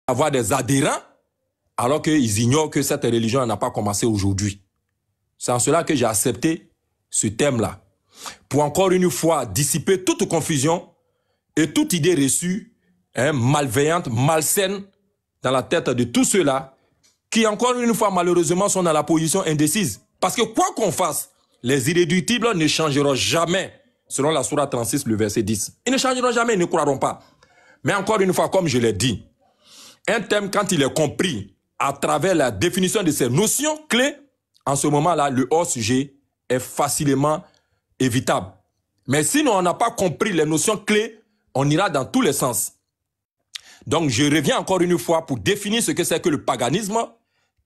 avoir des adhérents, alors qu'ils ignorent que cette religion n'a pas commencé aujourd'hui. C'est en cela que j'ai accepté ce thème-là. Pour encore une fois dissiper toute confusion et toute idée reçue, malveillante, malsaine, dans la tête de tous ceux-là, qui encore une fois malheureusement sont dans la position indécise. Parce que quoi qu'on fasse, les irréductibles ne changeront jamais, selon la sourate 36, le verset 10. Ils ne changeront jamais, ils ne croiront pas. Mais encore une fois, comme je l'ai dit, un thème, quand il est compris à travers la définition de ces notions clés, en ce moment-là, le hors-sujet est facilement évitable. Mais sinon, on n'a pas compris les notions clés, on ira dans tous les sens. Donc, je reviens encore une fois pour définir ce que c'est que le paganisme,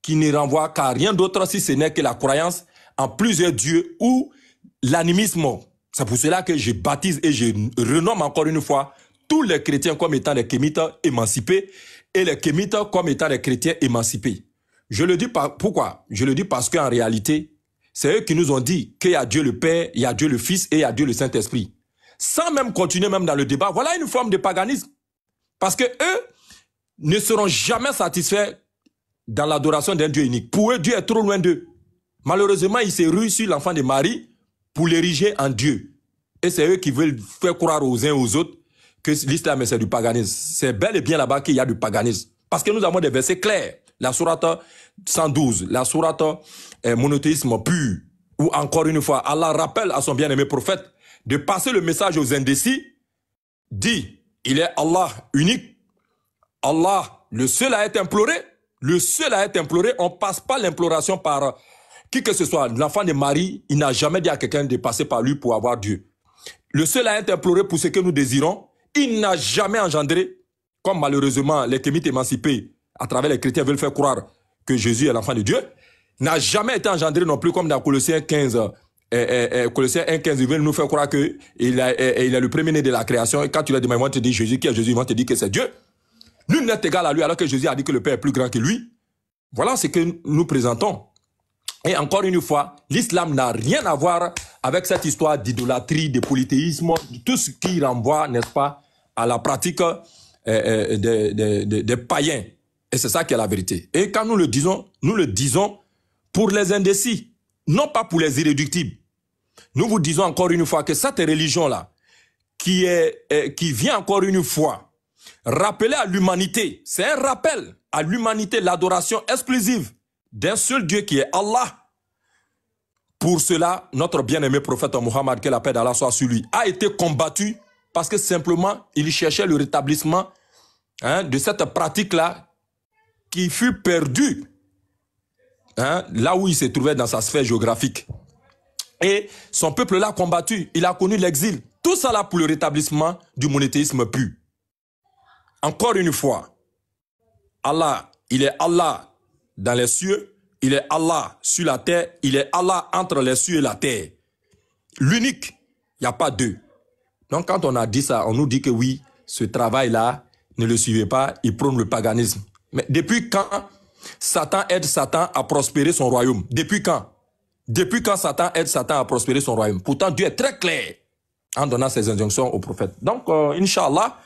qui ne renvoie qu'à rien d'autre si ce n'est que la croyance en plusieurs dieux ou l'animisme. C'est pour cela que je baptise et je renomme encore une fois tous les chrétiens comme étant des kémites émancipés et les kémites comme étant des chrétiens émancipés. Je le dis pourquoi? Je le dis parce qu'en réalité, c'est eux qui nous ont dit qu'il y a Dieu le Père, il y a Dieu le Fils et il y a Dieu le Saint-Esprit. Sans même continuer même dans le débat, voilà une forme de paganisme. Parce que eux ne seront jamais satisfaits dans l'adoration d'un Dieu unique. Pour eux, Dieu est trop loin d'eux. Malheureusement, ils se ruent sur l'enfant de Marie pour l'ériger en Dieu. Et c'est eux qui veulent faire croire aux uns aux autres que l'islam c'est du paganisme. C'est bel et bien là-bas qu'il y a du paganisme. Parce que nous avons des versets clairs. La sourate 112, la sourate monothéisme pur, où encore une fois, Allah rappelle à son bien-aimé prophète de passer le message aux indécis, dit, il est Allah unique, Allah le seul à être imploré, le seul à être imploré, on ne passe pas l'imploration par qui que ce soit. L'enfant de Marie, il n'a jamais dit à quelqu'un de passer par lui pour avoir Dieu. Le seul à être imploré pour ce que nous désirons, il n'a jamais engendré, comme malheureusement les kémites émancipés, à travers les chrétiens veulent faire croire que Jésus est l'enfant de Dieu, n'a jamais été engendré non plus comme dans Colossiens 15, Colossiens 1,15, ils veulent nous faire croire qu'il est le premier-né de la création. Et quand tu leur demandes, ils vont te dire Jésus, qui est Jésus, ils vont te dire que c'est Dieu. Nul n'est égal à lui, alors que Jésus a dit que le Père est plus grand que lui. Voilà ce que nous présentons. Et encore une fois, l'islam n'a rien à voir avec cette histoire d'idolâtrie, de polythéisme, tout ce qui renvoie, n'est-ce pas, à la pratique des païens. Et c'est ça qui est la vérité. Et quand nous le disons pour les indécis, non pas pour les irréductibles. Nous vous disons encore une fois que cette religion-là, qui vient encore une fois rappeler à l'humanité, c'est un rappel à l'humanité, l'adoration exclusive d'un seul Dieu qui est Allah. Pour cela, notre bien-aimé prophète Mohammed, que la paix d'Allah soit sur lui, a été combattu parce que simplement, il cherchait le rétablissement de cette pratique-là qui fut perdue là où il se trouvait dans sa sphère géographique. Et son peuple l'a combattu, il a connu l'exil. Tout ça là pour le rétablissement du monothéisme pur. Encore une fois, Allah, il est Allah dans les cieux, il est Allah sur la terre, il est Allah entre les cieux et la terre. L'unique, il n'y a pas deux. Donc quand on a dit ça, on nous dit que oui, ce travail-là, ne le suivez pas, il prône le paganisme. Mais depuis quand Satan aide Satan à prospérer son royaume? Depuis quand? Depuis quand Satan aide Satan à prospérer son royaume? Pourtant, Dieu est très clair en donnant ses injonctions aux prophètes. Donc, Inch'Allah,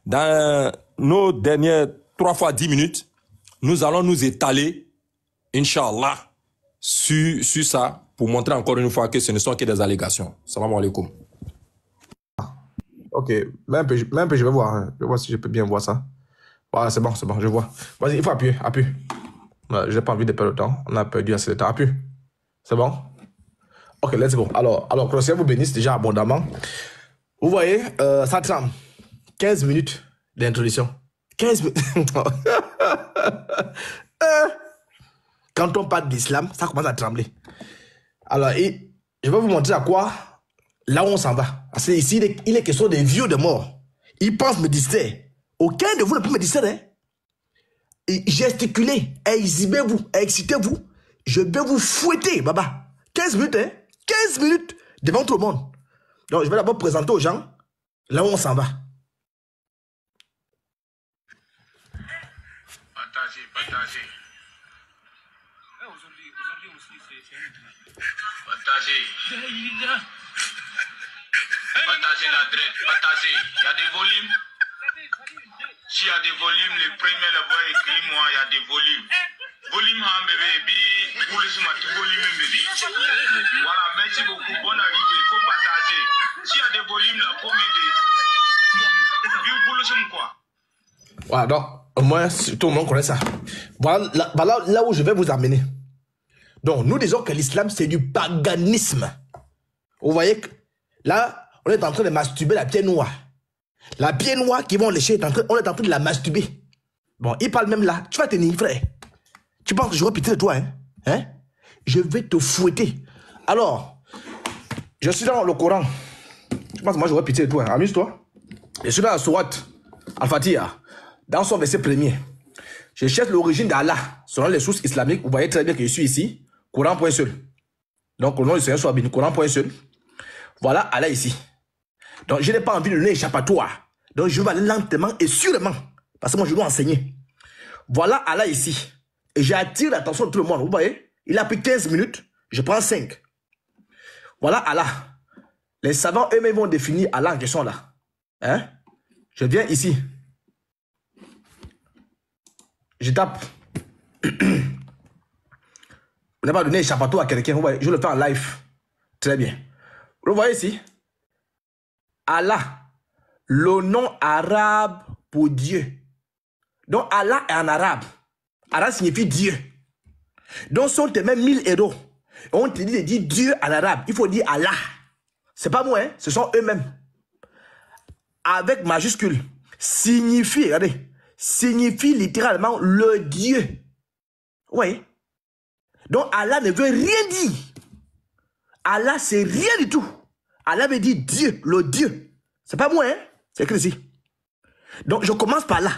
dans nos dernières 3 fois 10 minutes, nous allons nous étaler, Inch'Allah, sur ça, pour montrer encore une fois que ce ne sont que des allégations. Salam alaikum. Ok, même peu, je vais voir. Je vais voir si je peux bien voir ça. Voilà, c'est bon, je vois. Vas-y, il faut appuyer. Ouais, j'ai pas envie de perdre le temps. On a perdu assez de temps. Appuie. C'est bon? Ok, let's go. Alors, que le Seigneur vous bénisse déjà abondamment. Vous voyez, ça tremble. 15 minutes d'introduction. 15 minutes. Quand on parle d'islam, ça commence à trembler. Alors, je vais vous montrer à quoi, là où on s'en va. Parce que ici, il est question des vieux de mort. Ils pensent me distraire. Aucun de vous ne peut me distraire. Hein? Gesticulez, exhibez-vous, excitez-vous. Je vais vous fouetter, baba. 15 minutes, hein? 15 minutes devant tout le monde. Donc, je vais d'abord présenter aux gens là où on s'en va. Partagez. Aujourd'hui aussi, c'est Partagez. Partagez la traite, partagez. Il y a des volumes. s'il y a des volumes, les premiers là-bas écrit moi, il y a des volumes. Volume, hein, bébé, pour le volume, bébé. Voilà, merci beaucoup, bonne arrivée, il faut partager. S'il y a des volumes là, pour m'aider. Quoi? Voilà, donc, au moins, tout le monde connaît ça. Voilà là où je vais vous amener. Donc, nous disons que l'islam, c'est du paganisme. Vous voyez que là, on est en train de masturber la pierre noire. La pierre noire qui vont lécher, on est en train de la masturber. Bon, il parle même là. Tu vas tenir, frère. Tu penses que j'aurais pitié de toi, hein? Je vais te fouetter. Alors, je suis dans le Coran. Tu penses que moi j'aurais pitié de toi, hein? Amuse-toi. Je suis dans la sourate Al-Fatiha, dans son verset premier. Je cherche l'origine d'Allah selon les sources islamiques. Vous voyez très bien que je suis ici. Coran point seul. Donc, au nom du Seigneur soit béni. Coran point seul. Voilà Allah ici. Donc, je n'ai pas envie de donner échappatoire. Donc, je vais aller lentement et sûrement. Parce que moi, je dois enseigner. Voilà Allah ici. Et j'attire l'attention de tout le monde. Vous voyez? Il a pris 15 minutes. Je prends 5. Voilà Allah. Les savants eux-mêmes vont définir Allah en question là. Hein? Je viens ici. Je tape. On n'a pas donné échappatoire à quelqu'un. Vous voyez? Je le fais en live. Très bien. Vous voyez ici? Allah. Le nom arabe pour Dieu. Donc Allah est en arabe. Allah signifie Dieu. Donc si on te met 1000 euros, on te dit de dire Dieu en arabe, il faut dire Allah. C'est pas moi, hein? Ce sont eux-mêmes. Avec majuscule. Signifie, regardez, signifie littéralement le Dieu. Oui. Donc Allah ne veut rien dire. Allah c'est rien du tout. Allah veut dire Dieu, le Dieu. C'est pas moi, hein? C'est écrit ici. Donc je commence par là.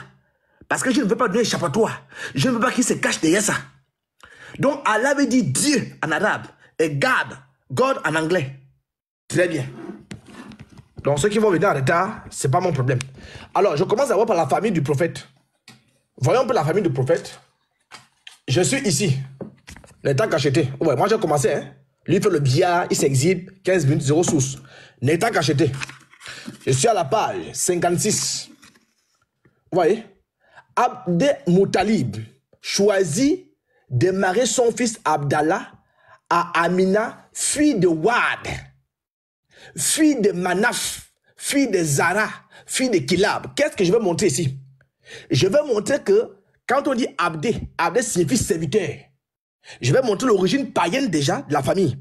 Parce que je ne veux pas donner échappatoire. Je ne veux pas qu'il se cache derrière ça. Donc Allah veut dire Dieu en arabe et God en anglais. Très bien. Donc ceux qui vont venir en retard, c'est pas mon problème. Alors je commence d'abord par la famille du prophète. Voyons un peu la famille du prophète. Je suis ici. Nathan Cacheté. Ouais, moi j'ai commencé. Hein. Lui il fait le billard, il s'exhibe, 15 minutes, 0 source. Nathan Cacheté. Je suis à la page 56. Vous voyez? Abd Moutalib choisit de marier son fils Abdallah à Amina, fille de Wad, fille de Manaf, fille de Zara, fille de Kilab. Qu'est-ce que je vais montrer ici? Je vais montrer que quand on dit Abdé, Abdé signifie serviteur. Je vais montrer l'origine païenne déjà de la famille.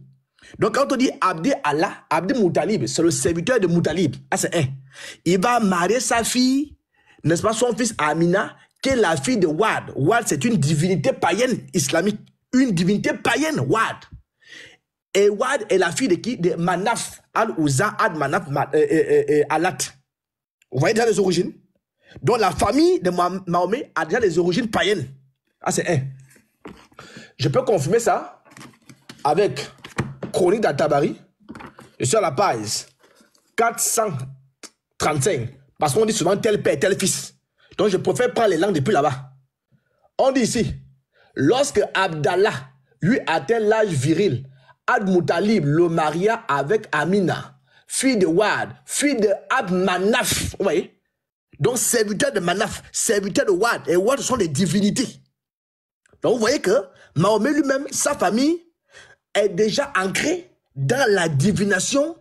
Donc quand on dit Abdé Allah, Abdé Moutalib, c'est le serviteur de Moutalib. Ah, c'est un. Il va marier sa fille, n'est-ce pas, son fils Amina, qui est la fille de Wad. Wad, c'est une divinité païenne islamique. Une divinité païenne, Wad. Et Wad est la fille de qui? De Manaf, Al-Uzza, Ad-Manaf, Alat. Vous voyez déjà les origines? Donc la famille de Mahomet a déjà les origines païennes. Ah, c'est un. Je peux confirmer ça avec Chronique d'Al-Tabari. Je suis à la page 435. Parce qu'on dit souvent tel père, tel fils. Donc je préfère prendre les langues depuis là-bas. On dit ici, lorsque Abdallah lui atteint l'âge viril, Ad-Moutalib le maria avec Amina, fille de Wad, fille de Ab-Manaf. Vous voyez? Donc serviteur de Manaf, serviteur de Wad. Et Wad sont des divinités. Donc vous voyez que Mahomet lui-même, sa famille, est déjà ancrée dans la divination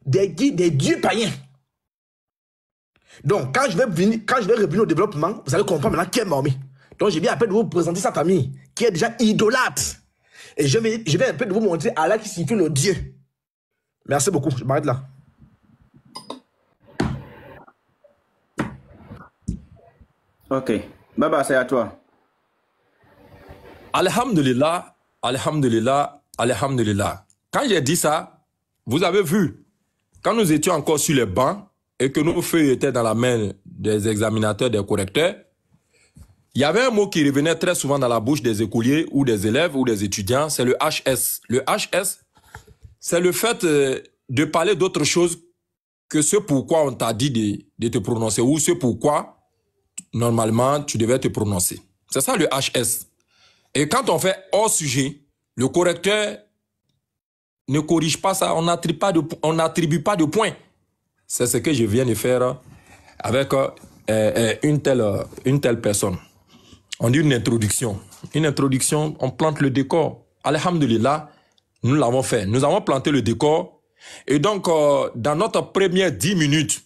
des dieux païens. Donc, quand je vais revenir au développement, vous allez comprendre maintenant qui est Mahomet. Donc, je viens un peu de vous présenter sa famille, qui est déjà idolâtre. Et je vais un peu de vous montrer Allah qui signifie le Dieu. Merci beaucoup, je m'arrête là. Ok. Baba, c'est à toi. Alhamdulillah, alhamdulillah, alhamdulillah. Quand j'ai dit ça, vous avez vu, quand nous étions encore sur les bancs et que nos feuilles étaient dans la main des examinateurs, des correcteurs, il y avait un mot qui revenait très souvent dans la bouche des écoliers ou des élèves ou des étudiants, c'est le HS. Le HS, c'est le fait de parler d'autre chose que ce pourquoi on t'a dit de te prononcer ou ce pourquoi, normalement, tu devais te prononcer. C'est ça le HS. Et quand on fait hors sujet, le correcteur ne corrige pas ça, on n'attribue pas de points. C'est ce que je viens de faire avec une telle personne. On dit une introduction. Une introduction, on plante le décor. Alhamdulillah, nous l'avons fait. Nous avons planté le décor. Et donc, dans notre première 10 minutes,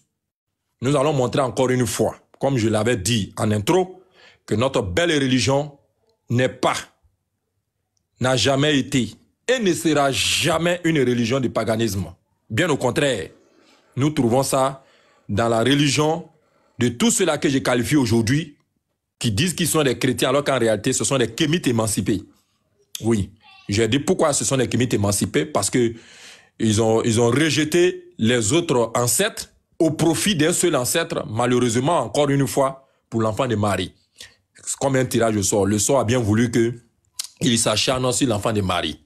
nous allons montrer encore une fois, comme je l'avais dit en intro, que notre belle religion n'a jamais été et ne sera jamais une religion de paganisme. Bien au contraire, nous trouvons ça dans la religion de tous ceux-là que j'ai qualifiés aujourd'hui, qui disent qu'ils sont des chrétiens alors qu'en réalité, ce sont des kémites émancipés. Oui, j'ai dit pourquoi ce sont des kémites émancipés, parce que ils ont rejeté les autres ancêtres au profit d'un seul ancêtre, malheureusement, encore une fois, pour l'enfant de Marie. Comme un tirage au sort. Le sort a bien voulu qu'il s'acharne sur l'enfant de Marie.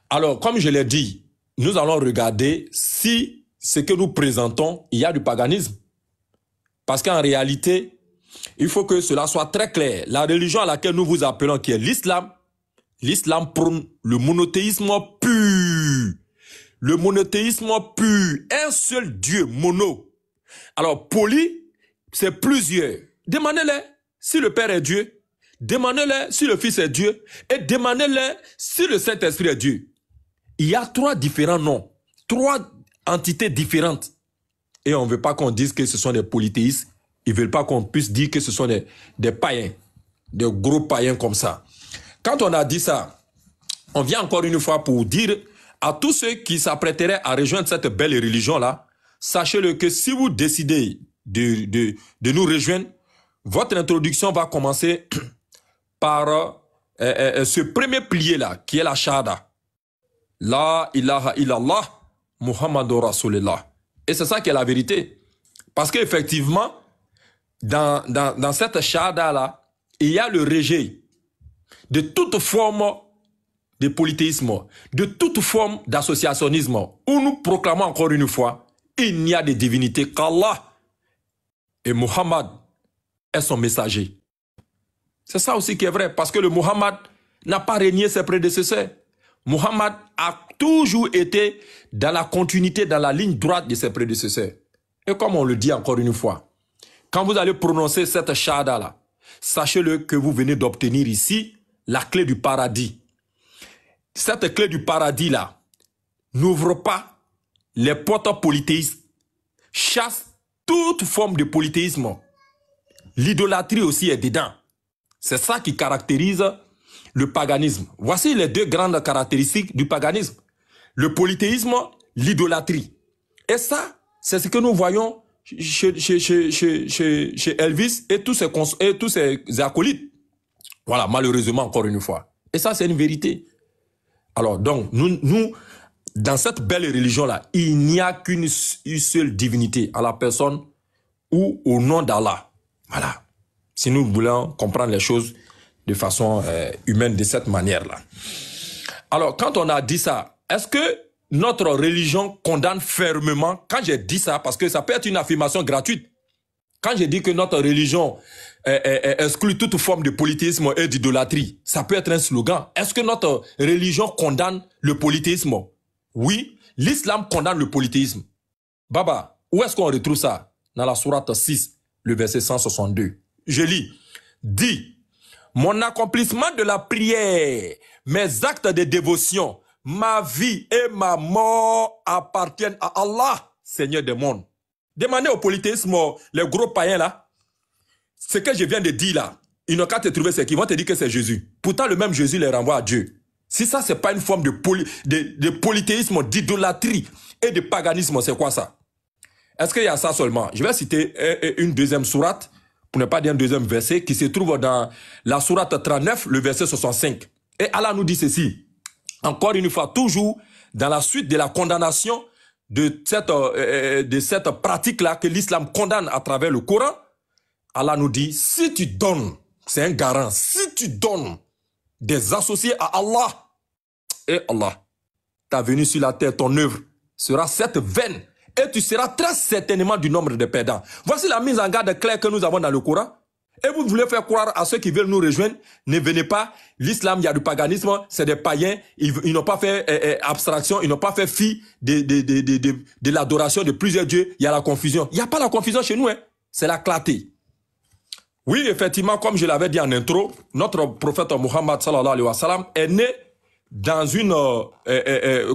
Alors, comme je l'ai dit, nous allons regarder si ce que nous présentons, il y a du paganisme. Parce qu'en réalité, il faut que cela soit très clair. La religion à laquelle nous vous appelons, qui est l'islam, l'islam prône le monothéisme pur. Le monothéisme pur. Un seul Dieu, mono. Alors, poly, c'est plusieurs. Demandez-les si le Père est Dieu. Demandez-les si le Fils est Dieu. Et demandez-les si le Saint-Esprit est Dieu. Il y a 3 différents noms. 3 entités différentes. Et on ne veut pas qu'on dise que ce sont des polythéistes. Ils ne veulent pas qu'on puisse dire que ce sont des païens. Des gros païens comme ça. Quand on a dit ça, on vient encore une fois pour dire à tous ceux qui s'apprêteraient à rejoindre cette belle religion-là, sachez-le que si vous décidez de nous rejoindre, votre introduction va commencer par ce premier pilier-là, qui est la shahada. La ilaha illallah, Muhammadur Rasulullah. Et c'est ça qui est la vérité. Parce qu'effectivement, dans cette shahada-là, il y a le rejet de toute forme de polythéisme, de toute forme d'associationnisme, où nous proclamons encore une fois, il n'y a de divinité qu'Allah. Et Muhammad est son messager. C'est ça aussi qui est vrai, parce que le Muhammad n'a pas régné ses prédécesseurs. Muhammad a toujours été dans la continuité, dans la ligne droite de ses prédécesseurs. Et comme on le dit encore une fois, quand vous allez prononcer cette shahada-là, sachez-le que vous venez d'obtenir ici la clé du paradis. Cette clé du paradis-là n'ouvre pas les portes polythéistes, chasse toute forme de polythéisme. L'idolâtrie aussi est dedans. C'est ça qui caractérise le paganisme. Voici les 2 grandes caractéristiques du paganisme. Le polythéisme, l'idolâtrie. Et ça, c'est ce que nous voyons chez Elvis et tous ses acolytes. Voilà, malheureusement, encore une fois. Et ça, c'est une vérité. Alors, donc, nous, dans cette belle religion-là, il n'y a qu'une seule divinité à la personne ou au nom d'Allah. Voilà. Si nous voulons comprendre les choses de façon humaine de cette manière-là. Alors, quand on a dit ça, est-ce que notre religion condamne fermement, quand j'ai dit ça, parce que ça peut être une affirmation gratuite, quand j'ai dit que notre religion exclut toute forme de polythéisme et d'idolâtrie, ça peut être un slogan. Est-ce que notre religion condamne le polythéisme? Oui, l'islam condamne le polythéisme. Baba, où est-ce qu'on retrouve ça? Dans la sourate 6, le verset 162. Je lis. Dis, mon accomplissement de la prière, mes actes de dévotion, ma vie et ma mort appartiennent à Allah, Seigneur des mondes. Demandez au polythéisme, les gros païens là, ce que je viens de dire là, ils n'ont qu'à te trouver, c'est qu'ils vont te dire que c'est Jésus. Pourtant, le même Jésus les renvoie à Dieu. Si ça, c'est pas une forme de polythéisme, d'idolâtrie et de paganisme, c'est quoi ça? Est-ce qu'il y a ça seulement? Je vais citer une deuxième sourate, pour ne pas dire un deuxième verset, qui se trouve dans la sourate 39, le verset 65. Et Allah nous dit ceci, encore une fois, toujours dans la suite de la condamnation de cette pratique-là que l'islam condamne à travers le Coran. Allah nous dit, si tu donnes, c'est un garant, si tu donnes des associés à Allah, et Allah, ta venue sur la terre, ton œuvre sera cette vaine, et tu seras très certainement du nombre de perdants. Voici la mise en garde claire que nous avons dans le Coran. Et vous voulez faire croire à ceux qui veulent nous rejoindre, ne venez pas, l'islam, il y a du paganisme, c'est des païens, ils n'ont pas fait abstraction, ils n'ont pas fait fi de l'adoration de plusieurs dieux, il y a la confusion. Il n'y a pas la confusion chez nous, hein. C'est la clarté. Oui, effectivement, comme je l'avais dit en intro, notre prophète Muhammad sallallahu alayhi wa sallam est né dans une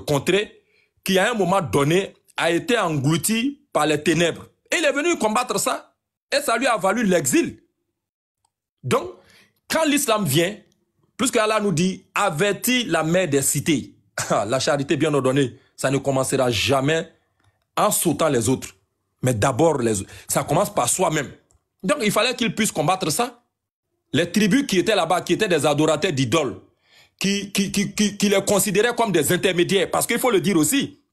contrée qui, à un moment donné, a été engloutie par les ténèbres. Et il est venu combattre ça, et ça lui a valu l'exil. Donc, quand l'islam vient, plus qu'Allah nous dit, avertis la mère des cités. La charité bien ordonnée, ça ne commencera jamais en sautant les autres. Mais d'abord, ça commence par soi-même. Donc, il fallait qu'il puisse combattre ça. Les tribus qui étaient là-bas, qui étaient des adorateurs d'idoles, qui les considéraient comme des intermédiaires. Parce qu'il faut le dire aussi.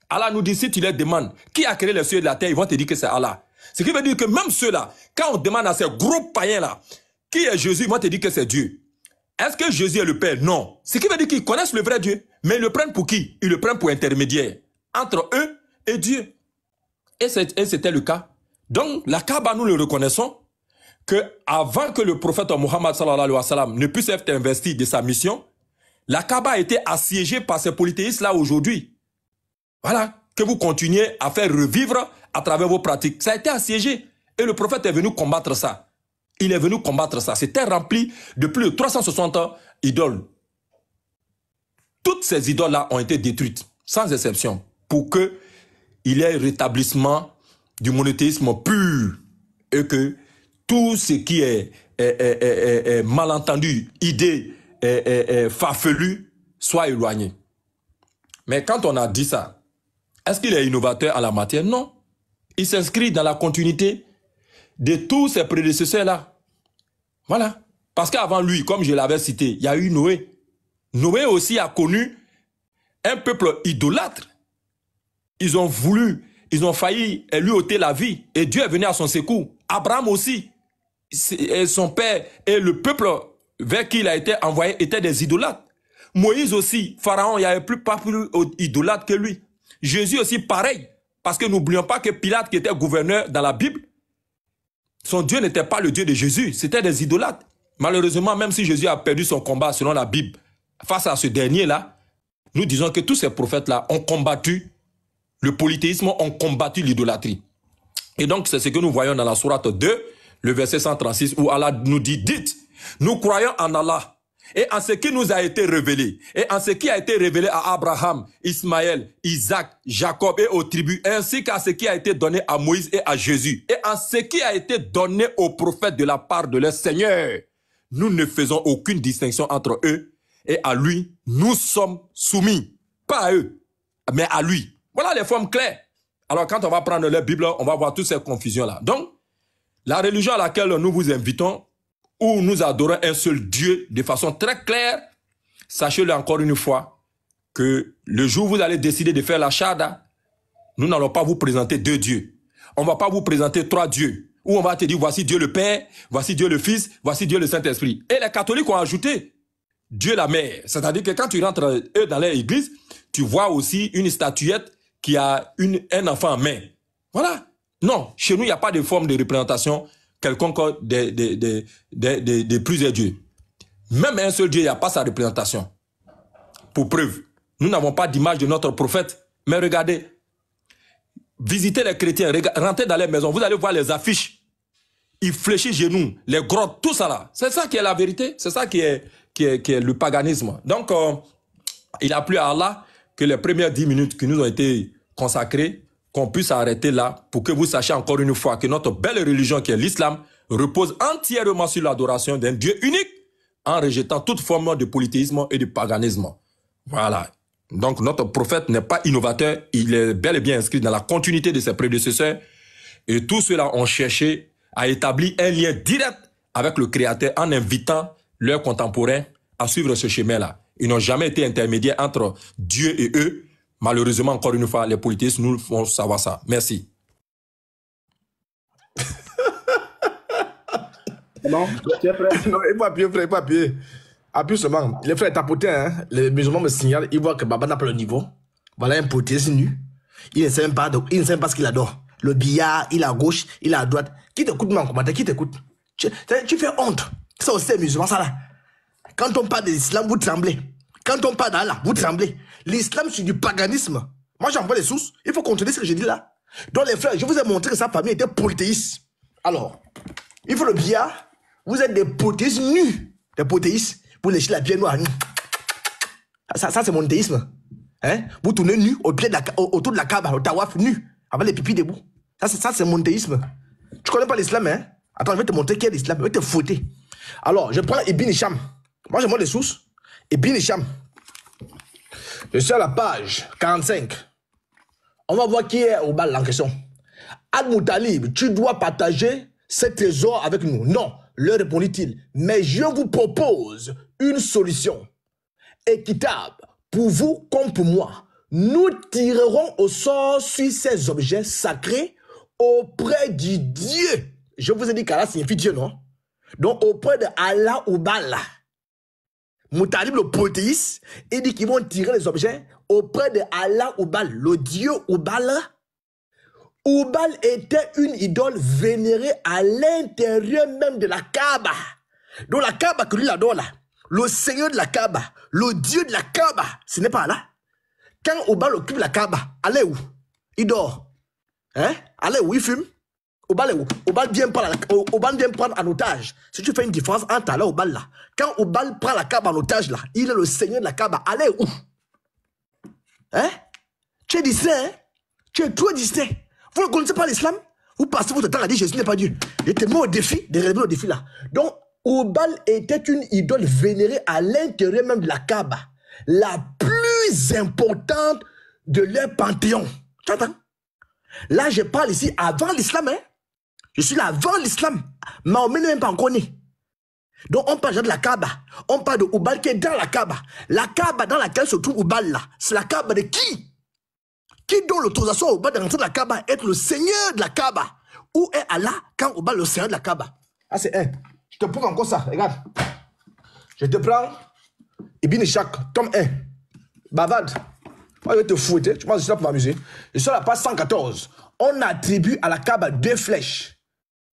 Allah nous dit, si tu les demandes, qui a créé les cieux et la terre, ils vont te dire que c'est Allah. Ce qui veut dire que même ceux-là, quand on demande à ces gros païens-là, qui est Jésus, ils vont te dire que c'est Dieu. Est-ce que Jésus est le Père? Non. Ce qui veut dire qu'ils connaissent le vrai Dieu. Mais ils le prennent pour qui? Ils le prennent pour intermédiaire entre eux et Dieu. Et c'était le cas. Donc, la Kaaba, nous le reconnaissons, que avant que le prophète Muhammad sallallahu alayhi wa sallam ne puisse être investi de sa mission, la Kaaba a été assiégée par ces polythéistes-là aujourd'hui. Voilà, que vous continuez à faire revivre à travers vos pratiques. Ça a été assiégé. Et le prophète est venu combattre ça. Il est venu combattre ça. C'était rempli de plus de 360 idoles. Toutes ces idoles-là ont été détruites, sans exception, pour qu'il y ait rétablissement du monothéisme pur et que tout ce qui est malentendu, idée farfelue, soit éloigné. Mais quand on a dit ça, est-ce qu'il est innovateur en la matière? Non. Il s'inscrit dans la continuité de tous ses prédécesseurs-là. Voilà. Parce qu'avant lui, comme je l'avais cité, il y a eu Noé. Noé aussi a connu un peuple idolâtre. Ils ont failli lui ôter la vie. Et Dieu est venu à son secours. Abraham aussi. Et son père et le peuple vers qui il a été envoyé étaient des idolâtres. Moïse aussi, Pharaon, il n'y avait pas plus idolâtre que lui. Jésus aussi, pareil. Parce que n'oublions pas que Pilate, qui était gouverneur dans la Bible, son Dieu n'était pas le Dieu de Jésus, c'était des idolâtres. Malheureusement, même si Jésus a perdu son combat selon la Bible, face à ce dernier-là, nous disons que tous ces prophètes-là ont combattu le polythéisme, ont combattu l'idolâtrie. Et donc, c'est ce que nous voyons dans la sourate 2, le verset 136, où Allah nous dit, dites, nous croyons en Allah, et en ce qui nous a été révélé, et en ce qui a été révélé à Abraham, Ismaël, Isaac, Jacob et aux tribus, ainsi qu'à ce qui a été donné à Moïse et à Jésus, et en ce qui a été donné aux prophètes de la part de leur Seigneur. Nous ne faisons aucune distinction entre eux, et à lui, nous sommes soumis. Pas à eux, mais à lui. Voilà les formes claires. Alors quand on va prendre la Bible, on va voir toutes ces confusions-là. Donc, la religion à laquelle nous vous invitons, où nous adorons un seul Dieu de façon très claire, sachez-le encore une fois, que le jour où vous allez décider de faire la shahada, nous n'allons pas vous présenter deux dieux. On ne va pas vous présenter trois dieux. Où on va te dire, voici Dieu le Père, voici Dieu le Fils, voici Dieu le Saint-Esprit. Et les catholiques ont ajouté Dieu la Mère. C'est-à-dire que quand tu rentres eux dans leur église, tu vois aussi une statuette qui a un enfant en main. Voilà. Non, chez nous, il n'y a pas de forme de représentation quelconque de plusieurs dieux. Même un seul Dieu, il n'y a pas sa représentation. Pour preuve, nous n'avons pas d'image de notre prophète. Mais regardez, visitez les chrétiens, rentrez dans les maisons, vous allez voir les affiches. Ils fléchissent genoux, les grottes, tout ça là. C'est ça qui est la vérité, c'est ça qui est le paganisme. Donc, il a plu à Allah que les premières 10 minutes qui nous ont été consacrées, qu'on puisse arrêter là pour que vous sachiez encore une fois que notre belle religion qui est l'islam repose entièrement sur l'adoration d'un Dieu unique en rejetant toute forme de polythéisme et de paganisme. Voilà. Donc notre prophète n'est pas innovateur, il est bel et bien inscrit dans la continuité de ses prédécesseurs et tous ceux-là ont cherché à établir un lien direct avec le Créateur en invitant leurs contemporains à suivre ce chemin-là. Ils n'ont jamais été intermédiaires entre Dieu et eux. Malheureusement, encore une fois, les polythéistes nous font savoir ça. Merci. Non, tu es prêt? Non, il faut appuyer, frère, il faut appuyer. Appuie seulement. Les frères tapotés, hein. Les musulmans me signalent, ils voient que Baba n'a pas le niveau. Voilà un polythéiste nu. Il ne sait même pas ce qu'il adore. Le billard, il est à gauche, il est à droite. Qui t'écoute, mon commentaire? Qui t'écoute? Tu fais honte. Ça aussi, c'est musulman, ça là. Quand on parle de l'islam, vous tremblez. Quand on parle d'Allah, vous tremblez. L'islam, c'est du paganisme. Moi, j'envoie les sources. Il faut contrôler ce que je dis là. Donc, les frères, je vous ai montré que sa famille était polythéiste. Alors, il faut le billard. Vous êtes des potéistes nus. Des potéistes. Vous léchez la pierre noire. Ça c'est mon théisme. Hein? Vous tournez nu autour de la Kaaba, au tawaf, nu, avec les pipis debout. Ça c'est mon théisme. Tu connais pas l'islam, hein? Attends, je vais te montrer qui est l'islam. Je vais te fouetter. Alors, je prends Ibn Hisham. Moi, je montre les sources. Ibn Hisham. Je suis à la page 45. On va voir qui est au bal en question. Al-Moutalib, tu dois partager ces trésors avec nous. Non, leur répondit-il. Mais je vous propose une solution équitable pour vous comme pour moi. Nous tirerons au sort sur ces objets sacrés auprès du Dieu. Je vous ai dit qu'Allah signifie Dieu, non? Donc auprès de Allah ou Bala. Moutalib, le polythéiste, il dit qu'ils vont tirer les objets auprès de Allah ou Bal, le Dieu ou Bala. Oubal était une idole vénérée à l'intérieur même de la Kaaba. Donc la Kaaba que lui adore là, le Seigneur de la Kaaba, le Dieu de la Kaaba, ce n'est pas là. Quand Oubal occupe la Kaaba, allez où? Il dort. Hein? Allez où? Il fume. Oubal est où? Oubal vient prendre en otage. Si tu fais une différence entre Allah et Oubal là, quand Oubal prend la Kaaba en otage là, il est le Seigneur de la Kaaba. Allez où? Hein? Tu es distrait, hein? Tu es trop distrait. Vous ne connaissez pas l'islam? Vous passez votre temps à dire Jésus n'est pas Dieu. Je te mets au défi de relever le défi là. Donc, Oubal était une idole vénérée à l'intérieur même de la Kaaba. La plus importante de leur panthéon. Tu entends? Là, je parle ici avant l'islam. Hein? Je suis là avant l'islam. Mahomet n'est même pas encore né. Donc, on parle de la Kaaba. On parle de Oubal qui est dans la Kaaba. La Kaaba dans laquelle se trouve Oubal là, c'est la Kaaba de qui? Qui donne l'autorisation au bas de rentrer de la Kaaba, être le Seigneur de la Kaaba? Où est Allah quand au bas le Seigneur de la Kaaba? Ah, c'est un. Je te prouve encore ça, regarde. Je te prends Ibn Ishaq, tome 1. Bavad. Moi, je vais te fouetter. Tu penses que je suis là pour m'amuser. Je suis à la page 114. On attribue à la Kaaba 2 flèches.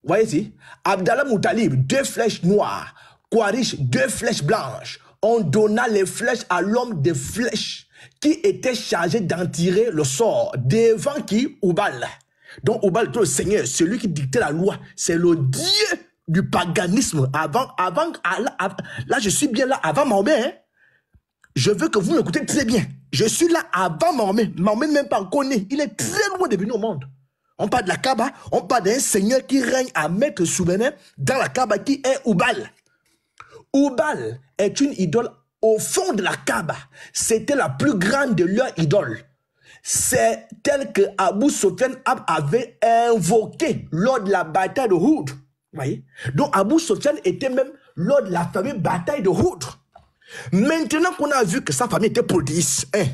Vous voyez ici? Abdallah Moutalib, 2 flèches noires. Quraysh, 2 flèches blanches. On donna les flèches à l'homme des flèches qui était chargé d'en tirer le sort devant qui? Oubal. Donc Oubal était le Seigneur, celui qui dictait la loi. C'est le Dieu du paganisme. Là, je suis bien là avant Mahomet. Hein? Je veux que vous m'écoutez très bien. Je suis là avant Mahomet. Mahomet n'est même pas encore né. Il est très loin de venir au monde. On parle de la Kaaba, on parle d'un Seigneur qui règne à maître souverain dans la Kaaba qui est Oubal. Oubal est une idole au fond de la Kaaba. C'était la plus grande de leurs idoles. C'est tel que Abu Sufyan avait invoqué lors de la bataille de Uhud. Voyez? Donc Abu Sufyan était même lors de la fameuse bataille de Uhud. Maintenant qu'on a vu que sa famille était polythéiste, hein,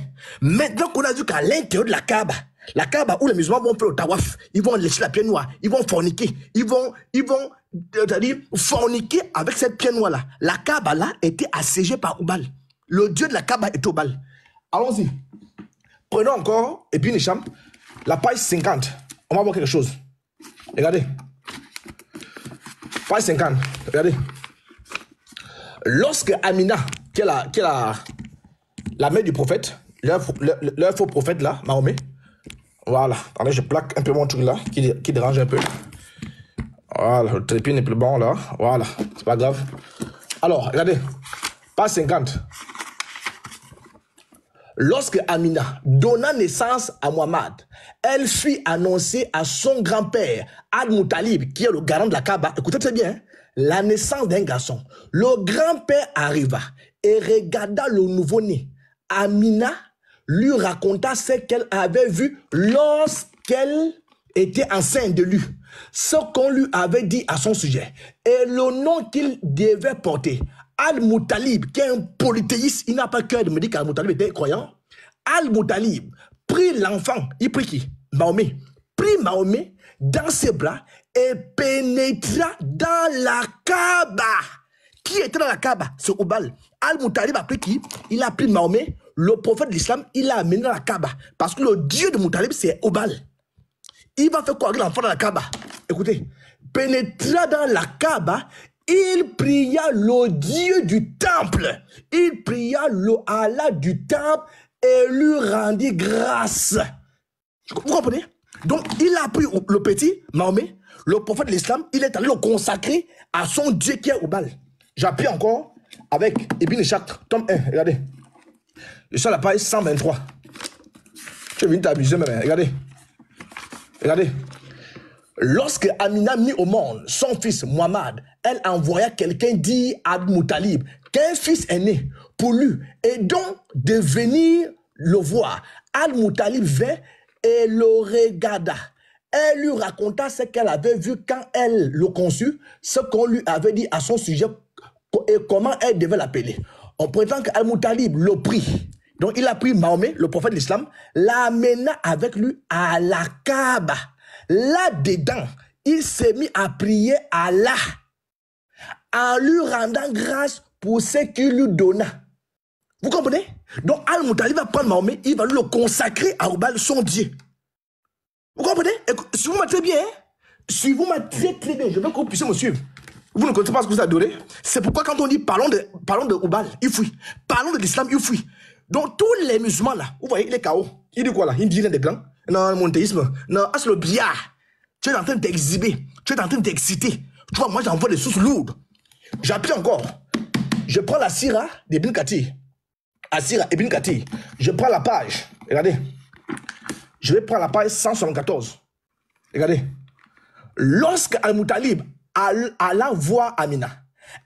maintenant qu'on a vu qu'à l'intérieur de la Kaaba où les musulmans vont faire le tawaf, ils vont lécher la pierre noire, ils vont forniquer, ils vont c'est-à-dire forniquer avec cette pierre noire là. La Kaaba là était assiégée par Oubal. Le dieu de la Kaaba est Oubal. Allons-y. Prenons encore Ibn Hisham, la page 50. On va voir quelque chose. Regardez. Page 50. Regardez. Lorsque Amina, qui est la mère du prophète, leur faux prophète là, Mahomet. Voilà. Attendez, je plaque un peu mon truc là, qui dérange un peu. Voilà, le trépied n'est plus bon là. Voilà, c'est pas grave. Alors, regardez. Page 50. Lorsque Amina donna naissance à Muhammad, elle fit annoncer à son grand-père, Al-Moutalib, qui est le garant de la Kaaba, écoutez très bien, hein, la naissance d'un garçon. Le grand-père arriva et regarda le nouveau-né. Amina lui raconta ce qu'elle avait vu lorsqu'elle était enceinte de lui, ce qu'on lui avait dit à son sujet et le nom qu'il devait porter. Al-Moutalib, qui est un polythéiste, il n'a pas cœur de me dire qu'Al-Moutalib était croyant. Al-Moutalib prit l'enfant, il prit qui? Mahomet. Prit Mahomet dans ses bras et pénétra dans la Kaaba. Qui était dans la Kaaba? C'est Oubal. Al-Moutalib a pris qui? Il a pris Mahomet, le prophète de l'islam, il l'a amené dans la Kaaba. Parce que le dieu de Moutalib, c'est Oubal. Il va faire quoi avec l'enfant dans la Kaaba? Écoutez, pénétra dans la Kaaba, il pria le Dieu du temple. Il pria le Allah du temple et lui rendit grâce. Vous comprenez? Donc, il a pris le petit, Mahomet, Le prophète de l'islam, il est allé le consacrer à son Dieu qui est Oubal. J'appuie encore avec Ibn Ishaq, tome 1, regardez. Je suis à la page 123. Tu es venu t'amuser même, regardez. Regardez. Lorsque Amina mit au monde son fils Muhammad, elle envoya quelqu'un dit à Moutalib qu'un fils est né pour lui et donc de venir le voir. Al-Moutalib vint et le regarda. Elle lui raconta ce qu'elle avait vu quand elle le conçut, ce qu'on lui avait dit à son sujet et comment elle devait l'appeler. On prétend qu'Al-Moutalib le prit. Donc il a pris Mahomet, le prophète de l'islam, l'amena avec lui à la Kaaba. Là-dedans, il s'est mis à prier Allah en lui rendant grâce pour ce qu'il lui donna. Vous comprenez? Donc Al-Moutalib va prendre Mahomet, il va le consacrer à Oubal, son Dieu. Vous comprenez? Suivez-moi très bien. Suivez-moi très bien. Je veux que vous puissiez me suivre. Vous ne connaissez pas ce que vous adorez. C'est pourquoi quand on dit parlons de Oubal, il fuit. Parlons de l'islam, il fuit. Donc tous les musulmans là, vous voyez, il est KO. Il dit quoi là? Il dit rien des grands. Non, le monothéisme. Non, c'est le billard. Tu es en train de t'exhiber. Tu es en train de t'exciter. Tu vois, moi j'envoie des sources lourdes. J'appuie encore. Je prends la Sira d'Ibn Kathir. Asira Ibn Kathir. Je prends la page. Regardez. Je vais prendre la page 174. Regardez. Lorsque Al-Moutalib alla voir Amina,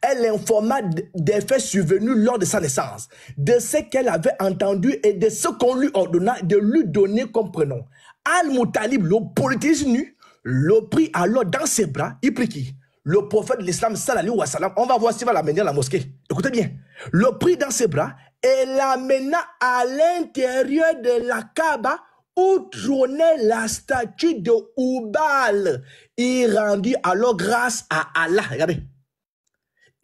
elle l'informa des faits survenus lors de sa naissance, de ce qu'elle avait entendu et de ce qu'on lui ordonna de lui donner comme prénom. Al-Moutalib, le polythéiste nu, le prit alors dans ses bras. Il prit qui? Le prophète de l'islam, sallallahu alayhi wa sallam. On va voir s'il va l'amener à la mosquée. Écoutez bien. Le prit dans ses bras et l'amena à l'intérieur de la Kaaba où trônait la statue de Oubal. Il rendit alors grâce à Allah. Regardez.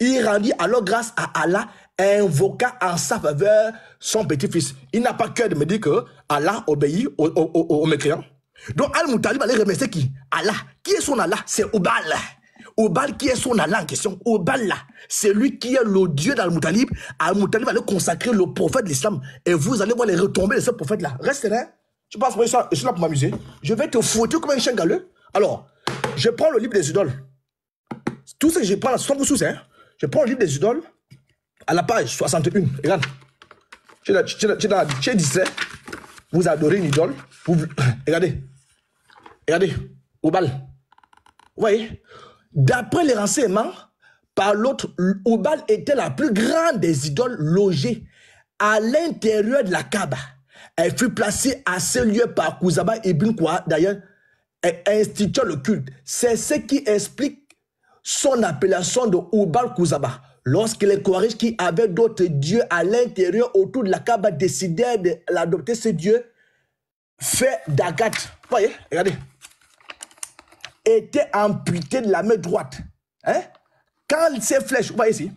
Il rendit alors grâce à Allah, invoqua en sa faveur son petit-fils. Il n'a pas cœur de me dire que Allah obéit aux mécréants. Donc Al-Moutalib allait remercier qui? Allah. Qui est son Allah? C'est Oubal. Oubal qui est son Allah en question. Oubal là, c'est lui qui est le Dieu d'Al-Moutalib. Al-Moutalib allait consacrer le prophète de l'islam. Et vous allez voir les retombées de ce prophète-là. Reste là. Tu penses que je suis là pour m'amuser? Je vais te foutre comme un chien galeux. Alors, je prends le livre des idoles. Tout ce que je prends là, ce sont vos sources, hein? Je prends le livre des idoles à la page 61. Regarde. Tu es distrait. Vous adorez une idole. Regardez. Regardez. Oubal. Vous voyez? D'après les renseignements, par l'autre, Oubal était la plus grande des idoles logées à l'intérieur de la Kaaba. Elle fut placée à ce lieu par Khuzaba ibn Kwa, d'ailleurs, instituant le culte. C'est ce qui explique son appellation de Oubal Khuzaba. Lorsque les Quraysh qui avaient d'autres dieux à l'intérieur autour de la Kaaba décidèrent d'adopter ce dieu fait d'agate. Vous voyez, regardez. Était amputé de la main droite. Hein? Quand ces flèches, vous voyez ici,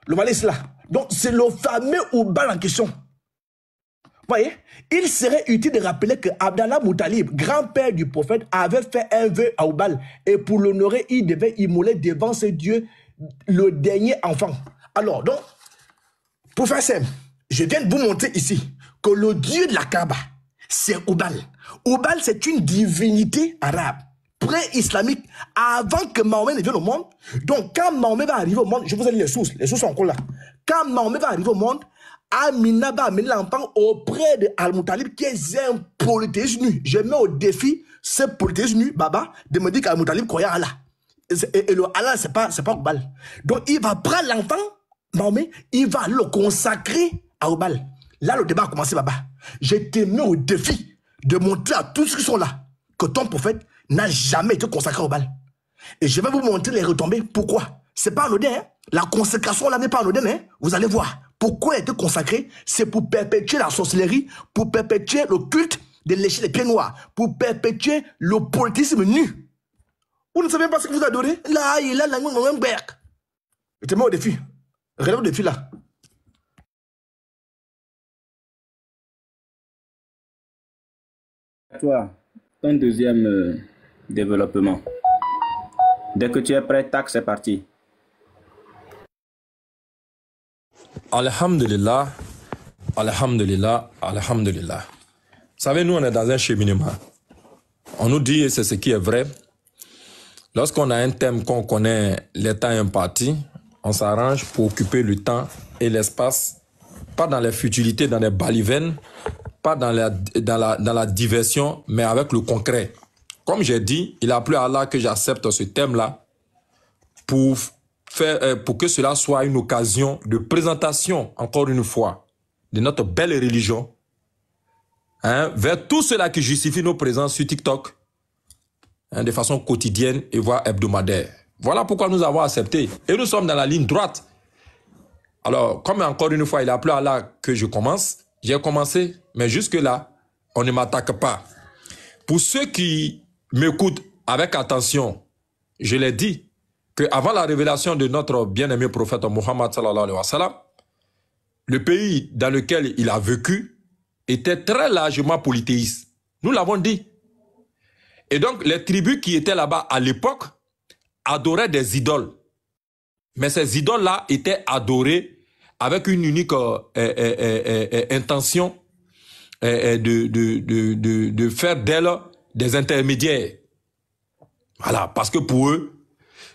le valise là. Donc c'est le fameux Oubal en question. Vous voyez, il serait utile de rappeler que Abdallah Moutalib, grand-père du prophète, avait fait un vœu à Oubal. Et pour l'honorer, il devait immoler devant ce dieu le dernier enfant. Alors, donc, pour faire simple, je viens de vous montrer ici que le dieu de la Kaaba, c'est Oubal. Oubal, c'est une divinité arabe, pré-islamique, avant que Mahomet ne vienne au monde. Donc, quand Mahomet va arriver au monde, je vous ai dit les sources sont encore là. Quand Mahomet va arriver au monde, Amina va amener l'enfant auprès de Al-Moutalib qui est un polythéiste nu. Je mets au défi ce polythéiste nu, Baba, de me dire qu'Al-Moutalib croyait à Allah. Et le Allah, c'est pas Oubal. Donc il va prendre l'enfant, Mahomet, il va le consacrer à Oubal. Là, le débat a commencé, Baba. Je te mets au défi de montrer à tous ceux qui sont là que ton prophète n'a jamais été consacré à Oubal. Et je vais vous montrer les retombées. Pourquoi? C'est pas anodin, hein? La consécration là n'est pas anodine, hein? Vous allez voir. Pourquoi elle était consacrée? C'est pour perpétuer la sorcellerie, pour perpétuer le culte de lécher les pieds noirs, pour perpétuer le politisme nu. Vous ne savez pas ce que vous adorez? Là, il a la langue. Je te mets au défi. Relève le défi là. Toi, un deuxième développement. Dès que tu es prêt, tac, c'est parti. Alhamdulillah, alhamdulillah, alhamdulillah. Vous savez, nous, on est dans un cheminement. On nous dit, et c'est ce qui est vrai, Lorsqu'on a un thème qu'on connaît l'état imparti, on s'arrange pour occuper le temps et l'espace, pas dans les futilités, dans les balivernes, pas dans la diversion, mais avec le concret. Comme j'ai dit, il a plu à Allah que j'accepte ce thème-là pour que cela soit une occasion de présentation, encore une fois, de notre belle religion, vers tous ceux-là qui justifient nos présences sur TikTok, de façon quotidienne et voire hebdomadaire. Voilà pourquoi nous avons accepté. Et nous sommes dans la ligne droite. Alors, comme encore une fois, il a plu à Allah que je commence, j'ai commencé, mais jusque-là, on ne m'attaque pas. Pour ceux qui m'écoutent avec attention, je l'ai dit, qu'avant la révélation de notre bien-aimé prophète Muhammad sallallahu alayhi wa sallam, le pays dans lequel il a vécu était très largement polythéiste. Nous l'avons dit. Et donc, les tribus qui étaient là-bas à l'époque adoraient des idoles. Mais ces idoles-là étaient adorées avec une unique intention de faire d'elles des intermédiaires. Voilà, parce que pour eux,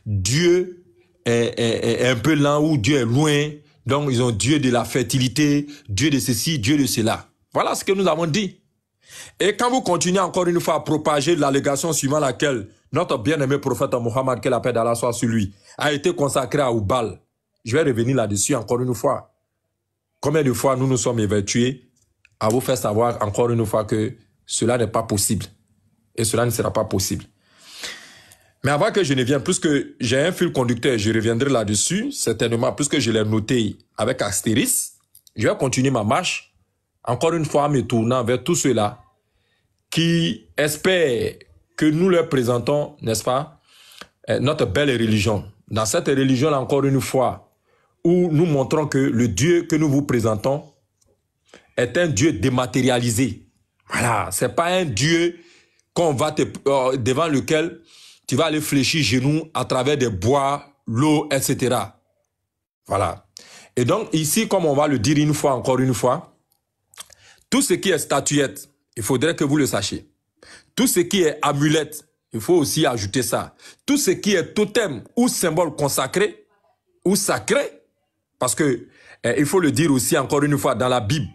Dieu est un peu lent ou Dieu est loin. Donc, ils ont Dieu de la fertilité, Dieu de ceci, Dieu de cela. Voilà ce que nous avons dit. Et quand vous continuez encore une fois à propager l'allégation suivant laquelle notre bien-aimé prophète Muhammad, que la paix d'Allah soit sur lui, a été consacré à Oubal, je vais revenir là-dessus encore une fois. Combien de fois nous nous sommes évertués à vous faire savoir encore une fois que cela n'est pas possible. Et cela ne sera pas possible. Mais avant que je ne vienne, puisque j'ai un fil conducteur, je reviendrai là-dessus, certainement, puisque je l'ai noté avec astérisque, je vais continuer ma marche, encore une fois, en me tournant vers tous ceux-là qui espèrent que nous leur présentons, n'est-ce pas, notre belle religion. Dans cette religion-là, encore une fois, où nous montrons que le Dieu que nous vous présentons est un Dieu dématérialisé. Voilà, c'est pas un Dieu qu'on va devant lequel tu vas aller fléchir genoux à travers des bois, l'eau, etc. Voilà. Et donc, ici, comme on va le dire une fois, encore une fois, tout ce qui est statuette, il faudrait que vous le sachiez. Tout ce qui est amulette, il faut aussi ajouter ça. Tout ce qui est totem ou symbole consacré ou sacré, parce que, il faut le dire aussi encore une fois, dans la Bible,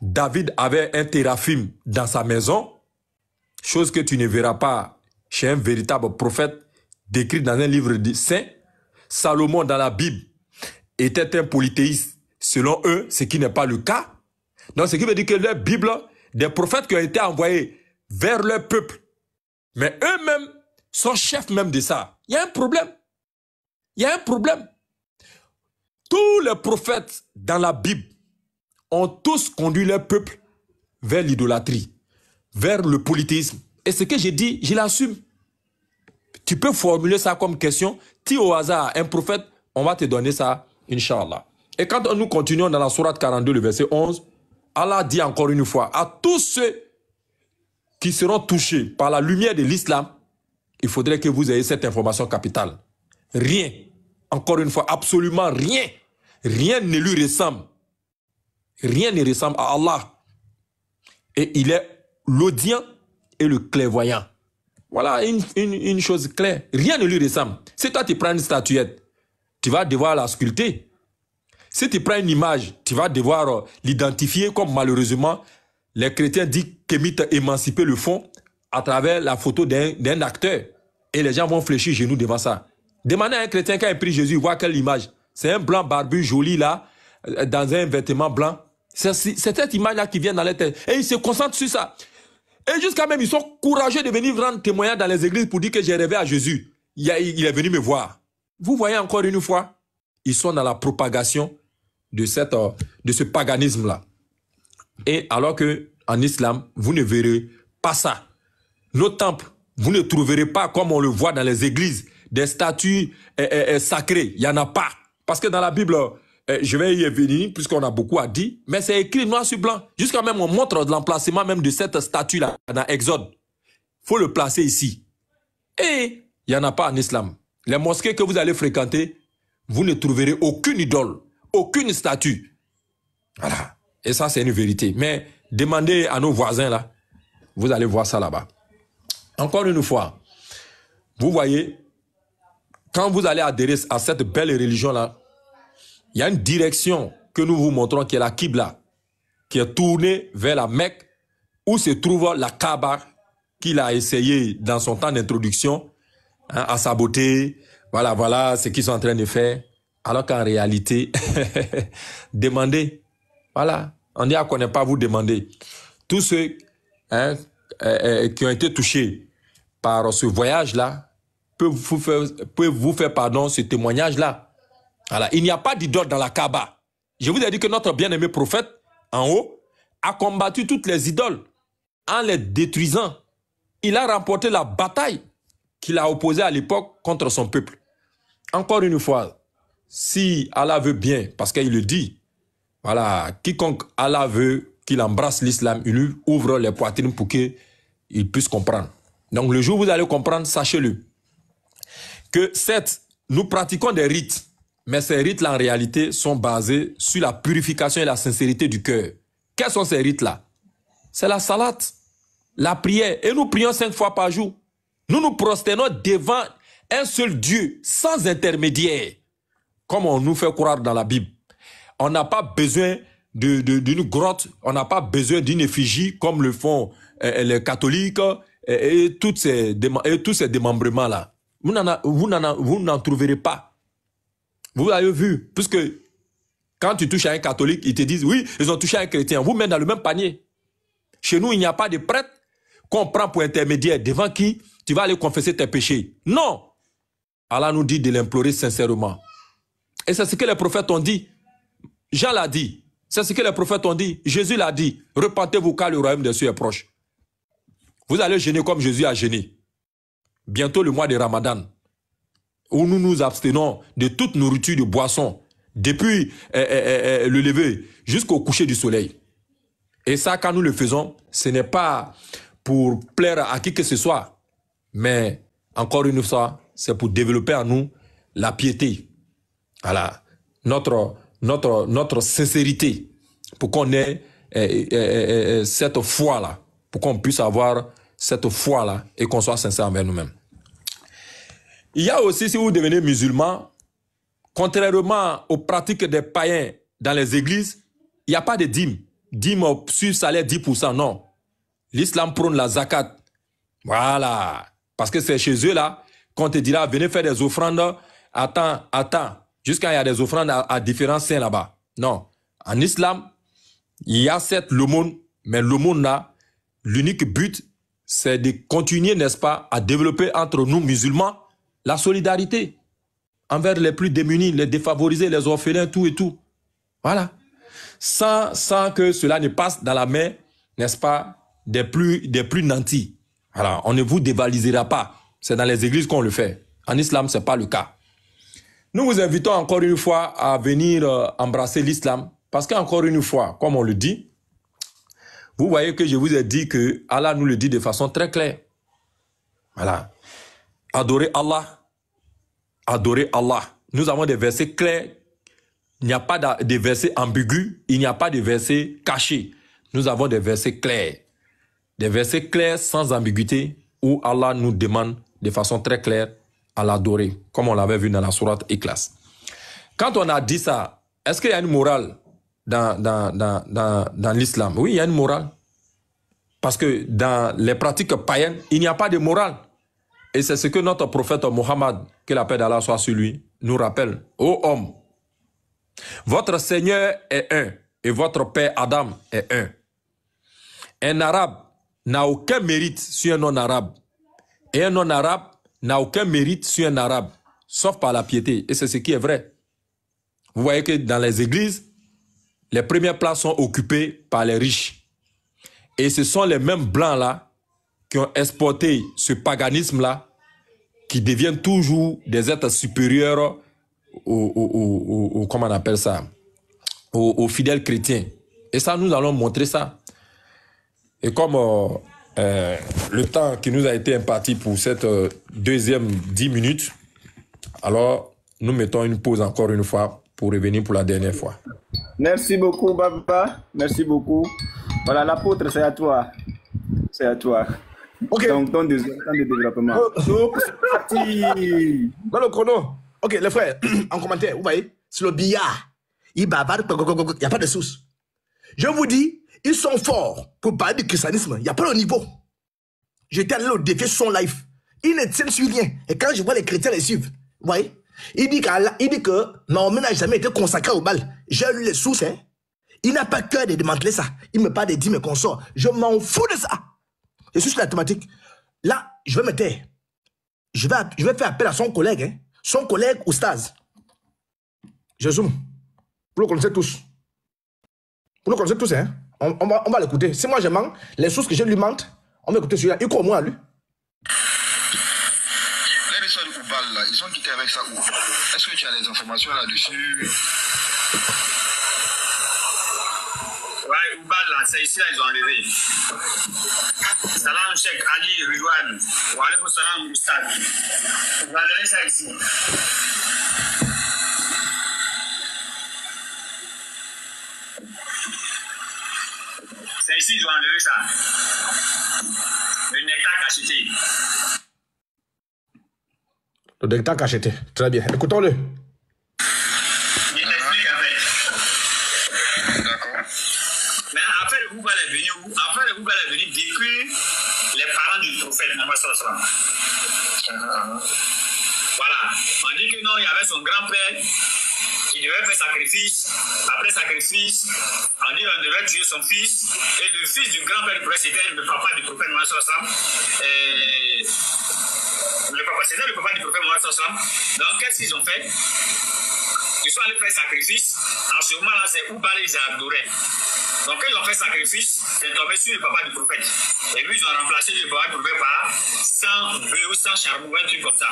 David avait un téraphim dans sa maison, chose que tu ne verras pas chez un véritable prophète décrit dans un livre saint. Salomon dans la Bible était un polythéiste selon eux, ce qui n'est pas le cas. Donc ce qui veut dire que leur Bible, des prophètes qui ont été envoyés vers leur peuple, mais eux-mêmes sont chefs même de ça. Il y a un problème. Il y a un problème. Tous les prophètes dans la Bible ont tous conduit leur peuple vers l'idolâtrie, vers le polythéisme. Et ce que j'ai dit, je l'assume. Tu peux formuler ça comme question. Si au hasard, un prophète, on va te donner ça, Inch'Allah. Et quand nous continuons dans la sourate 42, le verset 11, Allah dit encore une fois, à tous ceux qui seront touchés par la lumière de l'islam, il faudrait que vous ayez cette information capitale. Rien, encore une fois, absolument rien, rien ne lui ressemble. Rien ne ressemble à Allah. Et il est l'audient et le clairvoyant. Voilà une chose claire. Rien ne lui ressemble. Si toi tu prends une statuette, tu vas devoir la sculpter. Si tu prends une image, tu vas devoir l'identifier comme malheureusement les chrétiens disent qu'Émit émanciper le fond à travers la photo d'un acteur. Et les gens vont fléchir genoux devant ça. Demandez à un chrétien qui a pris Jésus, voir quelle image. C'est un blanc barbu joli là, dans un vêtement blanc. C'est cette image-là qui vient dans la tête. Et ils se concentrent sur ça. Et jusqu'à même, ils sont courageux de venir rendre témoignage dans les églises pour dire que j'ai rêvé à Jésus. Il est venu me voir. Vous voyez encore une fois, ils sont dans la propagation de ce paganisme-là. Et alors que en islam, vous ne verrez pas ça. Nos temples, vous ne trouverez pas, comme on le voit dans les églises, des statues sacrées. Il n'y en a pas. Parce que dans la Bible, je vais y venir, puisqu'on a beaucoup à dire, mais c'est écrit noir sur blanc. Jusqu'à même, on montre l'emplacement même de cette statue-là dans Exode. Il faut le placer ici. Et il n'y en a pas en islam. Les mosquées que vous allez fréquenter, vous ne trouverez aucune idole, aucune statue. Voilà. Et ça, c'est une vérité. Mais demandez à nos voisins, là, vous allez voir ça là-bas. Encore une fois, vous voyez, quand vous allez adhérer à cette belle religion-là, il y a une direction que nous vous montrons qui est la Qibla, qui est tournée vers la Mecque, où se trouve la Kaaba, qu'il a essayé dans son temps d'introduction à saboter. Voilà, voilà ce qu'ils sont en train de faire. Alors qu'en réalité, demandez. Voilà, on dit qu'on n'est pas vous demander. Tous ceux qui ont été touchés par ce voyage-là peuvent vous faire pardon, ce témoignage-là. Voilà. Il n'y a pas d'idole dans la Kaaba. Je vous ai dit que notre bien-aimé prophète, en haut, a combattu toutes les idoles en les détruisant. Il a remporté la bataille qu'il a opposée à l'époque contre son peuple. Encore une fois, si Allah veut bien, parce qu'il le dit, voilà, quiconque Allah veut qu'il embrasse l'islam, il lui ouvre les poitrines pour qu'il puisse comprendre. Donc le jour où vous allez comprendre, sachez-le, que certes, nous pratiquons des rites, mais ces rites-là en réalité sont basés sur la purification et la sincérité du cœur. Quels sont ces rites-là? C'est la salat, la prière, et nous prions 5 fois par jour. Nous nous prosternons devant un seul Dieu, sans intermédiaire, comme on nous fait croire dans la Bible. On n'a pas besoin d'une grotte, on n'a pas besoin d'une effigie comme le font les catholiques et tous ces démembrements-là. Vous n'en trouverez pas. Vous avez vu, puisque quand tu touches à un catholique, ils te disent, oui, ils ont touché à un chrétien. Vous mettez dans le même panier. Chez nous, il n'y a pas de prêtre qu'on prend pour intermédiaire devant qui tu vas aller confesser tes péchés. Non. Allah nous dit de l'implorer sincèrement. Et c'est ce que les prophètes ont dit. Jean l'a dit. C'est ce que les prophètes ont dit. Jésus l'a dit. Repentez-vous car le royaume des cieux est proche. Vous allez jeûner comme Jésus a jeûné. Bientôt le mois de Ramadan, où nous nous abstenons de toute nourriture, de boisson, depuis le lever jusqu'au coucher du soleil. Et ça, quand nous le faisons, ce n'est pas pour plaire à qui que ce soit, mais encore une fois, c'est pour développer en nous la piété. Voilà. Notre sincérité, pour qu'on ait cette foi-là, pour qu'on puisse avoir cette foi-là et qu'on soit sincère envers nous-mêmes. Il y a aussi, si vous devenez musulman, contrairement aux pratiques des païens dans les églises, il n'y a pas de dîme. Dîme sur salaire 10%, non. L'islam prône la zakat. Voilà. Parce que c'est chez eux là qu'on te dira, venez faire des offrandes, attends. Jusqu'à il y a des offrandes à différents saints là-bas. Non. En islam, il y a certes l'aumône, mais l'aumône là, l'unique but, c'est de continuer, n'est-ce pas, à développer entre nous musulmans la solidarité envers les plus démunis, les défavorisés, les orphelins, tout et tout. Voilà. Sans que cela ne passe dans la main, n'est-ce pas, des plus nantis. Voilà. On ne vous dévalisera pas. C'est dans les églises qu'on le fait. En islam, ce n'est pas le cas. Nous vous invitons encore une fois à venir embrasser l'islam. Parce qu'encore une fois, comme on le dit, vous voyez que je vous ai dit que Allah nous le dit de façon très claire. Voilà. Adorez Allah. Adorez Allah. Nous avons des versets clairs. Il n'y a pas de versets ambigus. Il n'y a pas de versets cachés. Nous avons des versets clairs. Des versets clairs sans ambiguïté où Allah nous demande de façon très claire à l'adorer, comme on l'avait vu dans la sourate Ikhlas. Quand on a dit ça, est-ce qu'il y a une morale dans l'islam? Oui, il y a une morale. Parce que dans les pratiques païennes, il n'y a pas de morale. Et c'est ce que notre prophète Mohammed, que la paix d'Allah soit sur lui, nous rappelle. Ô homme, votre Seigneur est un et votre père Adam est un. Un arabe n'a aucun mérite sur un non-arabe. Et un non-arabe n'a aucun mérite sur un arabe, sauf par la piété. Et c'est ce qui est vrai. Vous voyez que dans les églises, les premières places sont occupées par les riches. Et ce sont les mêmes blancs-là qui ont exporté ce paganisme-là, qui deviennent toujours des êtres supérieurs comment on appelle ça, aux fidèles chrétiens. Et ça, nous allons montrer ça. Et comme le temps qui nous a été imparti pour cette deuxième 10 minutes, alors nous mettons une pause encore une fois pour revenir pour la dernière fois. Merci beaucoup, Baba. Merci beaucoup. Voilà, l'apôtre, c'est à toi. C'est à toi. Ok. Donc, ton deuxième temps de développement. Oh. C'est parti. Dans le chrono. Ok, les frères, en commentaire, vous voyez, c'est le billard. Il bavard, il n'y a pas de source. Je vous dis, ils sont forts pour parler du christianisme. Il n'y a pas de niveau. J'étais allé au défi son life. Ils ne tiennent sur rien. Et quand je vois les chrétiens les suivre, vous voyez, il dit que Mahomet n'a jamais été consacré au bal. J'ai lu les sources, hein. Il n'a pas cœur de démanteler ça. Il me parle des dîmes et consorts. Je m'en fous de ça. Je suis sur la thématique. Là, je vais me taire. Je vais faire appel à son collègue, hein. Son collègue Oustaz. Je zoome. Vous le connaissez tous. Vous le connaissez tous, hein. On va l'écouter. Si moi je mens, les sources que je lui mente, on va écouter celui-là. Il croit au moins, lui. Les histoires de Oubal, là, ils sont quittés avec ça où? Est-ce que tu as des informations là-dessus? Ouais, Oubal, là, c'est ici, là, ils ont enlevé. Salam, Cheikh Ali, Ridwan. Wa alaykoum salam, Oustaz. Vous enlevez ça ici. C'est ici, ils ont enlevé ça. Le nectar cacheté. Le nectar cacheté. Très bien. Écoutons-le. Il t'explique en fait. D'accord. Maintenant, après le Google est venu où? Après le Google est venu décrire les parents du prophète Mohammed sallallahu alayhi wa sallam. Voilà. On dit que non, il y avait son grand-père qui devait faire sacrifice. Après sacrifice, on dit qu'on devait tuer son fils. Et le fils du grand-père du prophète, c'était le papa du prophète Mohammed sallallahu alayhi wa sallam. C'était le papa du prophète Mohammed sallallahu alayhi wa sallam. Donc, qu'est-ce qu'ils ont fait? Ils sont allés faire sacrifice. En ce moment-là, c'est Oubal, ils adoraient. Donc, quand ils ont fait sacrifice, c'est tombé sur le papa du prophète. Et puis, ils ont remplacé le papa du prophète par 100 bœufs, 100 charbons, un truc comme ça.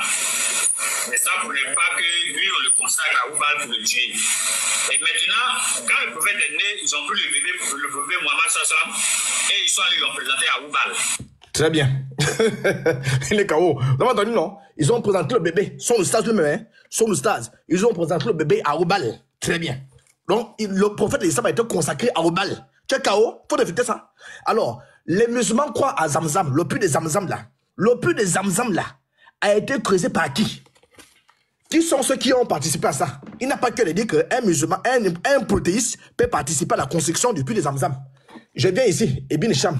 Mais ça pour ne pas que lui, on le consacre à Oubal pour le tuer. Et maintenant, quand le prophète est né, ils ont pris le bébé Mohammed sallallahu alayhi wa sallam et ils sont allés l'ont présenté à Oubal. Très bien. Il est KO. Vous avez entendu, non? Ils ont présenté le bébé. Son oustaz lui-même, hein? Son oustaz. Ils ont présenté le bébé à Oubal. Très bien. Donc, le prophète de l'islam a été consacré à Oubal. Tu es KO? Faut éviter ça. Alors, les musulmans croient à Zamzam. Le puits de Zamzam là. Le puits de Zamzam là a été creusé par qui? Qui sont ceux qui ont participé à ça? Il n'a pas que de dire qu'un musulman, un polythéiste peut participer à la construction du puits de Zamzam. Je viens ici, Ibn Hisham.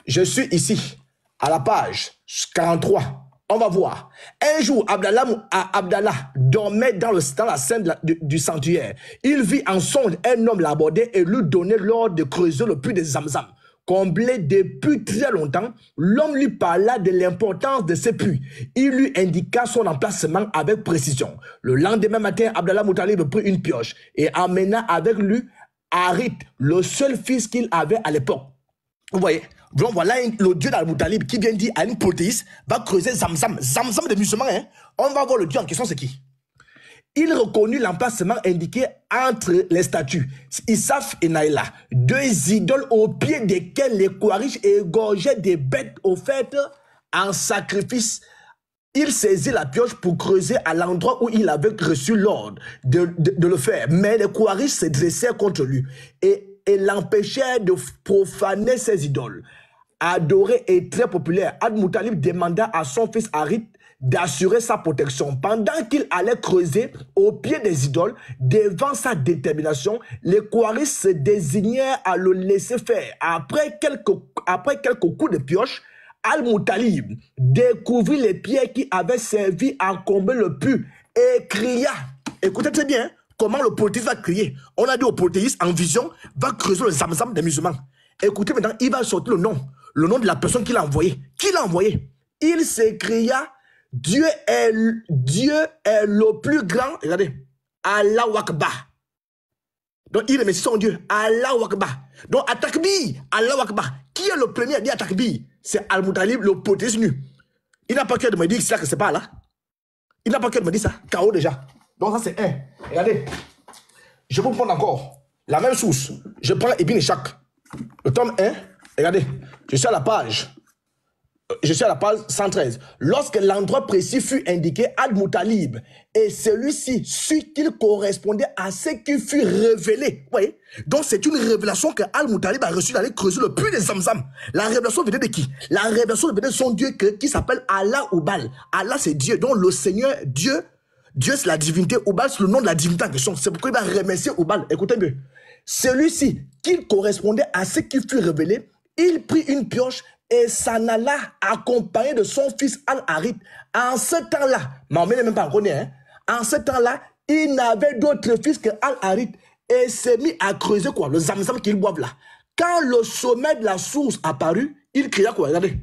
Je suis ici, à la page 43. On va voir. Un jour, Abdallah dormait dans la scène du sanctuaire. Il vit en songe un homme l'aborder et lui donner l'ordre de creuser le puits de Zamzam. Comblé depuis très longtemps, l'homme lui parla de l'importance de ce puits. Il lui indiqua son emplacement avec précision. Le lendemain matin, Abdallah Moutalib prit une pioche et emmena avec lui Harit, le seul fils qu'il avait à l'époque. Vous voyez? Donc voilà le dieu d'Al-Moutalib qui vient dire à une polythéiste va creuser Zamzam. Zamzam des musulmans, hein? On va voir le dieu en question, c'est qui? Il reconnut l'emplacement indiqué entre les statues, Issaf et Naïla, deux idoles au pied desquelles les Quraysh égorgeaient des bêtes offertes en sacrifice. Il saisit la pioche pour creuser à l'endroit où il avait reçu l'ordre de le faire. Mais les Quraysh se dressèrent contre lui et l'empêchèrent de profaner ses idoles. Adoré et très populaire, Al-Moutalib demanda à son fils Harit d'assurer sa protection. Pendant qu'il allait creuser au pied des idoles, devant sa détermination, les Quraysh se désignèrent à le laisser faire. Après quelques coups de pioche, Al-Moutalib découvrit les pierres qui avaient servi à combler le puits et cria. Écoutez très bien comment le polythéiste va crier. On a dit au polythéiste en vision, va creuser le Zamzam des musulmans. Écoutez maintenant, il va sortir le nom de la personne qui l'a envoyé. Qui l'a envoyé? Il s'écria, Dieu est le plus grand. Regardez, Allahu Akbar. Donc il remercie son Dieu, Allahu Akbar. Donc Atakbi, Allahu Akbar. Qui est le premier à dire Atakbi? C'est Al-Moutalib, le polythéiste nu. Il n'a pas cœur de me dire que c'est pas là. Il n'a pas cœur de me dire ça. KO déjà. Donc ça c'est un. Regardez. Je vous prendre encore la même source. Je prends Ibn Ishaq. Le tome 1. Regardez. Je suis à la page Je suis à la page 113. Lorsque l'endroit précis fut indiqué, Al-Moutalib, et celui-ci sut qu'il correspondait à ce qui fut révélé. Vous voyez? Donc c'est une révélation que Al-Moutalib a reçue d'aller creuser le puits des Zamzam. La révélation venait de qui? La révélation venait de son Dieu qui s'appelle Allah ou Baal. Allah c'est Dieu. Donc le Seigneur, Dieu c'est la divinité. Oubal c'est le nom de la divinité en question. C'est pourquoi il va remercier Oubal. Écoutez bien. Celui-ci, qui correspondait à ce qui fut révélé, il prit une pioche et s'en alla accompagné de son fils Al-Harith. En ce temps-là, Mahomet n'est même pas encore né, hein? En ce temps-là, il n'avait d'autre fils que Al-Harith et s'est mis à creuser quoi? Le zamzam qu'ils boivent là. Quand le sommet de la source apparut, il cria quoi? Regardez.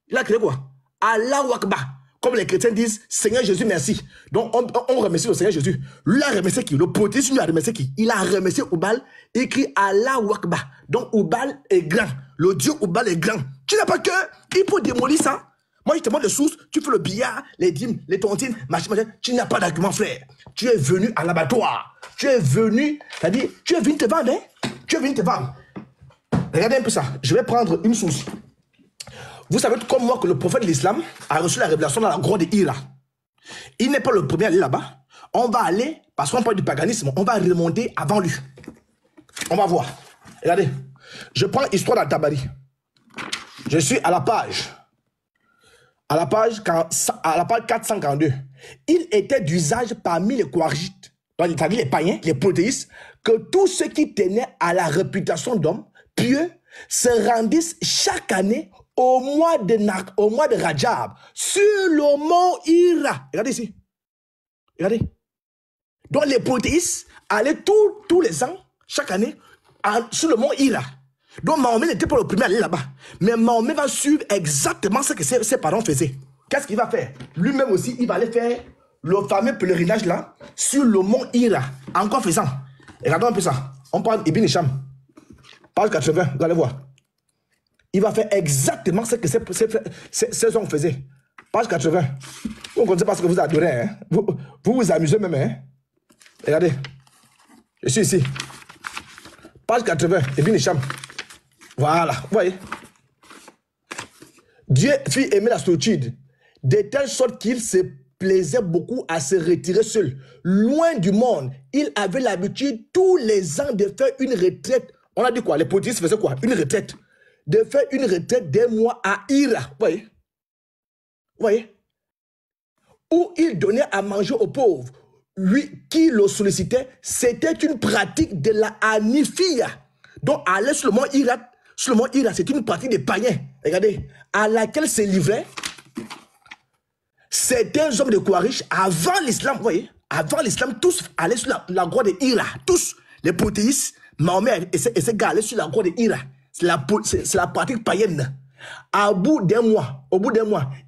Il a crié quoi? Allahu Akbar. Comme les chrétiens disent, Seigneur Jésus, merci. Donc, on remercie le Seigneur Jésus. Lui a remercié qui? Le polythéiste lui a remercié qui? Il a remercié Oubal. Il crie Allahu Akbar. Donc, Oubal est grand. Le Dieu Oubal est grand. Tu n'as pas que il faut démolir ça. Moi, je te montre les sources. Tu fais le billard, les dîmes, les tontines, machin. Tu n'as pas d'argument, frère. Tu es venu à l'abattoir. Tu es venu, c'est-à-dire, tu es venu te vendre, hein? Tu es venu te vendre. Regardez un peu ça. Je vais prendre une source. Vous savez comme moi que le prophète de l'islam a reçu la révélation dans la grotte de Hira. Il n'est pas le premier à aller là-bas. On va aller, parce qu'on parle du paganisme, on va remonter avant lui. On va voir. Regardez. Je prends Histoire d'Al-Tabari. Je suis à la page 442. Il était d'usage parmi les Kouarjites, c'est-à-dire les païens, les polythéistes, que tous ceux qui tenaient à la réputation d'hommes pieux se rendissent chaque année au mois de Rajab, sur le mont Hira. Regardez ici. Regardez. Donc les polythéistes allaient tous les ans, chaque année, sur le mont Hira. Donc Mahomet n'était pas le premier à aller là-bas. Mais Mahomet va suivre exactement ce que ses parents faisaient. Qu'est-ce qu'il va faire? Lui-même aussi, il va aller faire le fameux pèlerinage là, sur le mont Hira. En quoi faisant? Regardons un peu ça. On parle Ibn Hisham. Page 80, vous allez voir. Il va faire exactement ce que ces hommes faisaient. Page 80. Vous ne connaissez pas ce que vous adorez. Hein? Vous amusez même. Hein? Regardez. Je suis ici. Page 80. Ibn Hisham. Voilà. Vous voyez. Dieu fit aimer la solitude de telle sorte qu'il se plaisait beaucoup à se retirer seul. Loin du monde. Il avait l'habitude tous les ans de faire une retraite. On a dit quoi? Les polythéistes faisaient quoi? Une retraite. De faire une retraite d'un mois à Hira. Vous voyez? Vous voyez? Où il donnait à manger aux pauvres. Lui qui le sollicitait, c'était une pratique de la Hanifia. Donc, aller sur le mont Hira, c'est une pratique des païens. Regardez, à laquelle se livraient certains hommes de Kouarish avant l'islam. Vous voyez? Avant l'islam, tous allaient sur la grotte de Hira. Tous, les polythéistes, Mahomet et ses gars allaient sur la grotte de Hira. C'est la pratique païenne. Au bout d'un mois,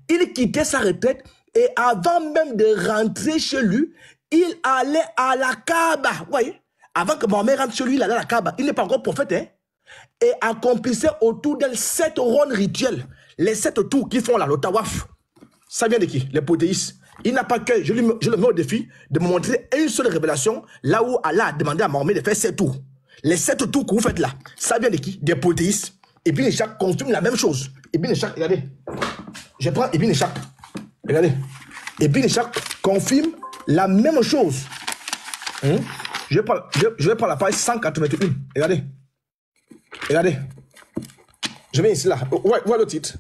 il quittait sa retraite et avant même de rentrer chez lui, il allait à la Kaaba. Vous voyez? Avant que Mahomet rentre chez lui, il allait à la Kaaba. Il n'est pas encore prophète, hein? Et accomplissait autour d'elle 7 rondes rituelles. Les 7 tours qu'ils font là, le tawaf. Ça vient de qui? Les polythéistes. Il n'a pas que, je le mets au défi de me montrer une seule révélation là où Allah a demandé à Mahomet de faire 7 tours. Les 7 tours que vous faites là, ça vient de qui? Des polythéistes. Ibn Ishaq confirme la même chose. Ibn Ishaq, regardez. Je prends Ibn Ishaq. Regardez. Ibn Ishaq confirme la même chose. Je vais prendre la page 181. Regardez. Regardez. Je viens ici là. Ouais, le titre.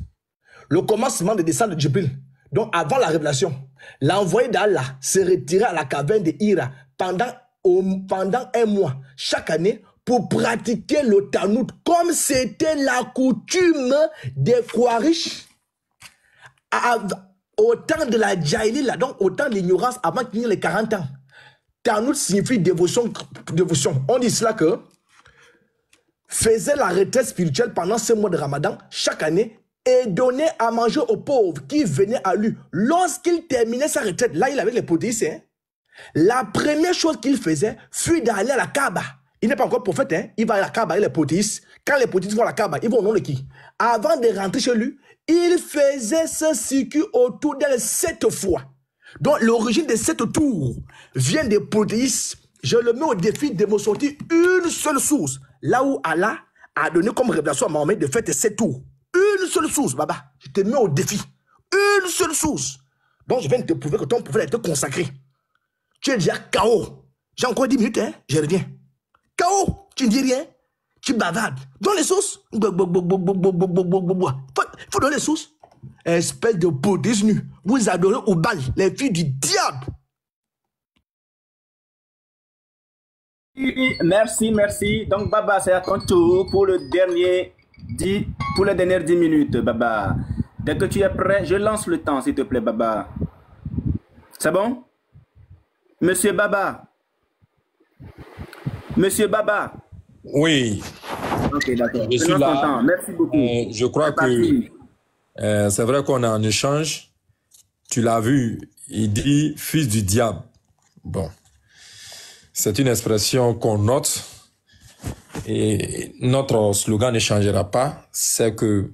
Le commencement de descente de Djibril. Donc avant la révélation, l'envoyé d'Allah se retirait à la caverne de Hira pendant un mois, chaque année, pour pratiquer le Tanout, comme c'était la coutume des Kouarish au temps de la Jahili, donc au temps de l'ignorance, avant qu'il y ait les 40 ans. Tanout signifie dévotion. On dit cela que faisait la retraite spirituelle pendant ce mois de Ramadan, chaque année, et donnait à manger aux pauvres qui venaient à lui. Lorsqu'il terminait sa retraite, là il avait les polythéistes, hein? La première chose qu'il faisait fut d'aller à la Kaaba. Il n'est pas encore prophète, hein? Il va à la Kaaba avec les polythéistes. Quand les polythéistes vont à la Kaaba, ils vont au nom de qui? Avant de rentrer chez lui, il faisait ce circuit autour d'elle 7 fois. Donc l'origine de cette tour vient des polythéistes. Je le mets au défi de me sortir une seule source. Là où Allah a donné comme révélation à Mahomet de faire 7 tours. Une une seule source, Baba. Je te mets au défi. Une seule source. Donc, je viens de te prouver que ton prophète a été consacré. Tu es déjà KO. J'ai encore 10 minutes, hein? Je reviens. KO, tu ne dis rien. Tu bavardes. Donne les sources. Il faut donner les sources. Espèce de bouddhisme nu. Vous adorez au bal les filles du diable. Merci, merci. Donc, Baba, c'est à ton tour pour les dernières 10 minutes, Baba. Dès que tu es prêt, je lance le temps, s'il te plaît, Baba. C'est bon? Monsieur Baba. Monsieur Baba. Oui. Ok, d'accord. Je suis là. Merci beaucoup. Je crois que c'est vrai qu'on a un échange. Tu l'as vu, il dit « fils du diable ». Bon. C'est une expression qu'on note et notre slogan ne changera pas. C'est que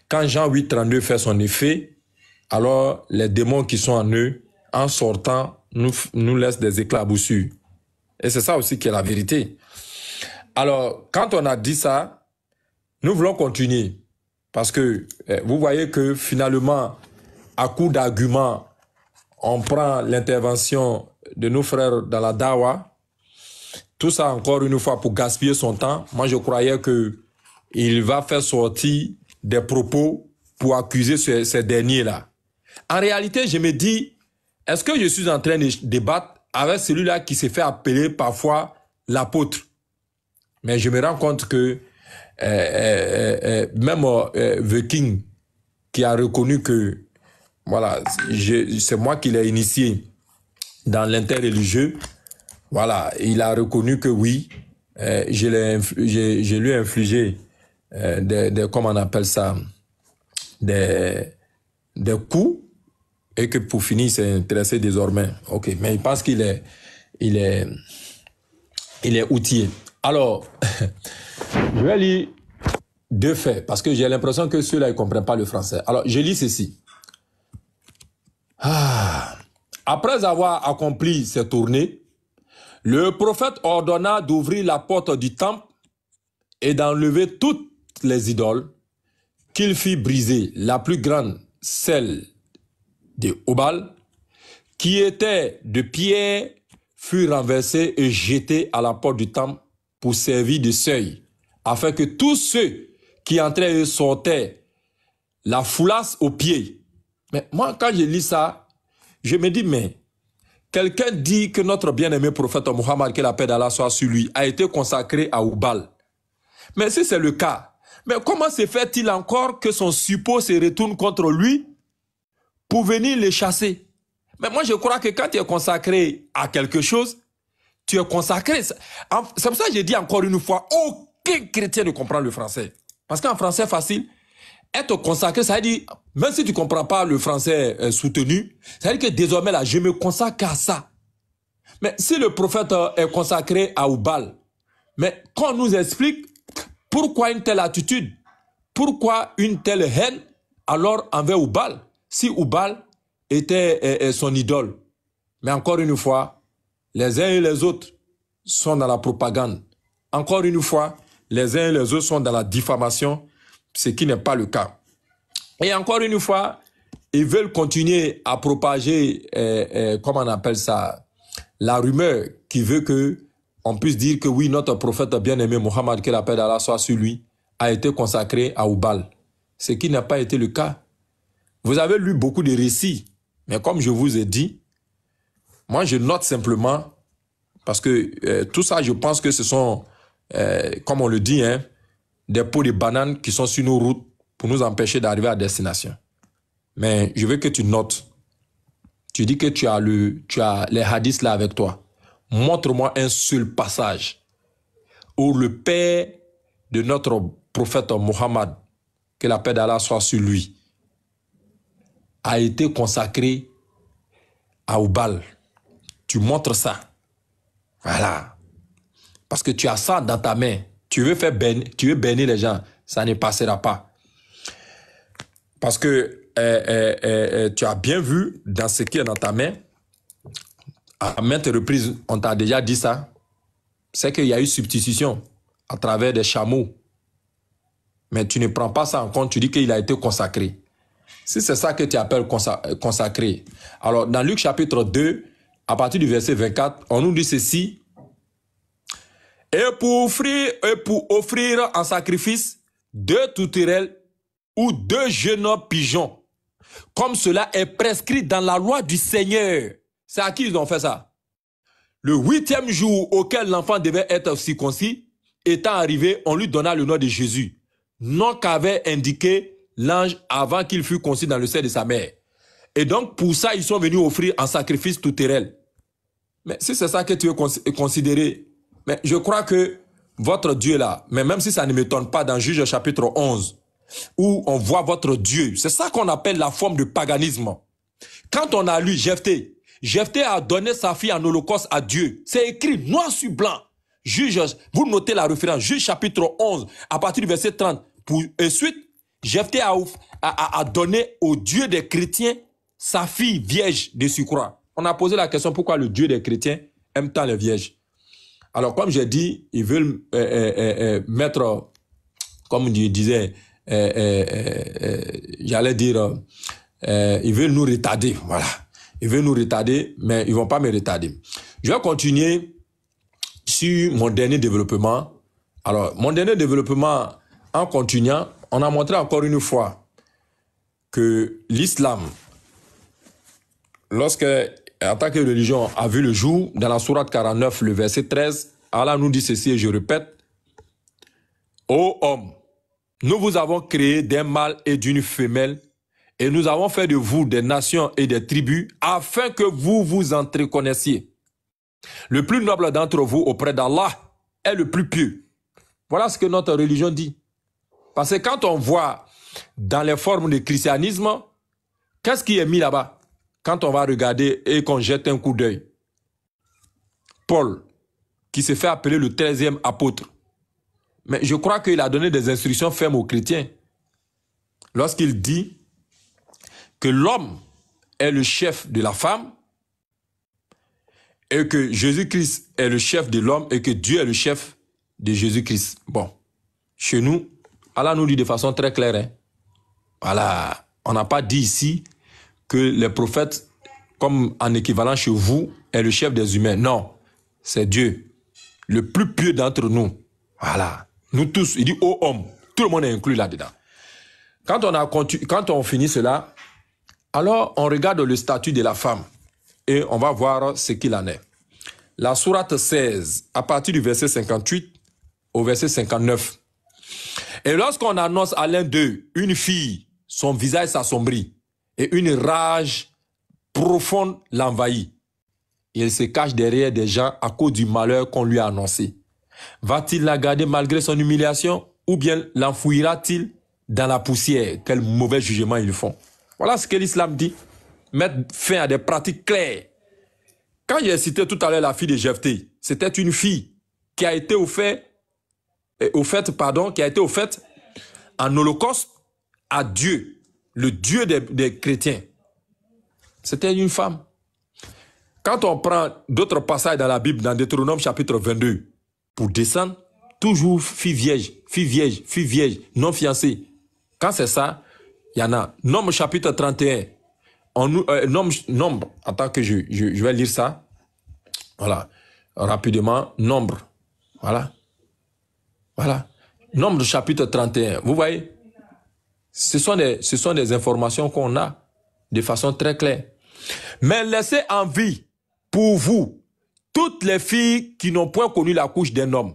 quand Jean 8,32 fait son effet, alors les démons qui sont en eux, en sortant, nous laissent des éclaboussures. Et c'est ça aussi qui est la vérité. Alors, quand on a dit ça, nous voulons continuer. Parce que vous voyez que finalement, à coup d'arguments, on prend l'intervention de nos frères dans la Dawa. Tout ça encore une fois pour gaspiller son temps. Moi, je croyais que il va faire sortir des propos pour accuser ces derniers-là. En réalité, je me dis, est-ce que je suis en train de débattre avec celui-là qui s'est fait appeler parfois l'apôtre? Mais je me rends compte que même The King, qui a reconnu que voilà, c'est moi qui l'ai initié dans l'interreligieux, voilà, il a reconnu que oui, je lui ai infligé comment on appelle ça, des coups, et que pour finir, il s'est intéressé désormais. Ok, mais il pense qu'il est outillé. Alors, je vais lire 2 faits, parce que j'ai l'impression que ceux-là, ils ne comprennent pas le français. Alors, je lis ceci. Après avoir accompli ses tournées, le prophète ordonna d'ouvrir la porte du temple et d'enlever toutes les idoles qu'il fit briser, la plus grande, celle de Obal, qui était de pierre, fut renversée et jetée à la porte du temple pour servir de seuil, afin que tous ceux qui entraient et sortaient la foulassent aux pieds. Mais moi, quand je lis ça, je me dis, mais quelqu'un dit que notre bien-aimé prophète Mohammed, que la paix d'Allah soit sur lui, a été consacré à Oubal. Mais si c'est le cas, mais comment se fait-il encore que son suppôt se retourne contre lui pour venir les chasser? Mais moi, je crois que quand tu es consacré à quelque chose, tu es consacré. C'est pour ça que je dis encore une fois, aucun chrétien ne comprend le français. Parce qu'en français facile, être consacré, ça veut dire, même si tu ne comprends pas le français soutenu, ça veut dire que désormais, là, je me consacre à ça. Mais si le prophète est consacré à Oubal, mais qu'on nous explique pourquoi une telle attitude, pourquoi une telle haine, alors envers Oubal, si Oubal était son idole. Mais encore une fois, les uns et les autres sont dans la propagande. Encore une fois, les uns et les autres sont dans la diffamation, ce qui n'est pas le cas. Et encore une fois, ils veulent continuer à propager, comment on appelle ça, la rumeur qui veut que on puisse dire que oui, notre prophète bien-aimé Mohammed, que la paix d'Allah soit sur lui, a été consacré à Oubal. Ce qui n'a pas été le cas. Vous avez lu beaucoup de récits, mais comme je vous ai dit, moi je note simplement, parce que tout ça, je pense que ce sont, comme on le dit, hein, des pots de bananes qui sont sur nos routes pour nous empêcher d'arriver à destination. Mais je veux que tu notes. Tu dis que tu as les hadiths là avec toi. Montre-moi un seul passage où le père de notre prophète Mohammed, que la paix d'Allah soit sur lui, a été consacré à Oubal. Tu montres ça. Voilà. Parce que tu as ça dans ta main. Tu veux bénir les gens. Ça ne passera pas. Parce que tu as bien vu dans ce qui est dans ta main, à maintes reprises, on t'a déjà dit ça, c'est qu'il y a eu substitution à travers des chameaux. Mais tu ne prends pas ça en compte, tu dis qu'il a été consacré. Si c'est ça que tu appelles consacré, alors dans Luc chapitre 2, à partir du verset 24, on nous dit ceci. Et pour offrir en sacrifice 2 tourterelles ou 2 jeunes pigeons, comme cela est prescrit dans la loi du Seigneur. C'est à qui ils ont fait ça? Le 8e jour auquel l'enfant devait être circoncis, étant arrivé, on lui donna le nom de Jésus, nom qu'avait indiqué l'ange avant qu'il fût conçu dans le sein de sa mère. Et donc, pour ça, ils sont venus offrir en sacrifice tourterelle. Mais si c'est ça que tu veux considérer, mais je crois que votre Dieu là, mais même si ça ne m'étonne pas dans Juge chapitre 11, où on voit votre Dieu, c'est ça qu'on appelle la forme de paganisme. Quand on a lu Jephthé a donné sa fille en holocauste à Dieu. C'est écrit noir sur blanc. Juge, vous notez la référence, Juge chapitre 11, à partir du verset 30. Et suite, Jephthé a donné au Dieu des chrétiens sa fille vierge de surcroît. On a posé la question pourquoi le Dieu des chrétiens aime tant les vierges. Alors, comme j'ai dit, ils veulent mettre, comme je disais, j'allais dire, ils veulent nous retarder, voilà. Ils veulent nous retarder, mais ils vont pas me retarder. Je vais continuer sur mon dernier développement. Alors, mon dernier développement, en continuant, on a montré encore une fois que l'islam, lorsque, en tant que religion, a vu le jour, dans la sourate 49, le verset 13, Allah nous dit ceci, et je répète, « Ô homme, nous vous avons créé d'un mâle et d'une femelle, et nous avons fait de vous des nations et des tribus, afin que vous vous entreconnaissiez. Le plus noble d'entre vous auprès d'Allah est le plus pieux. » Voilà ce que notre religion dit. Parce que quand on voit dans les formes de christianisme, qu'est-ce qui est mis là-bas? Quand on va regarder et qu'on jette un coup d'œil. Paul, qui se fait appeler le 13e apôtre. Mais je crois qu'il a donné des instructions fermes aux chrétiens. Lorsqu'il dit que l'homme est le chef de la femme et que Jésus-Christ est le chef de l'homme et que Dieu est le chef de Jésus-Christ. Bon, chez nous, Allah nous dit de façon très claire. Hein? Voilà, on n'a pas dit ici que les prophètes, comme en équivalent chez vous, est le chef des humains. Non, c'est Dieu, le plus pieux d'entre nous. Voilà, nous tous, il dit ô homme, tout le monde est inclus là-dedans. Quand on finit cela, alors on regarde le statut de la femme et on va voir ce qu'il en est. La sourate 16, à partir du verset 58 au verset 59. Et lorsqu'on annonce à l'un d'eux une fille, son visage s'assombrit et une rage profonde l'envahit. Il se cache derrière des gens à cause du malheur qu'on lui a annoncé. Va-t-il la garder malgré son humiliation ou bien l'enfouira-t-il dans la poussière? Quel mauvais jugement ils font. Voilà ce que l'islam dit. Mettre fin à des pratiques claires. Quand j'ai cité tout à l'heure la fille de Jephthé, c'était une fille qui a été offerte en holocauste à Dieu, le Dieu des chrétiens. C'était une femme. Quand on prend d'autres passages dans la Bible, dans Deutéronome chapitre 22, pour descendre, toujours fille vierge, non fiancée. Quand c'est ça, il y en a. Nombre chapitre 31. Nombre, attends que je vais lire ça. Voilà. Rapidement, nombre. Voilà. Voilà. Nombre chapitre 31. Vous voyez? Ce sont des informations qu'on a de façon très claire. Mais laissez en vie pour vous toutes les filles qui n'ont point connu la couche d'un homme.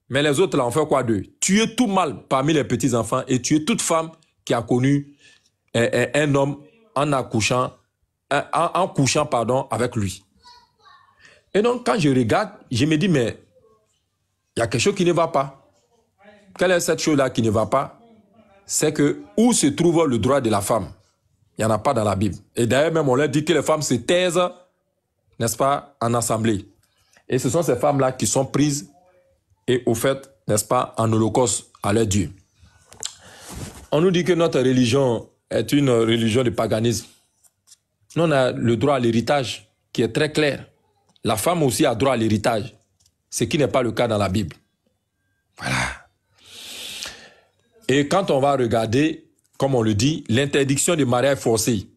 Mais les autres là, on fait quoi d'eux? Tuer tout mâle parmi les petits-enfants et tuer toute femme qui a connu un homme en couchant avec lui. Et donc, quand je regarde, je me dis, mais il y a quelque chose qui ne va pas. Quelle est cette chose-là qui ne va pas? C'est que où se trouve le droit de la femme? Il n'y en a pas dans la Bible. Et d'ailleurs, même on leur dit que les femmes se taisent, n'est-ce pas, en assemblée. Et ce sont ces femmes-là qui sont prises et au fait, n'est-ce pas, en holocauste à leur Dieu. On nous dit que notre religion est une religion de paganisme. Nous, on a le droit à l'héritage qui est très clair. La femme aussi a droit à l'héritage, ce qui n'est pas le cas dans la Bible. Voilà. Et quand on va regarder, comme on le dit, l'interdiction du mariage forcé,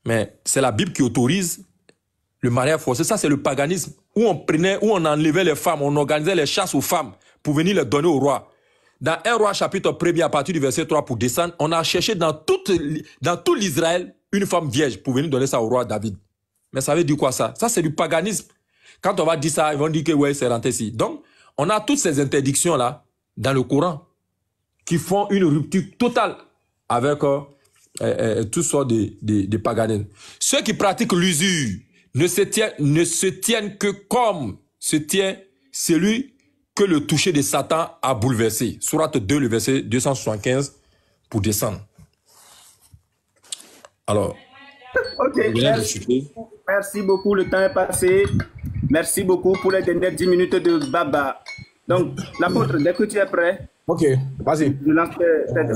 mais c'est la Bible qui autorise le mariage forcé. Ça, c'est le paganisme, où on enlevait les femmes, on organisait les chasses aux femmes pour venir les donner au roi. Dans 1 Roi chapitre 1er, à partir du verset 3 pour descendre, on a cherché dans tout l'Israël une femme vierge pour venir donner ça au roi David. Mais ça veut dire quoi ça? Ça, c'est du paganisme. Quand on va dire ça, ils vont dire que ouais, c'est rentré ici. Donc, on a toutes ces interdictions-là dans le Coran qui font une rupture totale avec toutes sortes de paganismes. Ceux qui pratiquent l'usure ne se tiennent que comme se tient celui que le toucher de Satan a bouleversé. Sourate 2, le verset 275 pour descendre. Alors, ok, merci beaucoup, le temps est passé. Merci beaucoup pour les dernières 10 minutes de Baba. Donc, l'apôtre, dès que tu es prêt. Ok, vas-y. Je lance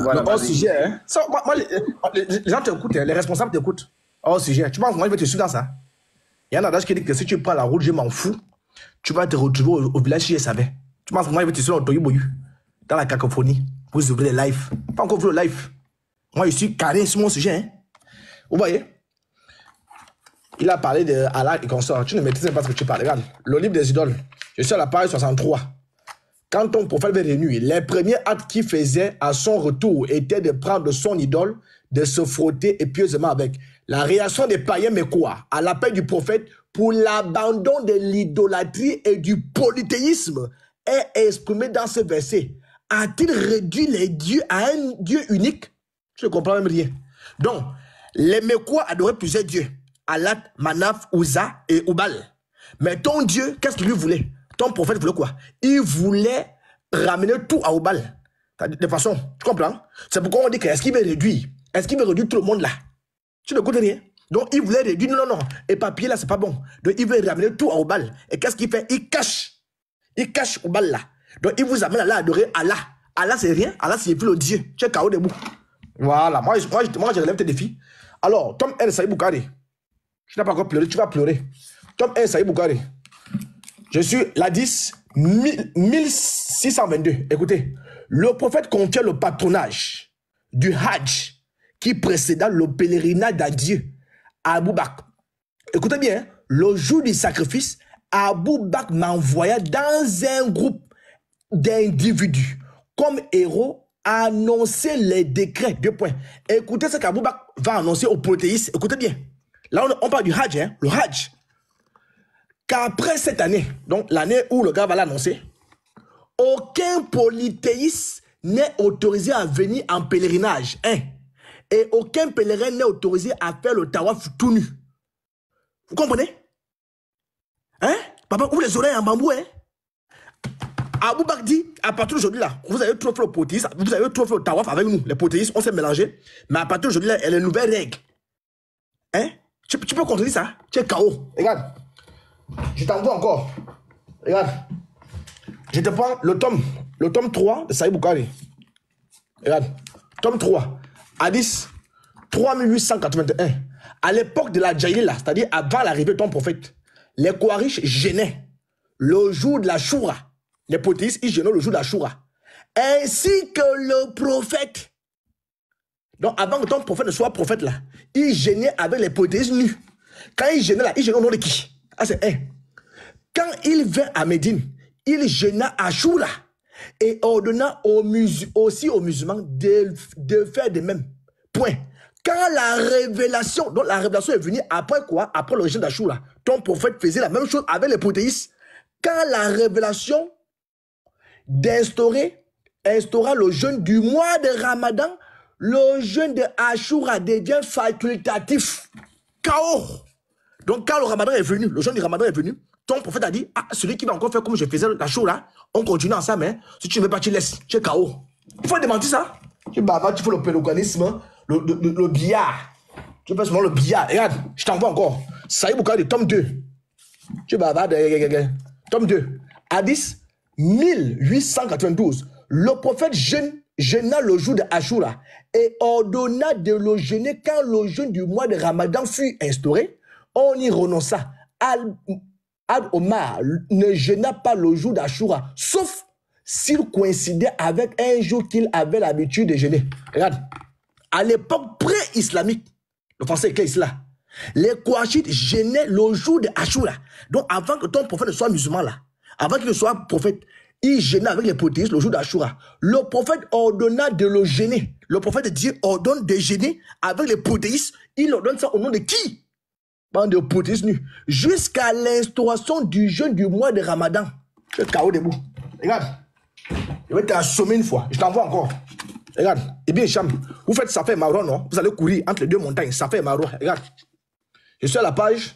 voilà, le hors sujet, hein. Ça, moi, les gens t'écoutent, les responsables t'écoutent. Hors sujet. Tu penses que moi, je vais te suivre dans ça? Il y a un adage qui dit que si tu prends la route, je m'en fous, tu vas te retrouver au village si je savais. Tu penses que moi, je vais te suivre au Toyoboyu, dans la cacophonie, pour ouvrir les lives. Pas encore ouvrir le live. Moi, je suis carré sur mon sujet, hein. Vous voyez? Il a parlé de Allah et consort. Tu ne maîtrises pas ce que tu parles. Regarde, le livre des idoles. Je suis à la page 63. Quand ton prophète est venu, les premiers actes qu'il faisait à son retour étaient de prendre son idole, de se frotter épieusement avec. La réaction des païens, mais quoi? À l'appel du prophète pour l'abandon de l'idolâtrie et du polythéisme est exprimé dans ce verset. A-t-il réduit les dieux à un Dieu unique? Je ne comprends même rien. Donc, les Mécois adoraient plusieurs dieux. Alat, Manaf, Ouza et Oubal. Mais ton Dieu, qu'est-ce qu'il lui voulait? Ton prophète voulait quoi? Il voulait ramener tout à Oubal. De façon, tu comprends? C'est pourquoi on dit que est-ce qu'il veut réduire? Est-ce qu'il veut réduire tout le monde là? Tu ne connais rien. Donc il voulait réduire, non. Et papier là, c'est pas bon. Donc il veut ramener tout à Oubal. Et qu'est-ce qu'il fait? Il cache Oubal là. Donc il vous amène à adorer Allah. Allah c'est rien. Allah c'est le Dieu. Tu es KO debout. Voilà. Moi je relève tes défis. Alors, Tom El Saïd Boukari. Tu n'as pas encore pleuré, tu vas pleurer. Tom El Saïd Boukari. Je suis la 10 1622. Écoutez, le prophète confia le patronage du Hajj qui précéda le pèlerinage d'adieu à Abou Bakr. Écoutez bien, le jour du sacrifice, Abou Bakr m'envoya dans un groupe d'individus comme héros à annoncer les décrets. 2 points. Écoutez ce qu'Abou Bakr va annoncer aux polythéistes. Écoutez bien. Là, on parle du Hajj, hein, le Hajj. Qu'après cette année, donc l'année où le gars va l'annoncer, aucun polythéiste n'est autorisé à venir en pèlerinage. Hein? Et aucun pèlerin n'est autorisé à faire le tawaf tout nu. Vous comprenez? Hein? Papa, ouvre les oreilles en bambou, hein? Abou Bakr dit, à partir d'aujourd'hui là, vous avez trop fait le polythéisme, vous avez trop fait le tawaf avec nous. Les polythéistes, on s'est mélangé. Mais à partir d'aujourd'hui là, il y a les nouvelles règles. Hein? Tu peux contredire ça? Tu es KO. Regarde. Je t'envoie encore. Regarde. Je te prends le tome 3 de Saïd Boukari. Regarde. Tome 3. Hadith 3881. À l'époque de la Jahiliya, c'est-à-dire avant l'arrivée de ton prophète, les Kouarish gênaient le jour de la Shura. Les polythéistes, ils gênaient le jour de la Shura. Ainsi que le prophète. Donc avant que ton prophète ne soit prophète là, il gênait avec les polythéistes nus. Quand il gênait là, il gênait au nom de qui? Ah, c'est un. Quand il vint à Médine, il gêna Ashura et ordonna aussi aux musulmans de faire de même. Point. Quand la révélation, donc la révélation est venue après quoi? Après le jeûne d'Ashura. Ton prophète faisait la même chose avec les polythéistes. Quand la révélation instaura le jeûne du mois de Ramadan, le jeûne de Ashura devient facultatif. KO. Donc quand le Ramadan est venu, le jeûne du Ramadan est venu, ton prophète a dit, ah, celui qui va encore faire comme je faisais la Ashura, on continue ensemble, hein. Si tu ne veux pas, tu laisses. Tu es KO. Il faut démentir ça. Tu bavardes, tu fais le péloganisme, le billard. Tu fais seulement le billard. Regarde, je t'envoie encore. Saïd Boukari, tome 2. Tu bavardes, tome 2. Hadith 1892. Le prophète jeûna le jour de Ashura et ordonna de le jeûner quand le jeûne du mois de Ramadan fut instauré. On y renonça. Al-Omar ne jeûna pas le jour d'Ashura, sauf s'il coïncidait avec un jour qu'il avait l'habitude de jeûner. Regarde, à l'époque pré-islamique, le français écrit cela, les Korachites jeûnaient le jour de Ashura. Donc avant que ton prophète ne soit musulman là, avant qu'il ne soit prophète, il jeûnait avec les polythéistes le jour d'Ashura. Le prophète ordonna de le jeûner. Le prophète de Dieu ordonne de jeûner avec les polythéistes. Il ordonne ça au nom de qui? Bande de polythéistes nus. Jusqu'à l'instauration du jeûne du mois de Ramadan. Je suis KO debout. Regarde. Je vais t'assommer une fois. Je t'envoie encore. Regarde. Eh bien, Cham, vous faites Safa et Marwa, non? Vous allez courir entre les deux montagnes. Safa et Marwa. Regarde. Je suis à la page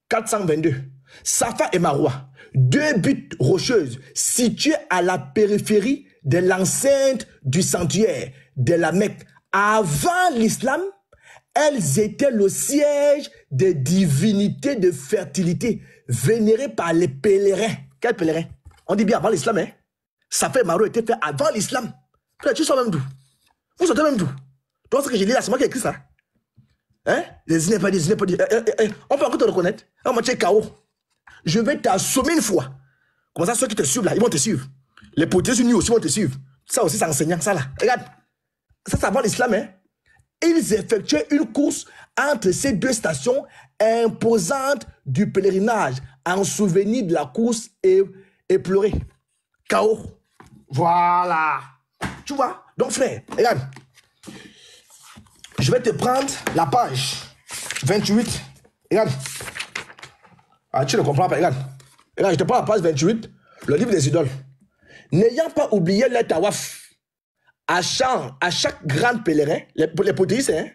422. Safa et Marwa. Deux buttes rocheuses situées à la périphérie de l'enceinte du sanctuaire de la Mecque. Avant l'islam, elles étaient le siège des divinités de fertilité vénérées par les pèlerins. Quels pèlerins? On dit bien avant l'islam, hein? Safa et Marwa étaient faits avant l'islam. Tu sors même d'où? Vous sortez même d'où? Toi, ce que j'ai lu là, c'est moi qui ai écrit ça. Hein? Les inépadies. On peut encore te reconnaître. On m'a dit KO. Je vais t'assommer une fois. Comme ça, ceux qui te suivent là, ils vont te suivre. Les potés unis aussi vont te suivre. Ça aussi, c'est enseignant, ça là. Regarde. Ça, c'est avant l'islam, hein. Ils effectuaient une course entre ces deux stations imposantes du pèlerinage en souvenir de la course et pleurer. KO. Voilà. Tu vois? Donc, frère, regarde. Je vais te prendre la page 28. Regarde. Ah, tu ne comprends pas, regarde. Regarde, je te prends la page 28, le livre des idoles. N'ayant pas oublié les tawaf, à chaque grand pèlerin, les polythéistes, hein,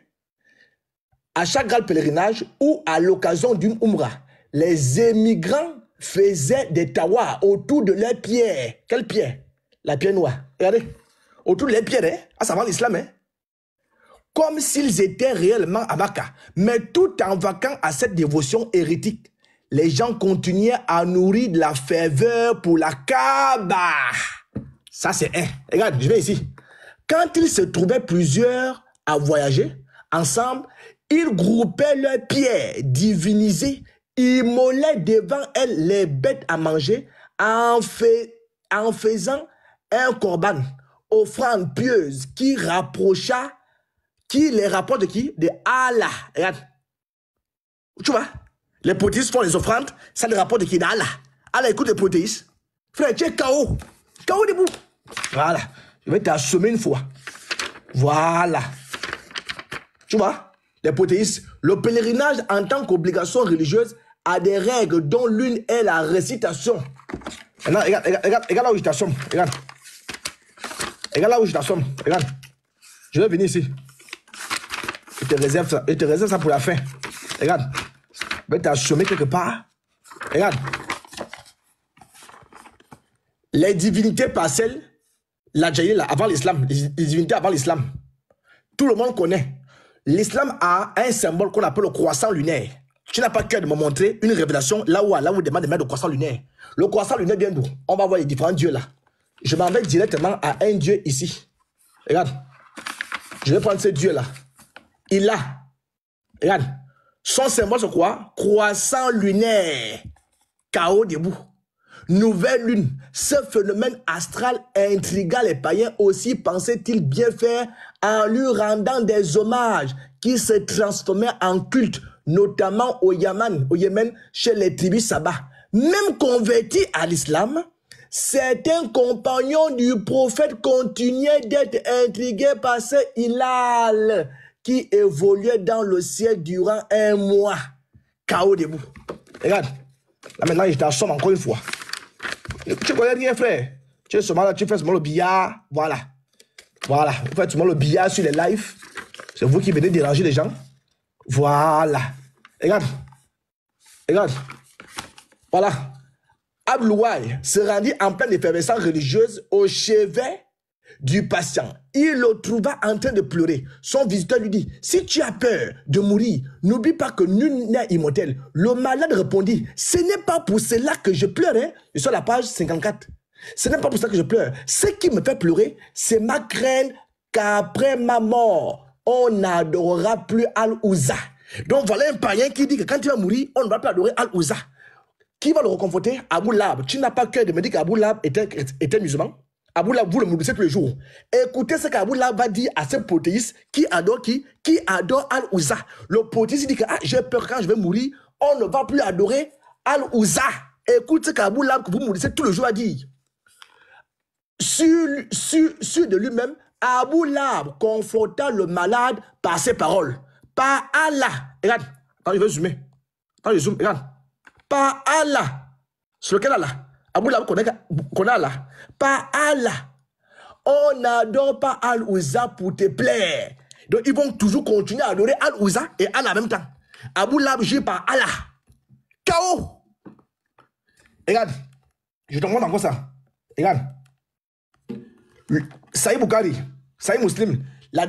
à chaque grand pèlerinage ou à l'occasion d'une umrah, les émigrants faisaient des tawaf autour de leurs pierres. Quelle pierre? La pierre noire. Regardez. Autour de leurs pierres, hein, ça avant l'islam, hein. Comme s'ils étaient réellement à Makkah, mais tout en vaquant à cette dévotion hérétique. Les gens continuaient à nourrir de la ferveur pour la Kaaba. Ça, c'est un. Regarde, je vais ici. Quand ils se trouvaient plusieurs à voyager ensemble, ils groupaient leurs pierres divinisées, immolaient devant elles les bêtes à manger en faisant un korban, offrande pieuse qui les rapproche de qui? De Allah. Regarde. Tu vois? Les polythéistes font les offrandes, ça les rapporte de qui? d'Allah. Allah écoute les polythéistes. Frère, tu es KO. KO debout. Voilà. Je vais t'assommer une fois. Voilà. Tu vois? Les polythéistes, le pèlerinage en tant qu'obligation religieuse a des règles dont l'une est la récitation. Maintenant, regarde là où je t'assomme. Regarde. Regarde là où je t'assomme. Regarde. Je vais venir ici. Je te réserve ça pour la fin. Regarde. Je vais t'assommer quelque part. Regarde. Les divinités partielles, la Jahiliya, avant l'islam, les divinités avant l'islam, tout le monde connaît. L'islam a un symbole qu'on appelle le croissant lunaire. Tu n'as pas cœur de me montrer une révélation là où Allah vous demande de mettre le croissant lunaire. Le croissant lunaire vient d'où? On va voir les différents dieux là. Je m'en vais directement à un dieu ici. Regarde. Je vais prendre ce dieu là. Il a. Regarde. Son symbole, c'est quoi? Croissant lunaire. KO debout. Nouvelle lune. Ce phénomène astral intrigua les païens aussi, pensaient-ils bien faire en lui rendant des hommages qui se transformaient en culte, notamment au Yémen, chez les tribus Saba. Même convertis à l'islam, certains compagnons du prophète continuaient d'être intrigués par ce Hilal qui évoluait dans le ciel durant un mois. KO debout. Regarde. Là maintenant, je t'assomme encore une fois. Tu connais rien, frère. Tu es seulement là, tu fais seulement le billard. Voilà. Voilà. Vous faites seulement le billard sur les lives. C'est vous qui venez déranger les gens. Voilà. Regarde. Regarde. Voilà. Ablouaï se rendit en pleine effervescence religieuse au chevet du patient. Il le trouva en train de pleurer. Son visiteur lui dit, si tu as peur de mourir, n'oublie pas que nul n'est immortel. Le malade répondit, ce n'est pas pour cela que je pleure. Hein? Je suis à la page 54. Ce n'est pas pour ça que je pleure. Ce qui me fait pleurer, c'est ma crainte qu'après ma mort, on n'adorera plus Al-Uzza. Donc voilà un païen qui dit que quand il va mourir, on ne va plus adorer Al-Uzza. Qui va le reconforter? Abou Lahab. Tu n'as pas cœur de me dire qu'Abou Lahab était musulman? Abou Lab, vous le maudissez tous les jours. Écoutez ce qu'Abou Lab va dire à ce polythéiste qui adore qui? Qui adore Al-Ouza. Le polythéiste dit que j'ai peur quand je vais mourir, on ne va plus adorer Al-Ouza. Écoute ce qu'Abou Lab, que vous maudissez tous les jours, a dit. Sur de lui-même, Abou Lab conforta le malade par ses paroles. Par Allah. Regarde, attends, je vais zoomer. Attends, je zoome, regarde. Par Allah. Sur lequel Allah? Abou Lab connaît Allah. Par Allah. On n'adore pas Al-Ouza pour te plaire. Donc, ils vont toujours continuer à adorer Al-Ouza et Allah en même temps. Abou Lab jure par Allah. K.O. Regarde. Je te montre encore ça. Regarde. Sahih Bukhari, Sahih Muslim, la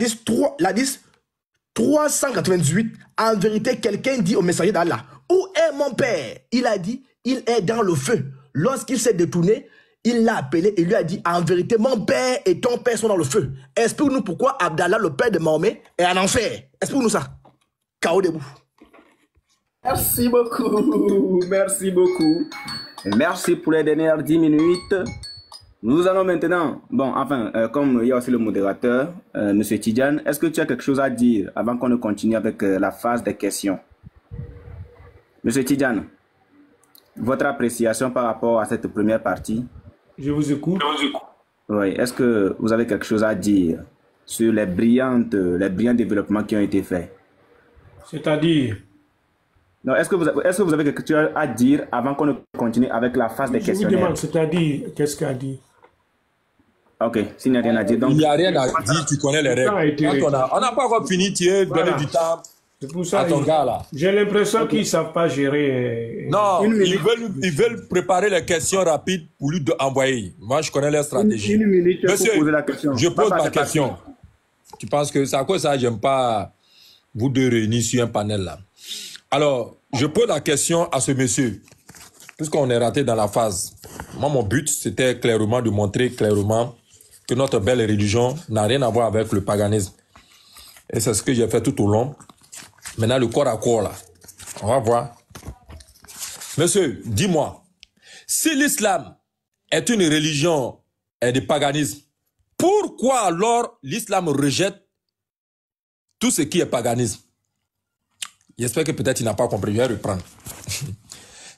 398, en vérité, quelqu'un dit au messager d'Allah, où est mon père? Il a dit, il est dans le feu. Lorsqu'il s'est détourné, il l'a appelé et lui a dit, en vérité, mon père et ton père sont dans le feu. Explique-nous pourquoi Abdallah, le père de Mahomet, est en enfer. Explique-nous ça. K.O. debout. Merci beaucoup. Merci beaucoup. Merci pour les dernières 10 minutes. Nous allons maintenant, bon, enfin, comme il y a aussi le modérateur, M. Tidjane, est-ce que tu as quelque chose à dire avant qu'on ne continue avec la phase des questions? M. Tidjane, votre appréciation par rapport à cette première partie? Je vous écoute. Oui, est-ce que vous avez quelque chose à dire sur les brillants développements qui ont été faits? C'est-à-dire? Non, est-ce que vous avez quelque chose à dire avant qu'on ne continue avec la phase des questions? Je vous demande, c'est-à-dire, qu'est-ce qu'il a dit? Ok, s'il n'y a rien à dire, donc... Il n'y a rien à dire, tu connais les règles. On n'a pas encore fini, tu es donné du temps pour ça, à ton gars là. J'ai l'impression qu'ils ne savent pas gérer... Non, ils veulent préparer les questions rapides pour lui envoyer. Moi, je connais leur stratégie. Une minute Monsieur, pour poser la question. Je pose ma question. Tu penses que c'est à quoi ça, j'aime pas vous deux réunis sur un panel là. Alors, je pose la question à ce monsieur, puisqu'on est raté dans la phase. Moi, mon but, c'était clairement de montrer clairement que notre belle religion n'a rien à voir avec le paganisme. Et c'est ce que j'ai fait tout au long. Maintenant, le corps à corps, là. On va voir. Monsieur, dis-moi, si l'islam est une religion de paganisme, pourquoi alors l'islam rejette tout ce qui est paganisme? J'espère que peut-être il n'a pas compris. Je vais reprendre.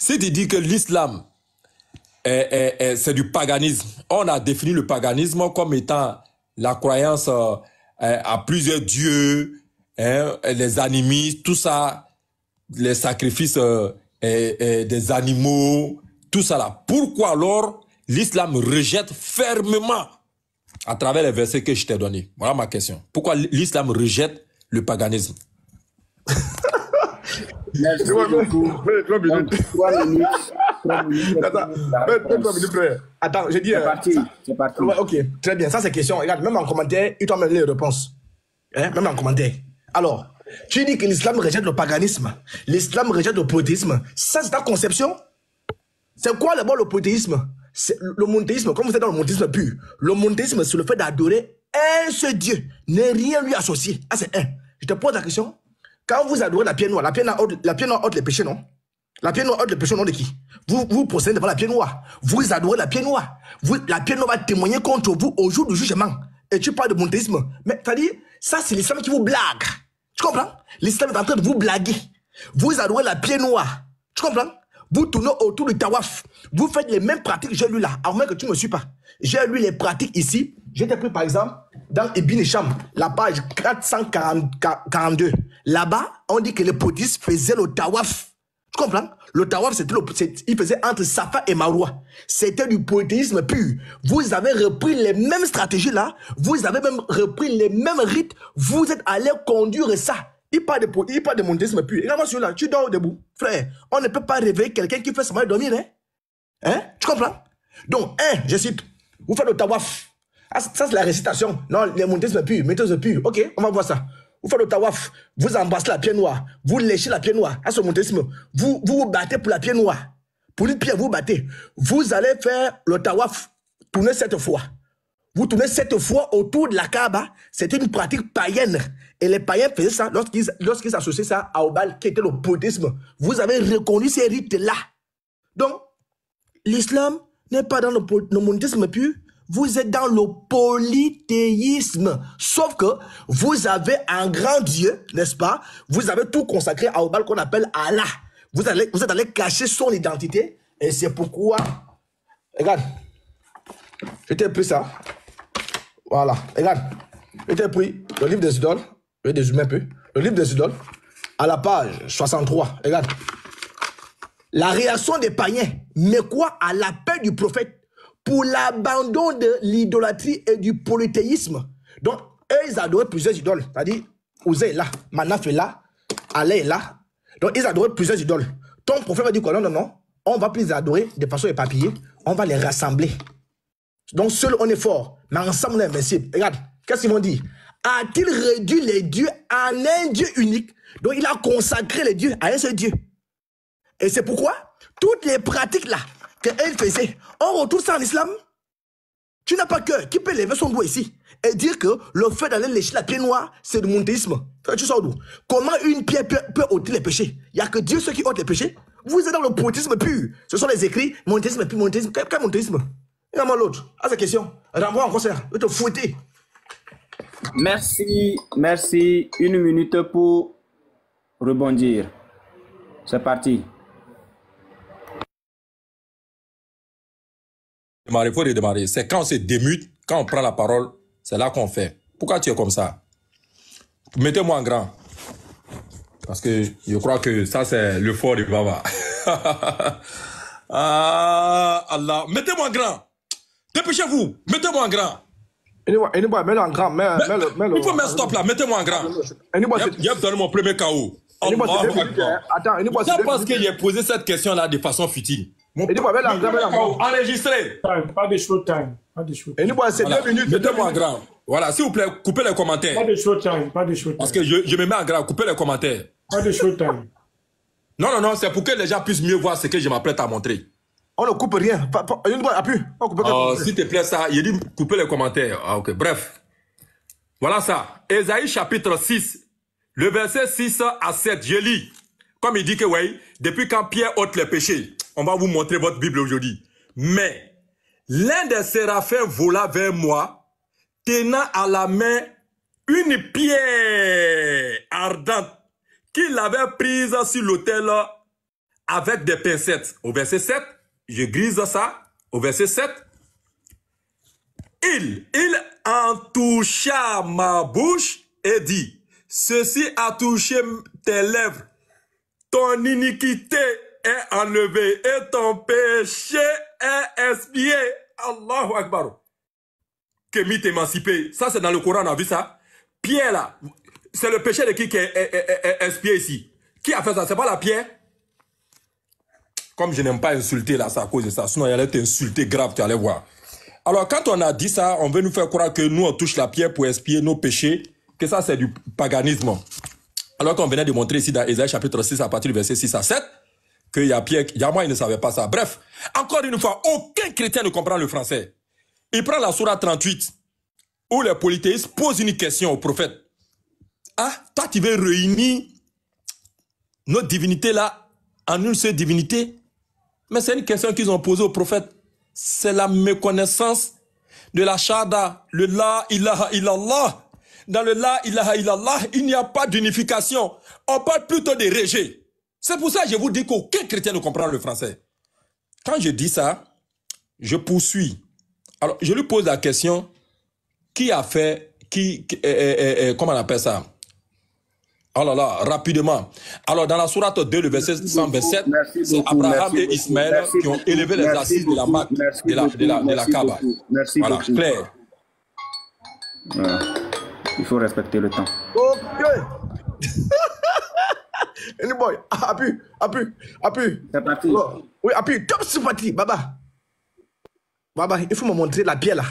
Si tu dis que l'islam c'est du paganisme, on a défini le paganisme comme étant la croyance à plusieurs dieux, les animistes, tout ça, les sacrifices des animaux, tout ça là. Pourquoi alors l'islam rejette fermement à travers les versets que je t'ai donnés? Voilà ma question. Pourquoi l'islam rejette le paganisme? Merci beaucoup. 3 minutes. Attends, j'ai dit... C'est parti. Ouais, ok, très bien. Ça, c'est question. Regarde, même en commentaire, il t'a amené les réponses. Même en commentaire. Alors, tu dis que l'islam rejette le paganisme. L'islam rejette le polythéisme. Ça, c'est ta conception? C'est quoi d'abord le polythéisme? Le monothéisme, comme vous êtes dans le monothéisme pur. Le monothéisme, c'est le fait d'adorer un seul Dieu. Ne rien lui associer. Ah, c'est un. Je te pose la question. Quand vous adorez la pierre noire ôte les péchés, non? La pierre noire ôte les péchés, non de qui? Vous procédez devant la pierre noire. Vous adorez la pierre noire. La pierre noire va témoigner contre vous au jour du jugement. Et tu parles de monothéisme. Mais c'est-à-dire, ça c'est l'islam qui vous blague. Tu comprends? L'islam est en train de vous blaguer. Vous adorez la pierre noire. Tu comprends? Vous tournez autour du tawaf. Vous faites les mêmes pratiques que j'ai lu là. Alors même que tu ne me suis pas. J'ai lu les pratiques ici. J'ai été pris par exemple dans Ibn Hisham, la page 442. Là-bas, on dit que les polythéistes faisaient le tawaf. Tu comprends? Le tawaf, il faisait entre Safa et Marwa. C'était du polythéisme pur. Vous avez repris les mêmes stratégies là. Vous avez même repris les mêmes rites. Vous êtes allé conduire ça. Il parle de monothéisme pur. Regarde-moi celui-là, tu dors debout. Frère, on ne peut pas réveiller quelqu'un qui fait semblant de dormir, hein? Tu comprends? Donc, je cite, vous faites le tawaf. Ah, ça, c'est la récitation. Non, les monothéismes purs, méthodes pures. Ok, on va voir ça. Vous faites le tawaf, vous embrassez la pierre noire, vous léchez la pierre noire. À ce monothéisme, vous battez pour la pierre noire. Pour une pierre, vous battez. Vous allez faire le tawaf, tourner 7 fois. Vous tournez 7 fois autour de la Kaaba. C'était une pratique païenne. Et les païens faisaient ça lorsqu'ils associaient ça à Obal, qui était le polythéisme. Vous avez reconnu ces rites-là. Donc, l'islam n'est pas dans le monothéisme pur. vous êtes dans le polythéisme. Sauf que vous avez un grand Dieu, n'est-ce pas? Vous avez tout consacré à Obal qu'on appelle Allah. Vous êtes allé cacher son identité. Et c'est pourquoi... Regarde. Je t'ai pris ça. Voilà. Regarde. Je t'ai pris le livre des idoles. Je vais dézoomer un peu. Le livre des idoles. À la page 63. Regarde. La réaction des païens. Mais quoi à l'appel du prophète pour l'abandon de l'idolâtrie et du polythéisme. Donc, eux, ils adoraient plusieurs idoles. C'est-à-dire, Ouzé est là, Manaf est là, Allah est là. Donc, ils adoraient plusieurs idoles. Ton prophète va dire quoi? Non, non, non. On va plus les adorer de façon éparpillée. On va les rassembler. Donc, seul on est fort. Mais ensemble, on est invincible. Regarde, qu'est-ce qu'ils vont dire? A-t-il réduit les dieux en un Dieu unique? Donc, il a consacré les dieux à un seul Dieu. Et c'est pourquoi toutes les pratiques là qu'elle faisait, on retrouve ça en islam. Tu n'as pas cœur. Qui peut lever son doigt ici et dire que le fait d'aller lécher la pierre noire, c'est du monothéisme? Tu sors d'où? Comment une pierre peut ôter les péchés? Il n'y a que Dieu ceux qui ôtent les péchés. Vous êtes dans le polythéisme pur. Ce sont les écrits, monothéisme puis monothéisme. Quel monothéisme? Il y a l'autre. À cette question. Renvoie en concert. Je vais te fouetter. Merci, merci. 1 minute pour rebondir. C'est parti. Il faut redémarrer. C'est quand on se démute, quand on prend la parole, c'est là qu'on fait. Pourquoi tu es comme ça? Mettez-moi en grand. Parce que je crois que ça, c'est le fort de Baba. Ah, Allah. Mettez-moi en grand. Dépêchez-vous. Mettez-moi en grand. Anyway, mets-le en grand. Il faut mettre stop là. Mettez-moi en grand. Yep, donne mon premier KO. Attends, c'est parce que j'ai posé cette question-là de façon futile. Enregistré. Pas de showtime. Pas de showtime. C'est 2 minutes. Mettez-moi en grand. Voilà, s'il vous plaît, coupez les commentaires. Pas de showtime. Pas de showtime. Parce que je me mets en grand, coupez les commentaires. Pas de showtime. Non, non, non, c'est pour que les gens puissent mieux voir ce que je m'apprête à montrer. On ne coupe rien. Appuie. S'il te plaît, ça, il dit couper les commentaires. Ah, ok, bref. Voilà ça. Ésaïe chapitre 6, le verset 6 à 7, je lis. Comme il dit que, oui, depuis quand Pierre ôte les péchés, on va vous montrer votre Bible aujourd'hui. Mais, l'un des séraphins vola vers moi, tenant à la main une pierre ardente qu'il avait prise sur l'autel avec des pincettes. Au verset 7, je grise ça. Au verset 7, il en toucha ma bouche et dit, ceci a touché tes lèvres. Ton iniquité est enlevée et ton péché est expié. Allahu Akbar. Que m'est émancipé. Ça, c'est dans le Coran, on a vu ça. Pierre, là, c'est le péché de qui est expié ici? Qui a fait ça? C'est pas la pierre? Comme je n'aime pas insulter, là, c'est à cause de ça. Sinon, il allait t'insulter grave, tu allais voir. Alors, quand on a dit ça, on veut nous faire croire que nous, on touche la pierre pour expier nos péchés, que ça, c'est du paganisme. Alors qu'on venait de montrer ici dans Ésaïe chapitre 6, à partir du verset 6 à 7, qu'il y a Pierre, Yama, il ne savait pas ça. Bref, encore une fois, aucun chrétien ne comprend le français. Il prend la sourate 38, où les polythéistes posent une question au prophète. Ah, toi, tu veux réunir notre divinité là en une seule divinité? Mais c'est une question qu'ils ont posée au prophète. C'est la méconnaissance de la shahada, le la ilaha illallah. Dans le la ilaha illallah, il n'y a pas d'unification. On parle plutôt de rejet. C'est pour ça que je vous dis qu'aucun chrétien ne comprend le français. Quand je dis ça, je poursuis. Alors, je lui pose la question, qui a fait, comment on appelle ça? Oh là là, rapidement. Alors, dans la sourate 2, le verset 127, c'est Abraham et Ismaël qui ont élevé les assises de la Mecque, de la Kaaba. Voilà, clair. Il faut respecter le temps. Ok. Anyway, appuie. C'est parti. Oui, appuie. Top sympathie, Baba. Baba, il faut me montrer la pierre là.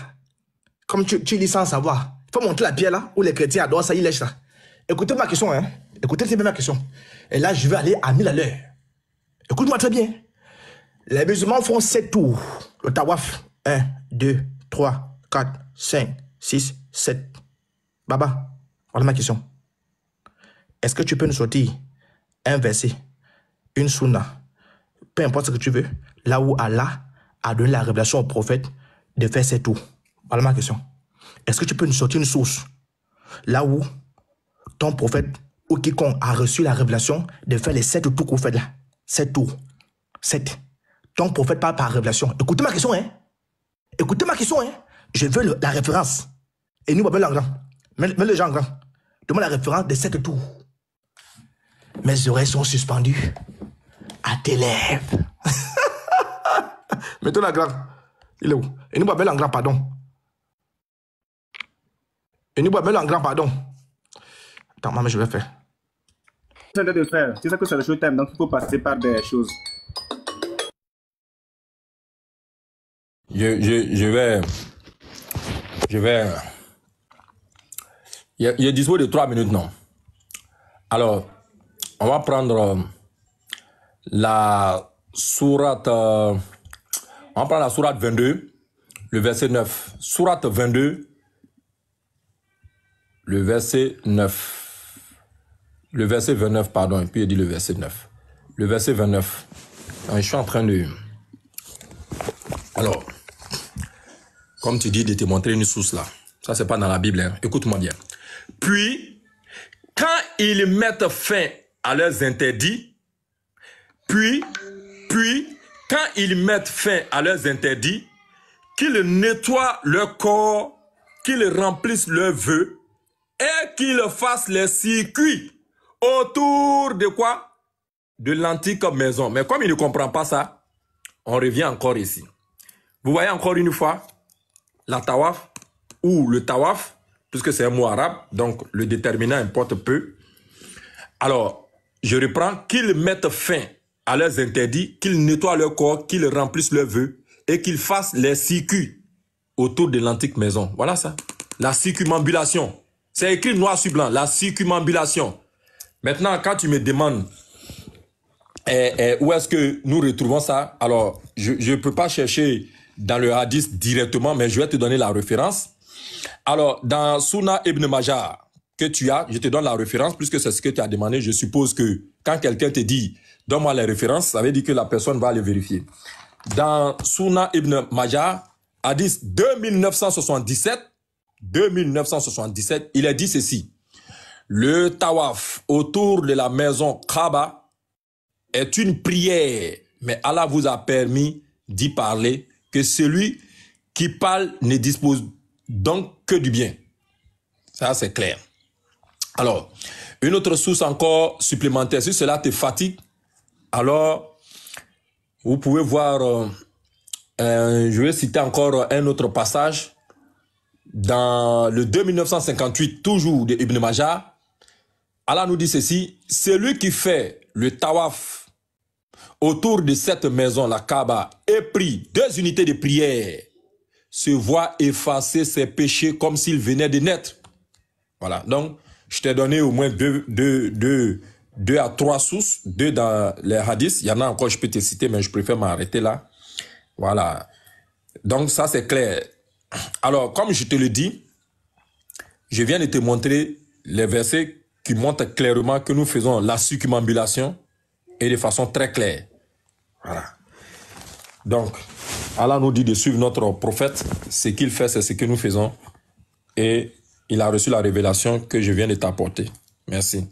Comme tu lis sans savoir. Il faut montrer la pierre là, où les chrétiens adorent ça, ils lèchent ça. Écoutez ma question, hein. Écoutez ma question. Et là, je vais aller à 1000 à l'heure. Écoute-moi très bien. Les musulmans font 7 tours. Le tawaf. 1, 2, 3, 4, 5, 6, 7. Baba, voilà ma question. Est-ce que tu peux nous sortir un verset, une sunna, peu importe ce que tu veux, là où Allah a donné la révélation au prophète de faire 7 tours? Voilà ma question. Est-ce que tu peux nous sortir une source là où ton prophète ou quiconque a reçu la révélation de faire les 7 tours qu'on fait là? 7 tours. 7. Ton prophète parle par révélation. Écoutez ma question, hein. Écoutez ma question, hein. Je veux la référence. Et nous, on va mettre en grand. Mets les gens en grand. Donne-moi la référence des 7 tours. Mes oreilles sont suspendues à tes lèvres. Mettons la grande. Il est où? Et nous, on va mettre en grand, pardon. Et nous, on va mettre en grand, pardon. Attends, maman, je vais faire. C'est de faire. C'est ça que c'est le showtime, donc il faut passer par des choses. Je vais. Il est dispo de 3 minutes, non? Alors, on va prendre la sourate. On va prendre la sourate 22, le verset 9. Sourate 22, le verset 9. Le verset 29, pardon, et puis il dit le verset 9. Le verset 29. Donc, je suis en train de... Alors, comme tu dis, de te montrer une source là. Ça, c'est pas dans la Bible, hein. Écoute-moi bien. Puis, quand ils mettent fin à leurs interdits, quand ils mettent fin à leurs interdits, qu'ils nettoient leur corps, qu'ils remplissent leurs vœux et qu'ils fassent les circuits autour de quoi? De l'antique maison. Mais comme il ne comprend pas ça, on revient encore ici. Vous voyez encore une fois la tawaf ou le tawaf, puisque c'est un mot arabe, donc le déterminant importe peu. Alors, je reprends, qu'ils mettent fin à leurs interdits, qu'ils nettoient leur corps, qu'ils remplissent leurs vœux et qu'ils fassent les circuits autour de l'antique maison. Voilà ça. La circumambulation. C'est écrit noir sur blanc, la circumambulation. Maintenant, quand tu me demandes où est-ce que nous retrouvons ça, alors je ne peux pas chercher dans le hadith directement, mais je vais te donner la référence. Alors, dans Sunna Ibn Majah que tu as, je te donne la référence, puisque c'est ce que tu as demandé. Je suppose que quand quelqu'un te dit « donne-moi les références », ça veut dire que la personne va aller vérifier. Dans Sunna Ibn Majah, hadith 2977, il est dit ceci. Le tawaf autour de la maison Kaaba est une prière, mais Allah vous a permis d'y parler, que celui qui parle ne dispose donc que du bien. Ça, c'est clair. Alors, une autre source encore supplémentaire, si cela te fatigue, alors, vous pouvez voir, je vais citer encore un autre passage, dans le 2958, toujours de Ibn Majah, Allah nous dit ceci, celui qui fait le tawaf autour de cette maison, la Kaaba, et prie 2 unités de prière, se voit effacer ses péchés comme s'il venait de naître. Voilà, donc je t'ai donné au moins 2 à 3 sources, 2 dans les hadiths. Il y en a encore, je peux te citer, mais je préfère m'arrêter là. Voilà, donc ça c'est clair. Alors, comme je te le dis, je viens de te montrer les versets qui montrent clairement que nous faisons la circumambulation et de façon très claire. Voilà. Donc, Allah nous dit de suivre notre prophète. Ce qu'il fait, c'est ce que nous faisons. Et il a reçu la révélation que je viens de t'apporter. Merci.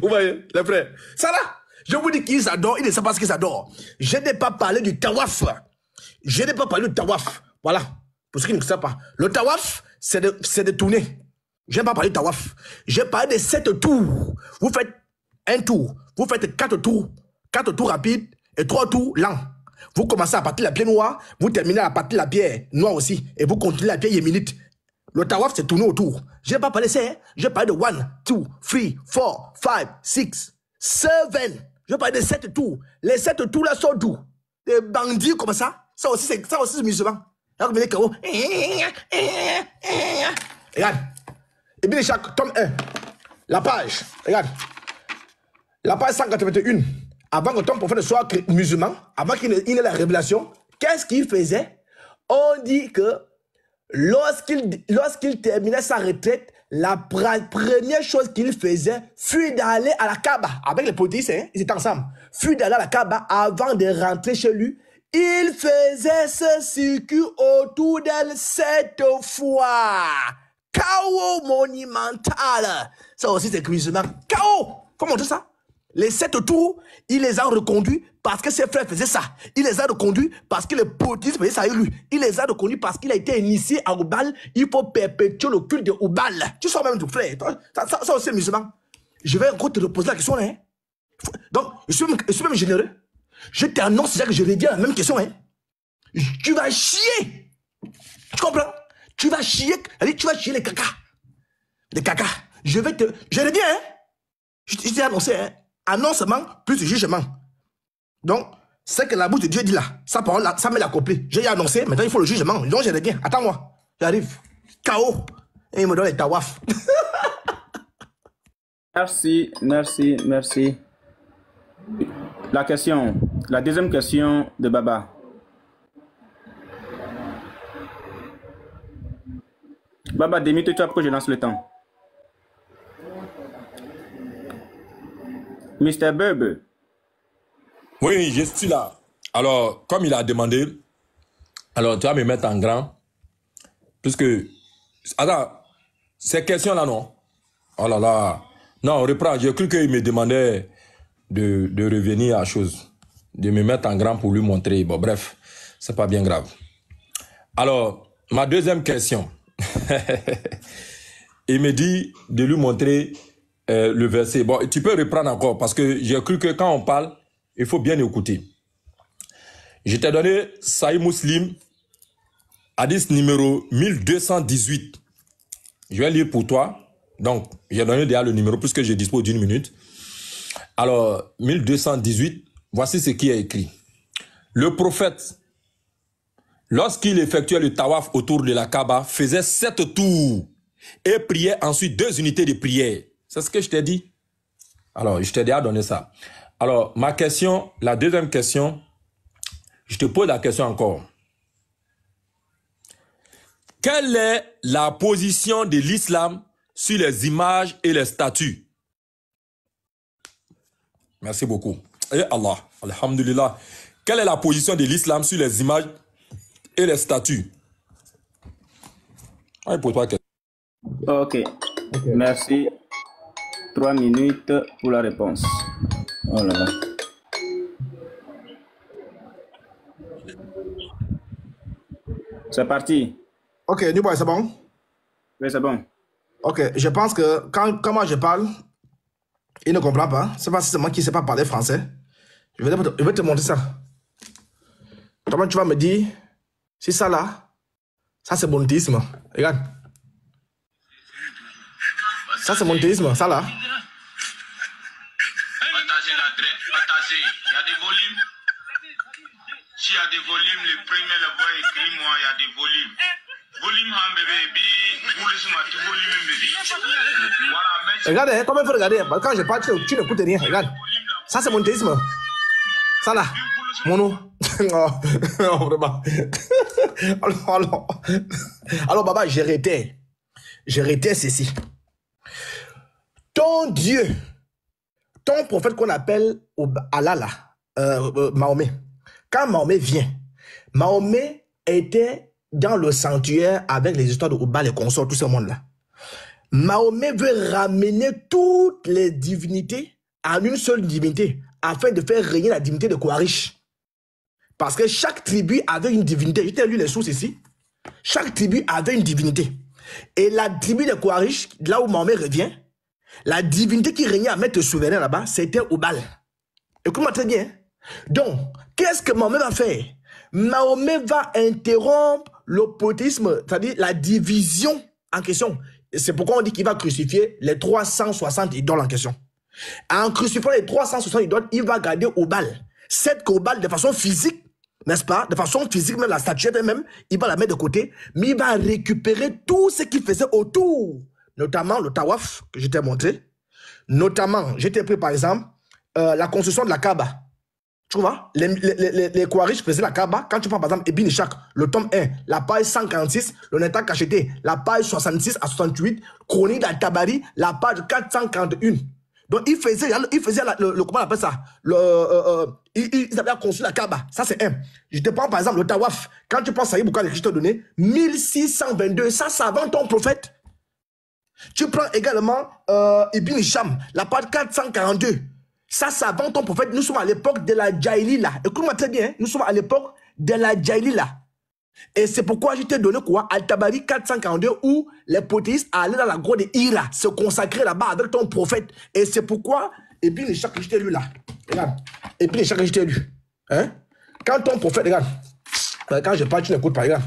Vous voyez, les frères. Ça là, je vous dis qu'ils adorent, ils ne savent pas ce qu'ils adorent. Je n'ai pas parlé du tawaf. Je n'ai pas parlé du tawaf. Voilà. Pour ceux qui ne savent pas. Le tawaf, c'est de tourner. Je n'ai pas parlé du tawaf. J'ai parlé de 7 tours. Vous faites un tour. Vous faites 4 tours. 4 tours rapides et 3 tours lents. Vous commencez à partir de la pierre noire. Vous terminez à partir de la pierre noire aussi. Et vous continuez la pierre yéménite. Le tawaf, c'est tourner autour. Je n'ai pas parlé de ça. Je parle de 1, 2, 3, 4, 5, 6, 7. Je parle de 7 tours. Les 7 tours là sont d'où? Des bandits comme ça. Ça aussi, c'est musulman. Là, vous venez KO. Regarde. Et bien, chaque tome 1. La page. Regarde. La page 181. Avant que ton prophète soit musulman, avant qu'il n'ait la révélation, qu'est-ce qu'il faisait? On dit que lorsqu'il terminait sa retraite, la première chose qu'il faisait fut d'aller à la Kaaba, avec les politiciens, ils étaient ensemble, fut d'aller à la Kaaba avant de rentrer chez lui. Il faisait ce circuit autour d'elle 7 fois. Chaos monumental. Ça aussi, c'est musulman. Chaos. Faut montrer ça. Les 7 tours, il les a reconduits parce que ses frères faisaient ça. Il les a reconduits parce que les politistes faisaient ça avec lui. Il les a reconduits parce qu'il a été initié à Oubal. Il faut perpétuer le culte de Oubal. Tu sors même du frère. Ça aussi, musulman. Je vais encore te reposer la question. Hein. Donc, je suis même généreux. Je t'annonce déjà que je reviens à la même question. Hein. Tu vas chier. Tu comprends? Tu vas chier. Tu vas chier les caca. Les caca. Je reviens. Hein. Je t'ai annoncé. Hein. Annoncement plus jugement. Donc, c'est que la bouche de Dieu dit là. Sa parole, là, ça me l'a couplé. J'ai annoncé, maintenant il faut le jugement. Donc, je reviens. Attends-moi. J'arrive. KO. Et il me donne les tawaf. Merci. La deuxième question de Baba. Baba, démute-toi pour que je lance le temps. Mr. Berber. Oui, je suis là. Alors, comme il a demandé, alors tu vas me mettre en grand. Puisque, attends, ces questions-là, non? Oh là là. Non, on reprend. J'ai cru qu'il me demandait de revenir à la chose. De me mettre en grand pour lui montrer. Bon, bref, c'est pas bien grave. Alors, ma deuxième question. Il me dit de lui montrer le verset. Bon, tu peux reprendre encore parce que j'ai cru que quand on parle, il faut bien écouter. Je t'ai donné Sahih Muslim, hadith numéro 1218. Je vais lire pour toi. Donc, j'ai donné déjà le numéro puisque je dispose d'1 minute. Alors, 1218, voici ce qui est écrit. Le prophète, lorsqu'il effectuait le tawaf autour de la Kaaba, faisait 7 tours et priait ensuite 2 unités de prière. C'est ce que je t'ai dit. Alors, je t'ai déjà donné ça. Alors, ma question, la deuxième question, je te pose la question encore. Quelle est la position de l'islam sur les images et les statues? Merci beaucoup. Et Allah, alhamdulillah. Quelle est la position de l'islam sur les images et les statues? Pose-toi question. Ok. Merci. 3 minutes pour la réponse. Oh là là. C'est parti. Ok, New Boy, c'est bon? Oui, c'est bon. Ok, je pense que quand moi je parle, il ne comprend pas. C'est pas si c'est moi qui ne sais pas parler français. Je vais te montrer ça. Comment tu vas me dire, si ça là, ça c'est monothéisme. Regarde. Ça c'est monothéisme, ça là. Partagez la traite, partagez. Il y a des volumes. S'il y a des volumes, le premier le voit écrit, moi, il y a des volumes. Volume, bébé, voilà, merci. Regarde, comment il faut regarder. Quand je parle, tu n'écoutes rien. Regarde. Ça c'est monothéisme. Ça là. Mono. Non, vraiment. Alors, Baba, je réitère ceci. Ton Dieu, ton prophète qu'on appelle Allah là, Mahomet. Quand Mahomet vient, Mahomet était dans le sanctuaire avec les histoires de Oubal et consorts, tout ce monde-là. Mahomet veut ramener toutes les divinités en une seule divinité afin de faire régner la divinité de Quraysh. Parce que chaque tribu avait une divinité. Je t'ai lu les sources ici. Chaque tribu avait une divinité. Et la tribu de Quraysh, là où Mahomet revient, la divinité qui régnait à mettre souverain là-bas, c'était Oubal. Écoute-moi très bien. Donc, qu'est-ce que Mahomet va faire? Mahomet va interrompre le polythéisme, c'est-à-dire la division en question. C'est pourquoi on dit qu'il va crucifier les 360 idoles en question. En crucifiant les 360 idoles, il va garder Oubal. Cette Oubal, de façon physique, n'est-ce pas? De façon physique, même la statuette elle-même, il va la mettre de côté, mais il va récupérer tout ce qu'il faisait autour. Notamment le tawaf, que je t'ai montré. Notamment, je t'ai pris par exemple, la construction de la Kaaba. Tu vois, les Kouarish faisaient la Kaaba. Quand tu prends par exemple Ibn Ishaq, le tome 1, la page 146, le Neta Cacheté, la page 66 à 68, Chronique d'Al-Tabari, la page 441. Donc, il faisait comment on appelle ça? Ils avaient conçu la Kaaba. Ça, c'est un. Je te prends par exemple le Tawaf. Quand tu prends Saïd Boukal, je te donné 1622. Ça, c'est avant ton prophète. Tu prends également Ibn Hisham, la page 442. Ça, c'est avant ton prophète. Nous sommes à l'époque de la Jaïlila. Écoute-moi très bien. Nous sommes à l'époque de la Jaïlila. Et c'est pourquoi je t'ai donné quoi? Al-Tabari 442, où les polythéistes allaient dans la grotte de Hira, se consacrer là-bas avec ton prophète. Et c'est pourquoi, et puis les chats que je t'ai lu là. Regarde. Et puis les chats que je t'ai lu. Hein? Quand ton prophète, regarde. Quand je parle, tu n'écoutes pas, regarde.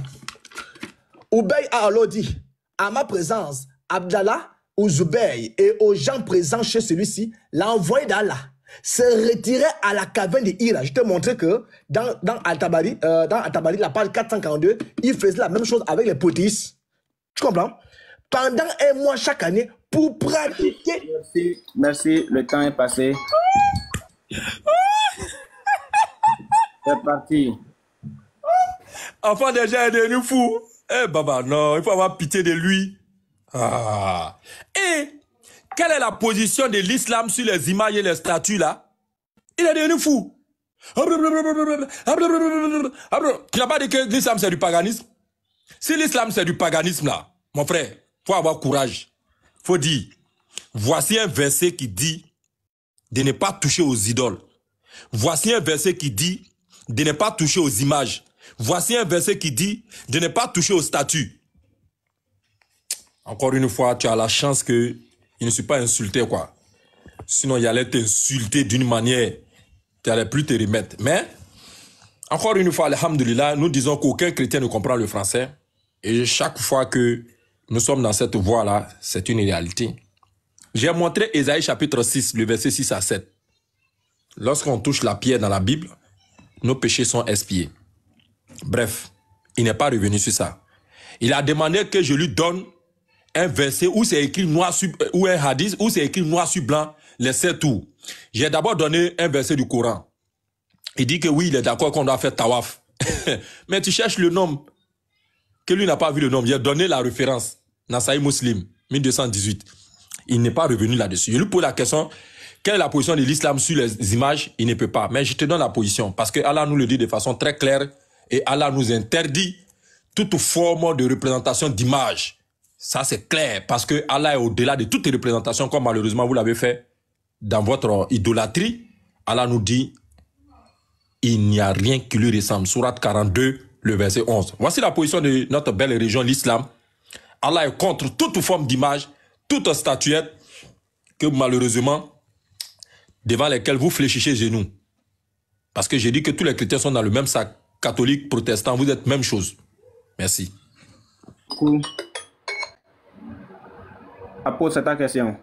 Ubay a alors dit, à ma présence, Abdallah ou Zubayr et aux gens présents chez celui-ci, l'envoyé d'Allah se retirait à la caverne de Hira. Je te montrais que dans Al-Tabari, la page 442, il faisait la même chose avec les polythéistes. Tu comprends? Pendant un mois chaque année, pour pratiquer... Merci, le temps est passé. C'est parti. Enfant déjà est devenu fou. Eh Baba, non, il faut avoir pitié de lui. Ah. Et quelle est la position de l'islam sur les images et les statues là? Il est devenu fou. Tu n'as pas dit que l'islam c'est du paganisme? Si l'islam c'est du paganisme là, mon frère, faut avoir courage. Faut dire, voici un verset qui dit de ne pas toucher aux idoles. Voici un verset qui dit de ne pas toucher aux images. Voici un verset qui dit de ne pas toucher aux statues. Encore une fois, tu as la chance que il ne suis pas insulté, quoi. Sinon, il allait t'insulter d'une manière, tu n'allais plus te remettre. Mais, encore une fois, alhamdoulilah, nous disons qu'aucun chrétien ne comprend le français. Et chaque fois que nous sommes dans cette voie-là, c'est une réalité. J'ai montré Ésaïe chapitre 6, le verset 6 à 7. Lorsqu'on touche la pierre dans la Bible, nos péchés sont expiés. Bref, il n'est pas revenu sur ça. Il a demandé que je lui donne un verset où c'est écrit noir sur, ou un hadith où c'est écrit noir sur blanc, les 7 tours. J'ai d'abord donné un verset du Coran. Il dit que oui, il est d'accord qu'on doit faire tawaf. Mais tu cherches le nombre. Que lui n'a pas vu le nombre. J'ai donné la référence. Nasaï Muslim, 1218. Il n'est pas revenu là-dessus. Je lui pose la question, quelle est la position de l'islam sur les images? Il ne peut pas. Mais je te donne la position. Parce que Allah nous le dit de façon très claire. Et Allah nous interdit toute forme de représentation d'image. Ça, c'est clair, parce que Allah est au-delà de toutes les représentations, comme malheureusement vous l'avez fait dans votre idolâtrie. Allah nous dit, il n'y a rien qui lui ressemble. Sourate 42, le verset 11. Voici la position de notre belle religion, l'islam. Allah est contre toute forme d'image, toute statuette, que malheureusement, devant lesquelles vous fléchissez genoux. Parce que j'ai dit que tous les chrétiens sont dans le même sac. Catholiques, protestants, vous êtes même chose. Merci. Cool. Apôtre, c'est ta question.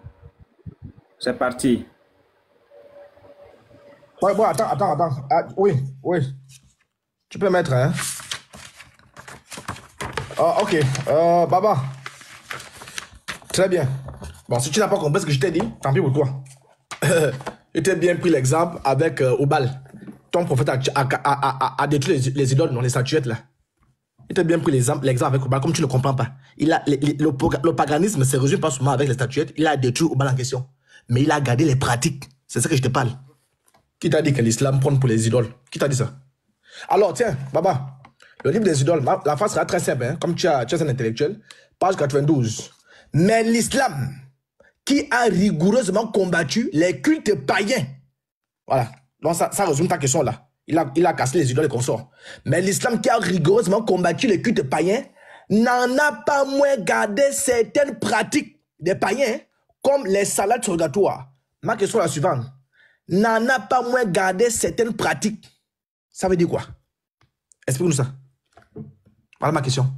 C'est parti. Ouais, bon, attends. Ah, oui. Tu peux mettre, hein. Ok. Baba. Très bien. Bon, si tu n'as pas compris ce que je t'ai dit, tant pis pour toi. Je t'ai bien pris l'exemple avec Obal. Ton prophète a détruit les idoles, non, les statuettes, là. Il t'a bien pris l'exemple avec Obal, comme tu ne comprends pas. Le paganisme se résume pas seulement avec les statuettes. Il a détruit Obal en question. Mais il a gardé les pratiques. C'est ça que je te parle. Qui t'a dit que l'islam prend pour les idoles? Qui t'a dit ça? Alors, tiens, Baba, le livre des idoles, la phrase sera très simple, hein, comme tu es un intellectuel. Page 92. Mais l'islam, qui a rigoureusement combattu les cultes païens. Voilà. Donc, ça résume ta question là. Il a cassé les idoles et consorts. Mais l'islam qui a rigoureusement combattu les cultes païens n'en a pas moins gardé certaines pratiques des païens, comme les salades surrogatoires. Ma question est la suivante. N'en a pas moins gardé certaines pratiques. Ça veut dire quoi? Explique-nous ça. Voilà ma question.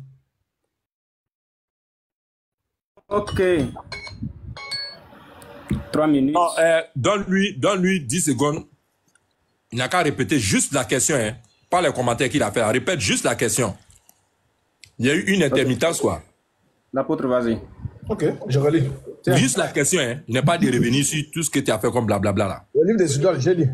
Ok. 3 minutes. Non, donne-lui 10 secondes. Il n'a qu'à répéter juste la question, hein. Pas les commentaires qu'il a fait. Répète juste la question. Il y a eu une intermittence, quoi. L'apôtre, vas-y. Ok, je relis. Juste la question, hein. Il n'est pas de revenir sur tout ce que tu as fait comme blablabla là. Le livre des idoles, j'ai lu.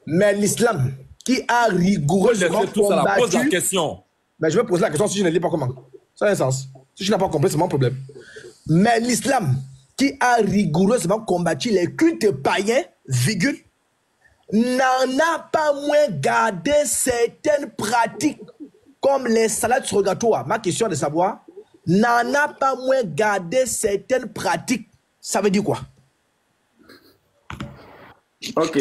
Mais l'islam, qui a rigoureusement Pose la combattu... question. Mais je vais poser la question si je ne lis pas comment. Ça a un sens. Si je n'ai pas compris, c'est mon problème. Mais l'islam, qui a rigoureusement combattu les cultes païens, virgule, n'en a pas moins gardé certaines pratiques comme les salades surrogatoires. Ma question est de savoir, n'en a pas moins gardé certaines pratiques. Ça veut dire quoi? Ok.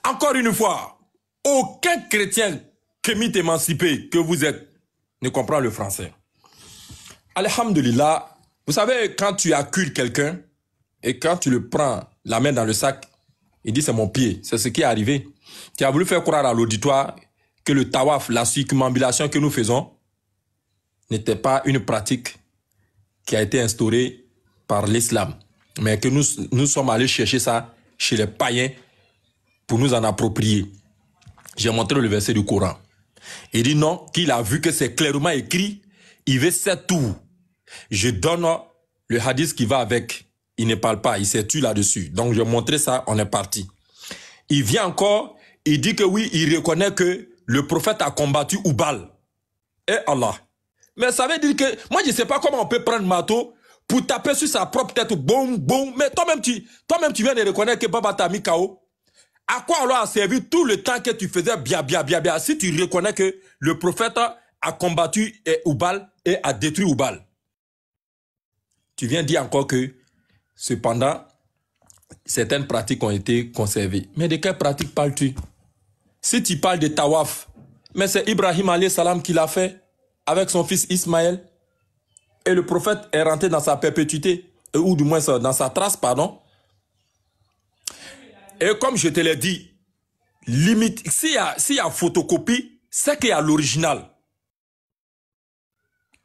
Encore une fois, aucun chrétien kémite émancipé que vous êtes ne comprend le français. Alhamdulillah, vous savez, quand tu accules quelqu'un et quand tu le prends la main dans le sac, il dit c'est mon pied. C'est ce qui est arrivé. Tu as voulu faire croire à l'auditoire que le tawaf, la circumambulation que nous faisons, n'était pas une pratique qui a été instaurée par l'islam, mais que nous sommes allés chercher ça chez les païens pour nous en approprier. J'ai montré le verset du Coran. Il dit non, qu'il a vu que c'est clairement écrit, il veut 7 tours. Je donne le hadith qui va avec. Il ne parle pas, il s'est tué là-dessus. Donc j'ai montré ça, on est parti. Il vient encore, il dit que oui, il reconnaît que le prophète a combattu Oubal. Et Allah. Mais ça veut dire que, moi je ne sais pas comment on peut prendre marteau pour taper sur sa propre tête, boum, boum. Mais toi-même tu viens de reconnaître que Baba t'a mis KO. À quoi alors a servi tout le temps que tu faisais bien, si tu reconnais que le prophète a combattu Oubal et a détruit Oubal? Tu viens dire encore que, cependant, certaines pratiques ont été conservées. Mais de quelles pratiques parles-tu? Si tu parles de Tawaf, mais c'est Ibrahim alayhi salam qui l'a fait avec son fils Ismaël. Et le prophète est rentré dans sa perpétuité, ou du moins dans sa trace, pardon. Et comme je te l'ai dit, limite, s'il y a photocopie, c'est qu'il y a l'original.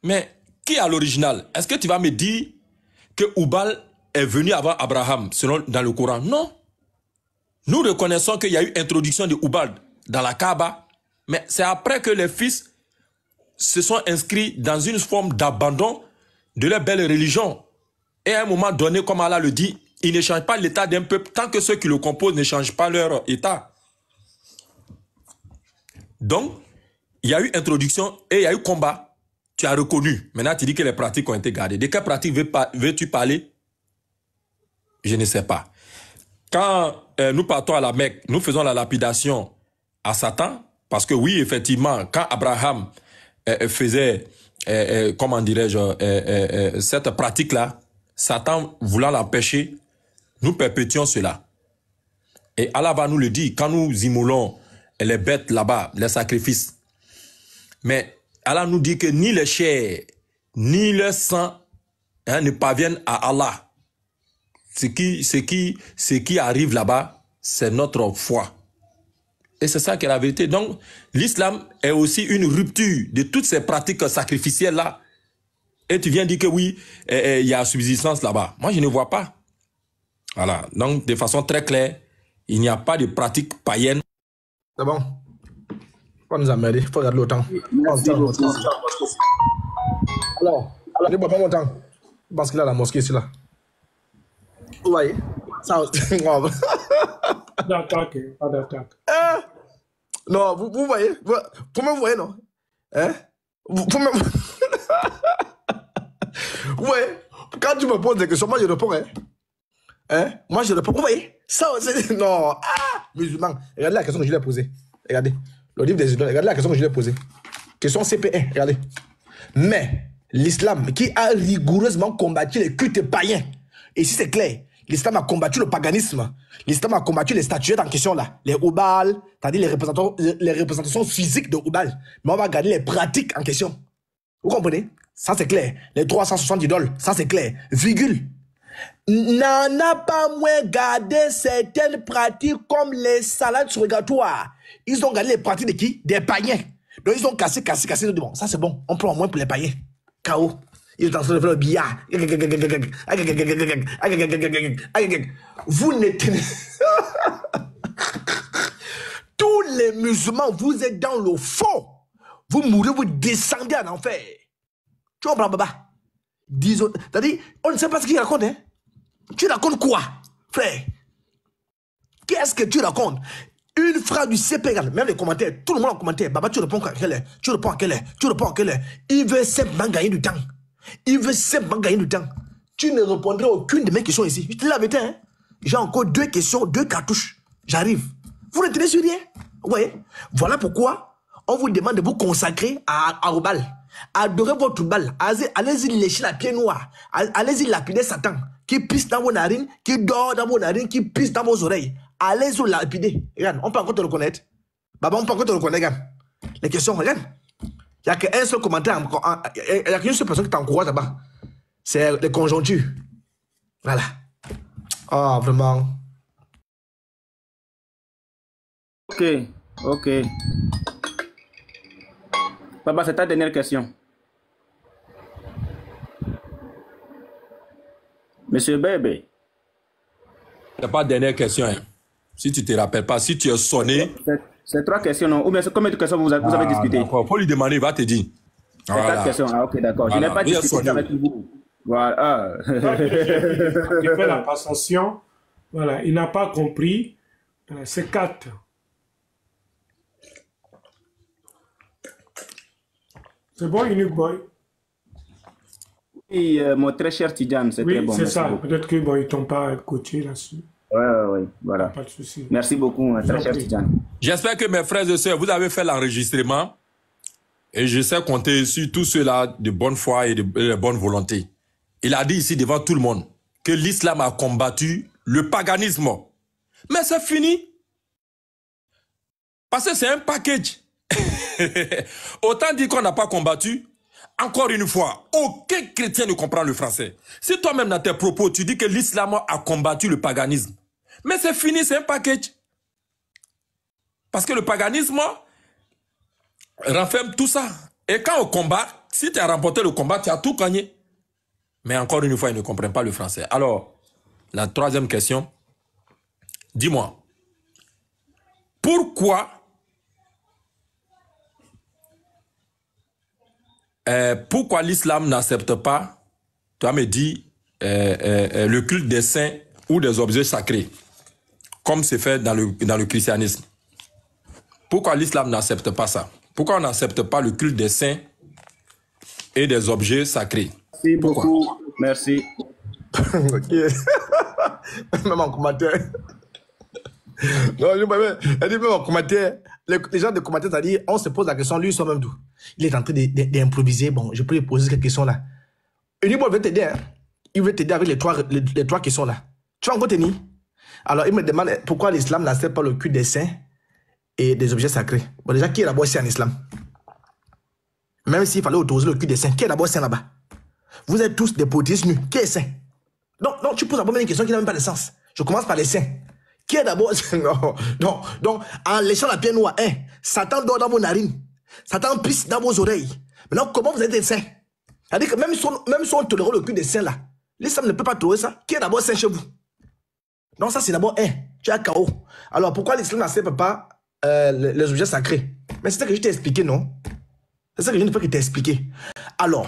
Mais qui a l'original? Est-ce que tu vas me dire que Oubal est venu avant Abraham, selon dans le Coran? Non. Nous reconnaissons qu'il y a eu introduction de Oubal dans la Kaaba, mais c'est après que les fils se sont inscrits dans une forme d'abandon de leur belle religion. Et à un moment donné, comme Allah le dit, ils ne changent pas l'état d'un peuple tant que ceux qui le composent ne changent pas leur état. Donc, il y a eu introduction et il y a eu combat. Tu as reconnu. Maintenant, tu dis que les pratiques ont été gardées. De quelles pratiques veux-tu parler? Je ne sais pas. Quand nous partons à la Mecque, nous faisons la lapidation à Satan, parce que oui, effectivement, quand Abraham faisait, comment dirais-je, cette pratique-là, Satan voulant l'empêcher, nous perpétuons cela. Et Allah va nous le dire, quand nous immolons les bêtes là-bas, les sacrifices. Mais Allah nous dit que ni les chairs, ni le sang ne parviennent à Allah. Ce qui arrive là-bas, c'est notre foi. Et c'est ça qui est la vérité. Donc, l'islam est aussi une rupture de toutes ces pratiques sacrificielles-là. Et tu viens dire que oui, il y a subsistance là-bas. Moi, je ne vois pas. Voilà. Donc, de façon très claire, il n'y a pas de pratique païenne. C'est bon. Faut nous amener, il faut regarder le temps. Merci beaucoup. Alors, il ne pas mon temps. Parce qu'il a la mosquée ici là. Vous voyez? Ça, Pas d'attaque, pas d'attaque. non, vous voyez? Vous voyez, non? Hein? Vous voyez? Quand tu me poses des questions, moi je réponds, hein? Hein? Moi je réponds. Vous voyez? Ça, c'est... Non. Ah! Musulman. Regardez la question que je lui ai posée. Regardez. Le livre des idoles. Regardez la question que je lui ai posée. Question CP1. Regardez. Mais l'islam qui a rigoureusement combattu les cultes païens. Et si c'est clair, l'islam a combattu le paganisme. L'islam a combattu les statuettes en question là. Les Oubal, c'est-à-dire les représentations physiques de Oubal. Mais on va garder les pratiques en question. Vous comprenez? Ça c'est clair. Les 360 idoles, ça c'est clair. Virgule. N'en a pas moins gardé certaines pratiques comme les salades surrogatoires. Ils ont gardé les pratiques de qui? Des païens. Donc ils ont cassé. Bon, ça c'est bon. On prend au moins pour les païens. KO. Ils sont en train de faire le billard. Vous n'êtes... Tous les musulmans, vous êtes dans le fond. Vous mourrez, vous descendez en enfer. Tu comprends, Baba? Disons, c'est-à-dire, on ne sait pas ce qu'il raconte, hein? Tu racontes quoi, frère? Qu'est-ce que tu racontes? Une phrase du CP, même les commentaires, tout le monde en commentaire. Baba, tu réponds à quelle heure? Tu réponds à quelle heure? Tu réponds à quelle heure? Il veut simplement gagner du temps. Il veut simplement gagner du temps. Tu ne répondrais à aucune de mes questions ici. Je te l'avais hein? J'ai encore 2 questions, 2 cartouches. J'arrive. Vous ne tenez sur rien. Vous voyez? Voilà pourquoi on vous demande de vous consacrer au bal. Adorez votre bal. Allez-y lécher la pied noire. Allez-y lapider Satan. Qui pisse dans vos narines, qui dort dans vos narines, qui pisse dans vos oreilles. Allez-y lapider. Regarde, on peut encore te reconnaître. Baba, on peut encore te reconnaître, regarde. Les questions, regarde. Il n'y a qu'un seul commentaire. Il n'y a qu'une seule personne qui t'encourage là-bas. C'est les conjonctures. Voilà. Ah, vraiment. Ok, ok. Baba, c'est ta dernière question. Monsieur Bébé. C'est pas dernière question. Hein. Si tu te rappelles pas, si tu es sonné. C'est 3 questions, non? Ou bien combien de questions vous avez discuté? Il faut lui demander, il va te dire. C'est 4 questions. Ah, ok, d'accord. Voilà. Je n'ai pas discuté avec vous. Voilà. Il fait la passation. Voilà, il n'a pas compris. C'est 4. C'est bon, Unique Boy? Oui, mon très cher Tidjane, c'est très bon. Oui, c'est ça. Peut-être qu'ils ne t'ont pas coaché là-dessus. Oui, voilà. Pas de souci. Merci beaucoup, très cher Tidjane. J'espère que mes frères et sœurs, vous avez fait l'enregistrement et je sais compter sur tous ceux-là de bonne foi et de bonne volonté. Il a dit ici devant tout le monde que l'islam a combattu le paganisme. Mais c'est fini. Parce que c'est un package. Autant dire qu'on n'a pas combattu, encore une fois, aucun chrétien ne comprend le français. Si toi-même dans tes propos, tu dis que l'islam a combattu le paganisme, mais c'est fini, c'est un package. Parce que le paganisme renferme tout ça. Et quand on combat, si tu as remporté le combat, tu as tout gagné. Mais encore une fois, ils ne comprennent pas le français. Alors, la 3e question, dis-moi, pourquoi l'islam n'accepte pas, tu as me dit, le culte des saints ou des objets sacrés, comme c'est fait dans le christianisme? Pourquoi l'islam n'accepte pas ça? Pourquoi on n'accepte pas le culte des saints et des objets sacrés? Merci beaucoup. Merci. Ok. Même en commentaire. Non, elle dit même en commentaire. Les gens de commentaire, c'est-à-dire, on se pose la question, lui, ils sont même d'où? Il est en train d'improviser. Bon, je peux lui poser cette question-là. Il dit, bon, il veut t'aider. Hein? Il veut t'aider avec les trois questions-là. Tu vas encore tenir? Alors, il me demande pourquoi l'islam n'accepte pas le culte des saints et des objets sacrés. Bon, déjà, qui est d'abord saint en islam? Même s'il fallait autoriser le culte des saints, qui est d'abord saint là-bas? Vous êtes tous des poétistes nus. Qui est saint? Non, tu poses d'abord une question qui n'a même pas de sens. Je commence par les saints. Qui est d'abord... Non. Donc, en léchant la pierre noire, Satan dort dans vos narines. Satan pisse dans vos oreilles. Maintenant, comment vous êtes des saints? C'est-à-dire que même si on tolère le culte des saints là, l'islam ne peut pas tolérer ça. Qui est d'abord saint chez vous? Non, ça c'est d'abord tu as KO. Alors, pourquoi l'islam n'accepte pas les objets sacrés? Mais c'est ça que je t'ai expliqué, non? C'est ça que je ne peux que t'expliquer. Alors,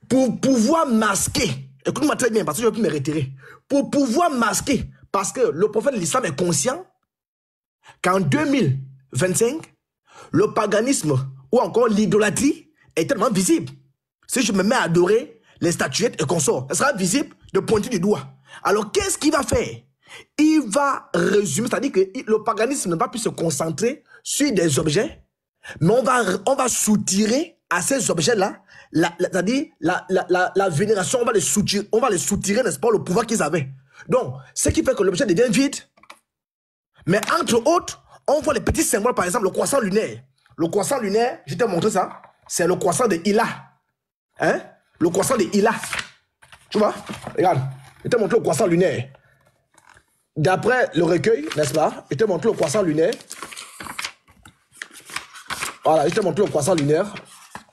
pour pouvoir masquer, écoute-moi très bien parce que je ne vais plus me retirer. Pour pouvoir masquer, parce que le prophète de l'islam est conscient qu'en 2025, le paganisme ou encore l'idolâtrie est tellement visible. Si je me mets à adorer les statuettes et consorts, ça sera visible de pointer du doigt. Alors, qu'est-ce qu'il va faire? Il va résumer, c'est-à-dire que le paganisme ne va plus se concentrer sur des objets, mais on va soutirer à ces objets-là, c'est-à-dire la vénération, on va les soutirer, n'est-ce pas, le pouvoir qu'ils avaient. Donc, ce qui fait que l'objet devient vide. Mais entre autres, on voit les petits symboles, par exemple, le croissant lunaire. Le croissant lunaire, je t'ai montré ça, c'est le croissant de Hila. Hein? Le croissant de Hila. Tu vois? Regarde, je t'ai montré le croissant lunaire. D'après le recueil, n'est-ce pas? Je t'ai montré le croissant lunaire. Voilà, je t'ai montré le croissant lunaire.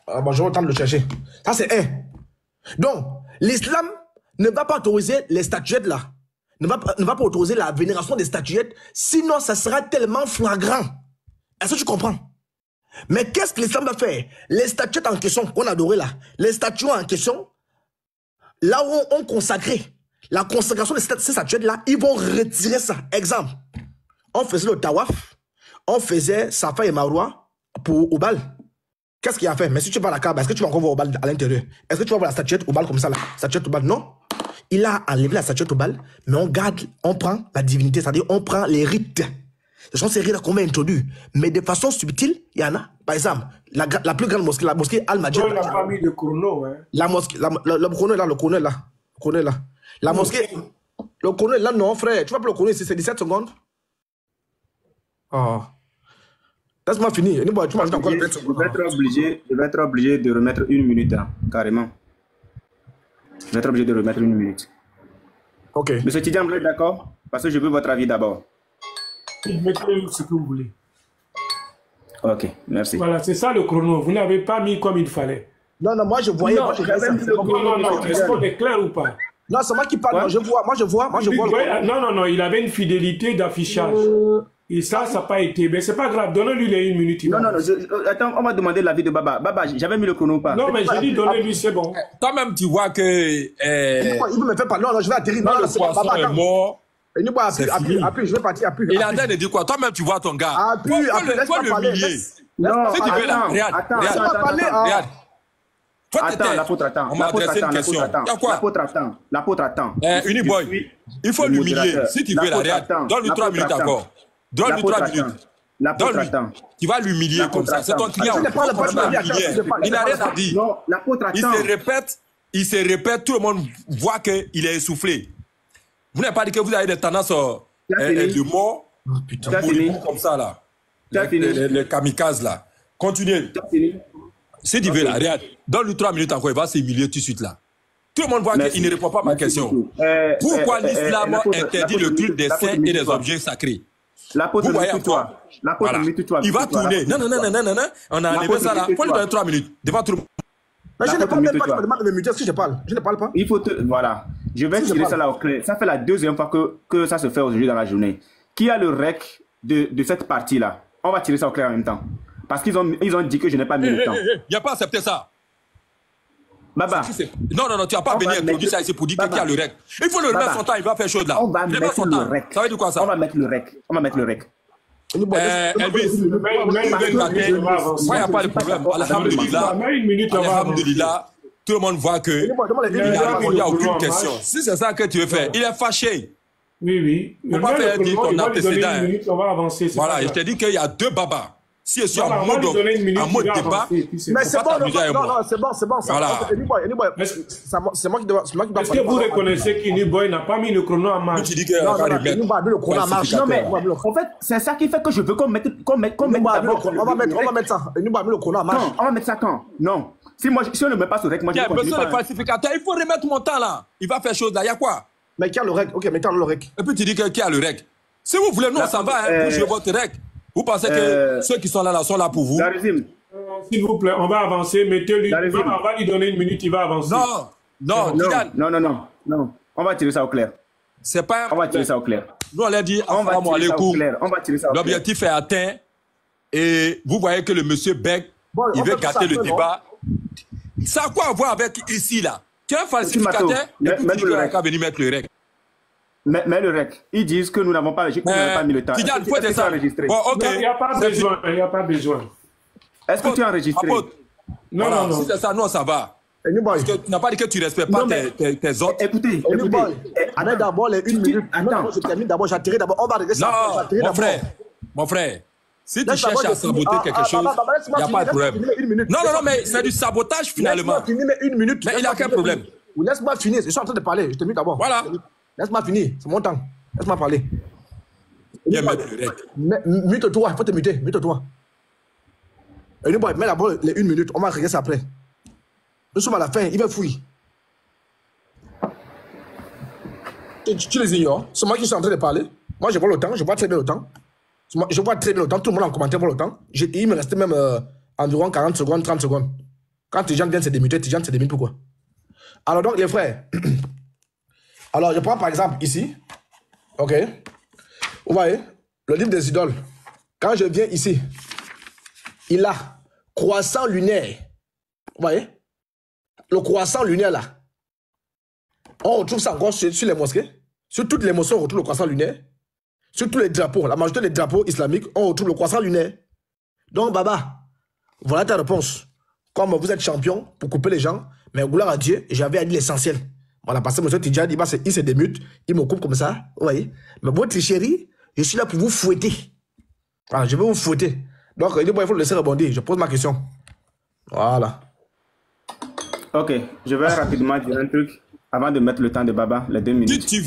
Bon, je vais attendre de le chercher. Ça, c'est un. Donc, l'islam ne va pas autoriser les statuettes là. Ne va pas autoriser la vénération des statuettes. Sinon, ça sera tellement flagrant. Est-ce que tu comprends? Mais qu'est-ce que l'islam va faire? Les statuettes en question qu'on adorait là, les statues en question, là où on consacrait La consécration de ces statuettes-là, ils vont retirer ça. Exemple, on faisait le tawaf, on faisait Safa et Marwa pour Oubal. Qu'est-ce qu'il a fait? Mais si tu vas à la Kaaba, est-ce que tu vas encore voir Oubal à l'intérieur? Est-ce que tu vas voir la statuette Oubal comme ça, la statuette Oubal? Non. Il a enlevé la statuette Oubal, mais on garde, on prend la divinité, c'est-à-dire on prend les rites. Ce sont ces rites qu'on va introduire. Mais de façon subtile, il y en a. Par exemple, la plus grande mosquée, la mosquée Al-Majid. On n'a pas mis de chrono. Hein. La mosquée, le chrono est là, le chrono est là. Le chrono est là. La mosquée, le chrono est là, non, frère. Tu vois pas le chrono ici, c'est 17 secondes. Oh. Laisse-moi finir. Tu m'ajoutes encore 20 secondes. Je vais être obligé de remettre 1 minute, hein, carrément. Je vais être obligé de remettre 1 minute. Ok. Monsieur Tidiane, vous êtes d'accord? Parce que je veux votre avis d'abord. Mettez ce que vous voulez. Ok, merci. Voilà, c'est ça le chrono. Vous n'avez pas mis comme il fallait. Non, non, moi je voyais. Non, moi, je j'avais mis le chrono. Non, est-ce qu'on est clair ou pas? Non, c'est moi qui parle. Ouais. Non, je vois, moi je vois. Ouais, non, il avait une fidélité d'affichage. Et ça n'a pas été. Mais c'est pas grave, donnez-lui les 1 minute. Non, attends, on va demander l'avis de Baba. Baba, j'avais mis le chrono ou pas? Non, mais j'ai dit donnez-lui, c'est bon. Toi-même, tu vois que Il me fait pas. Non, non, je vais atterrir. quand Non, le c'est pas poisson est mort, appuie, je vais partir, appuie. il est en train de dire quoi? Toi-même, tu vois ton gars. Appuie, Faut le humilier. Non, Si tu veux là, regarde. Regarde. Toi, Attends, l'apôtre attend. On m'a adressé une question. Il y a quoi? L'apôtre attend. Uniboy, il faut l'humilier. Si tu veux la regarde, donne-lui 3 minutes encore. Donne-lui 3 minutes. L'apôtre Donne-lui. attend. Tu vas l'humilier comme ça. C'est ton client. Il n'a rien à dire. Non, l'apôtre attend. Il se répète, tout le monde voit qu'il est essoufflé. Vous n'avez pas dit que vous avez des tendances de mort, comme ça là. Les kamikazes là. Continuez. Si tu veux là, regarde, donne-lui 3 minutes encore, il va s'humilier tout de suite là. Tout le monde voit qu'il ne répond pas à ma question. Pourquoi l'islam interdit le culte des saints et des objets sacrés? L'apôtre me toi. Voilà. Il va tourner. Non. On a enlevé ça là. Il faut lui donner 3 minutes devant tout le monde. Mais je ne parle même pas, tu me demandes de me muter. Est-ce que je parle? Je ne parle pas. Il faut voilà. Je vais tirer ça là au clair. Ça fait la deuxième fois que ça se fait aujourd'hui dans la journée. Qui a le rec de cette partie-là? On va tirer ça au clair en même temps. Parce qu'ils ont dit que je n'ai pas mis le temps. Il n'y a pas accepté ça. Baba. Non, tu n'as pas venu introduire ça ici pour dire qu'il y a le rec. Il faut le remettre son temps, il va faire chose là. On va mettre le rec. Ça veut dire quoi ça? On va mettre le rec. Elvis, moi, il n'y a pas de problème. Alhamdulillah, tout le monde voit que il n'a répondu à aucune question. Si c'est ça que tu veux faire, il est fâché. Oui. Il ne faut pas faire dire ton antécédent. On va avancer. Voilà, je t'ai dit qu'il y a 2 babas. Si je suis en mode débat, mais c'est bon, non, c'est bon. Voilà. C'est moi qui dois parler. Est-ce que vous reconnaissez qu'Uniboy n'a pas mis le chrono en marche? Tu dis qu'il va le chrono en marche. Non, mais en fait, c'est ça qui fait que je veux qu'on mette d'abord. On va mettre ça. Uniboy a mis le chrono en marche. On va mettre ça quand? Non. Si on ne met pas ce rec, moi je vais continuer. Il y a besoin de falsificateur. Il faut remettre mon temps là. Il va faire chose là. Il y a quoi? Mais qui a le rec? Ok, mais qui a le rec? Et puis tu dis qui a le rec? Si vous voulez, nous on s'en va. Vous jouez votre rec. Vous pensez que ceux qui sont là sont là pour vous? S'il vous plaît, on va avancer. Mettez-lui. On va lui donner 1 minute, il va avancer. Non. On va tirer ça au clair. C'est pas. On va tirer ça au clair. Nous on l'a dit. On va tirer ça au clair. L'objectif est atteint. Et vous voyez que le monsieur Beck, il veut gâter le débat. Ça a quoi à voir avec ici là? Tu es un falsificateur. Et puis tu dis qu'il va venir mettre le rec. Mais le rec, ils disent que nous n'avons pas mis le temps. Tidiane, faut être ça. Bon, ok. Il n'y a pas besoin. Est-ce que tu as enregistré? Non. Si c'est ça, nous, ça va. Parce que tu n'as pas dit que tu ne respectes pas tes autres. Écoutez. Allez d'abord les 1 minute. Attends, je termine d'abord, j'atterris d'abord. On va régler ça. Non, mon frère. Si tu cherches à saboter quelque chose, il n'y a pas de problème. Non, mais c'est du sabotage finalement. Laisse-moi finir 1 minute. Mais il n'y a aucun problème. Laisse-moi finir. Je suis en train de parler. Je te mute d'abord. Voilà. Laisse-moi finir. C'est mon temps. Laisse-moi parler. Mute-toi. Il faut te muter. Mute-toi. Mets d'abord les 1 minute. On va régler ça après. Nous sommes à la fin. Il va fouiller. Tu les ignores. C'est moi qui suis en train de parler. Moi, je vois le temps. Je vois très bien le temps. Je vois très bien le temps. Tout le monde en commentaire voit le temps. Il me restait même environ 40 secondes, 30 secondes. Quand les gens viennent se démuter, les gens se démutent pourquoi? Alors donc, les frères. Alors, je prends par exemple ici. OK. Vous voyez, le livre des idoles. Quand je viens ici, il a croissant lunaire. Vous voyez? Le croissant lunaire là. On retrouve ça encore sur les mosquées. Sur toutes les mosquées, on retrouve le croissant lunaire. Sur tous les drapeaux, la majorité des drapeaux islamiques, on retrouve le croissant lunaire. Donc, Baba, voilà ta réponse. Comme vous êtes champion pour couper les gens, mais gloire à Dieu, j'avais dit l'essentiel. Voilà, parce que M. Tidjane, il se démute, il me coupe comme ça, vous voyez. Mais votre chérie, je suis là pour vous fouetter. Voilà, je vais vous fouetter. Donc, il faut le laisser rebondir. Je pose ma question. Voilà. Ok, je vais rapidement dire un truc avant de mettre le temps de Baba, les 2 minutes. Si tu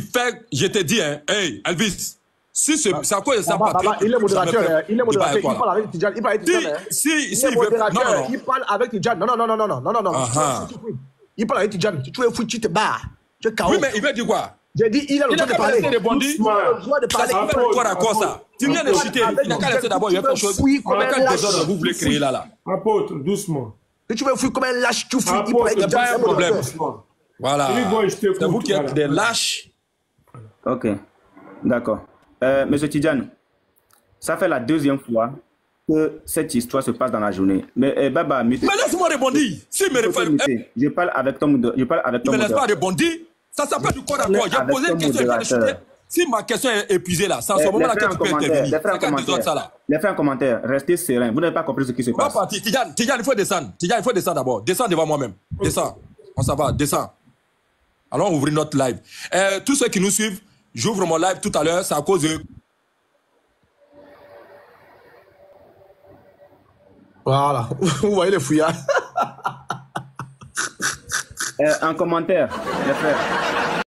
fais, je te dis, hein, hey, Elvis, si c'est à quoi ça Baba, il est modérateur, il parle avec Tidjane, il parle avec Tidjane. Il parle avec Tidjane. Non. Il parle avec Tidjane. Si tu veux foutre, tu te barres. Tu es KO. Oui, mais il veut dire quoi? J'ai dit, il a le droit de parler. Il a le droit de parler. Ça fait quoi d'accord ça? Tu viens de chuter. Il n'a qu'à laisser d'abord, il va faire chose. Quel désordre vous voulez créer là? Apôtre, doucement. Si tu veux fouiller comme un lâche, tu fouilles. Il n'y a pas un problème. Voilà. C'est vous qui êtes des lâches. Ok, d'accord. Monsieur Tidjane, ça fait la 2e fois que cette histoire se passe dans la journée. Mais Baba, mais laisse-moi rebondir. Si me je parle avec ton modérateur. Ne me laisse pas rebondir. Ça s'appelle du corps à corps. J'ai posé une question. Si ma question est épuisée là, c'est en ce moment-là que tu peux intervenir. Laissez un commentaire. Restez serein. Vous n'avez pas compris ce qui se passe. Tidjane, il faut descendre. Tidjane, il faut descendre d'abord. Descends devant moi-même. Descends. On s'en va. Descends. Allons ouvrir notre live. Tous ceux qui nous suivent, j'ouvre mon live tout à l'heure. C'est à cause de... Voilà. Vous voyez les fouillards. Un commentaire, les frères.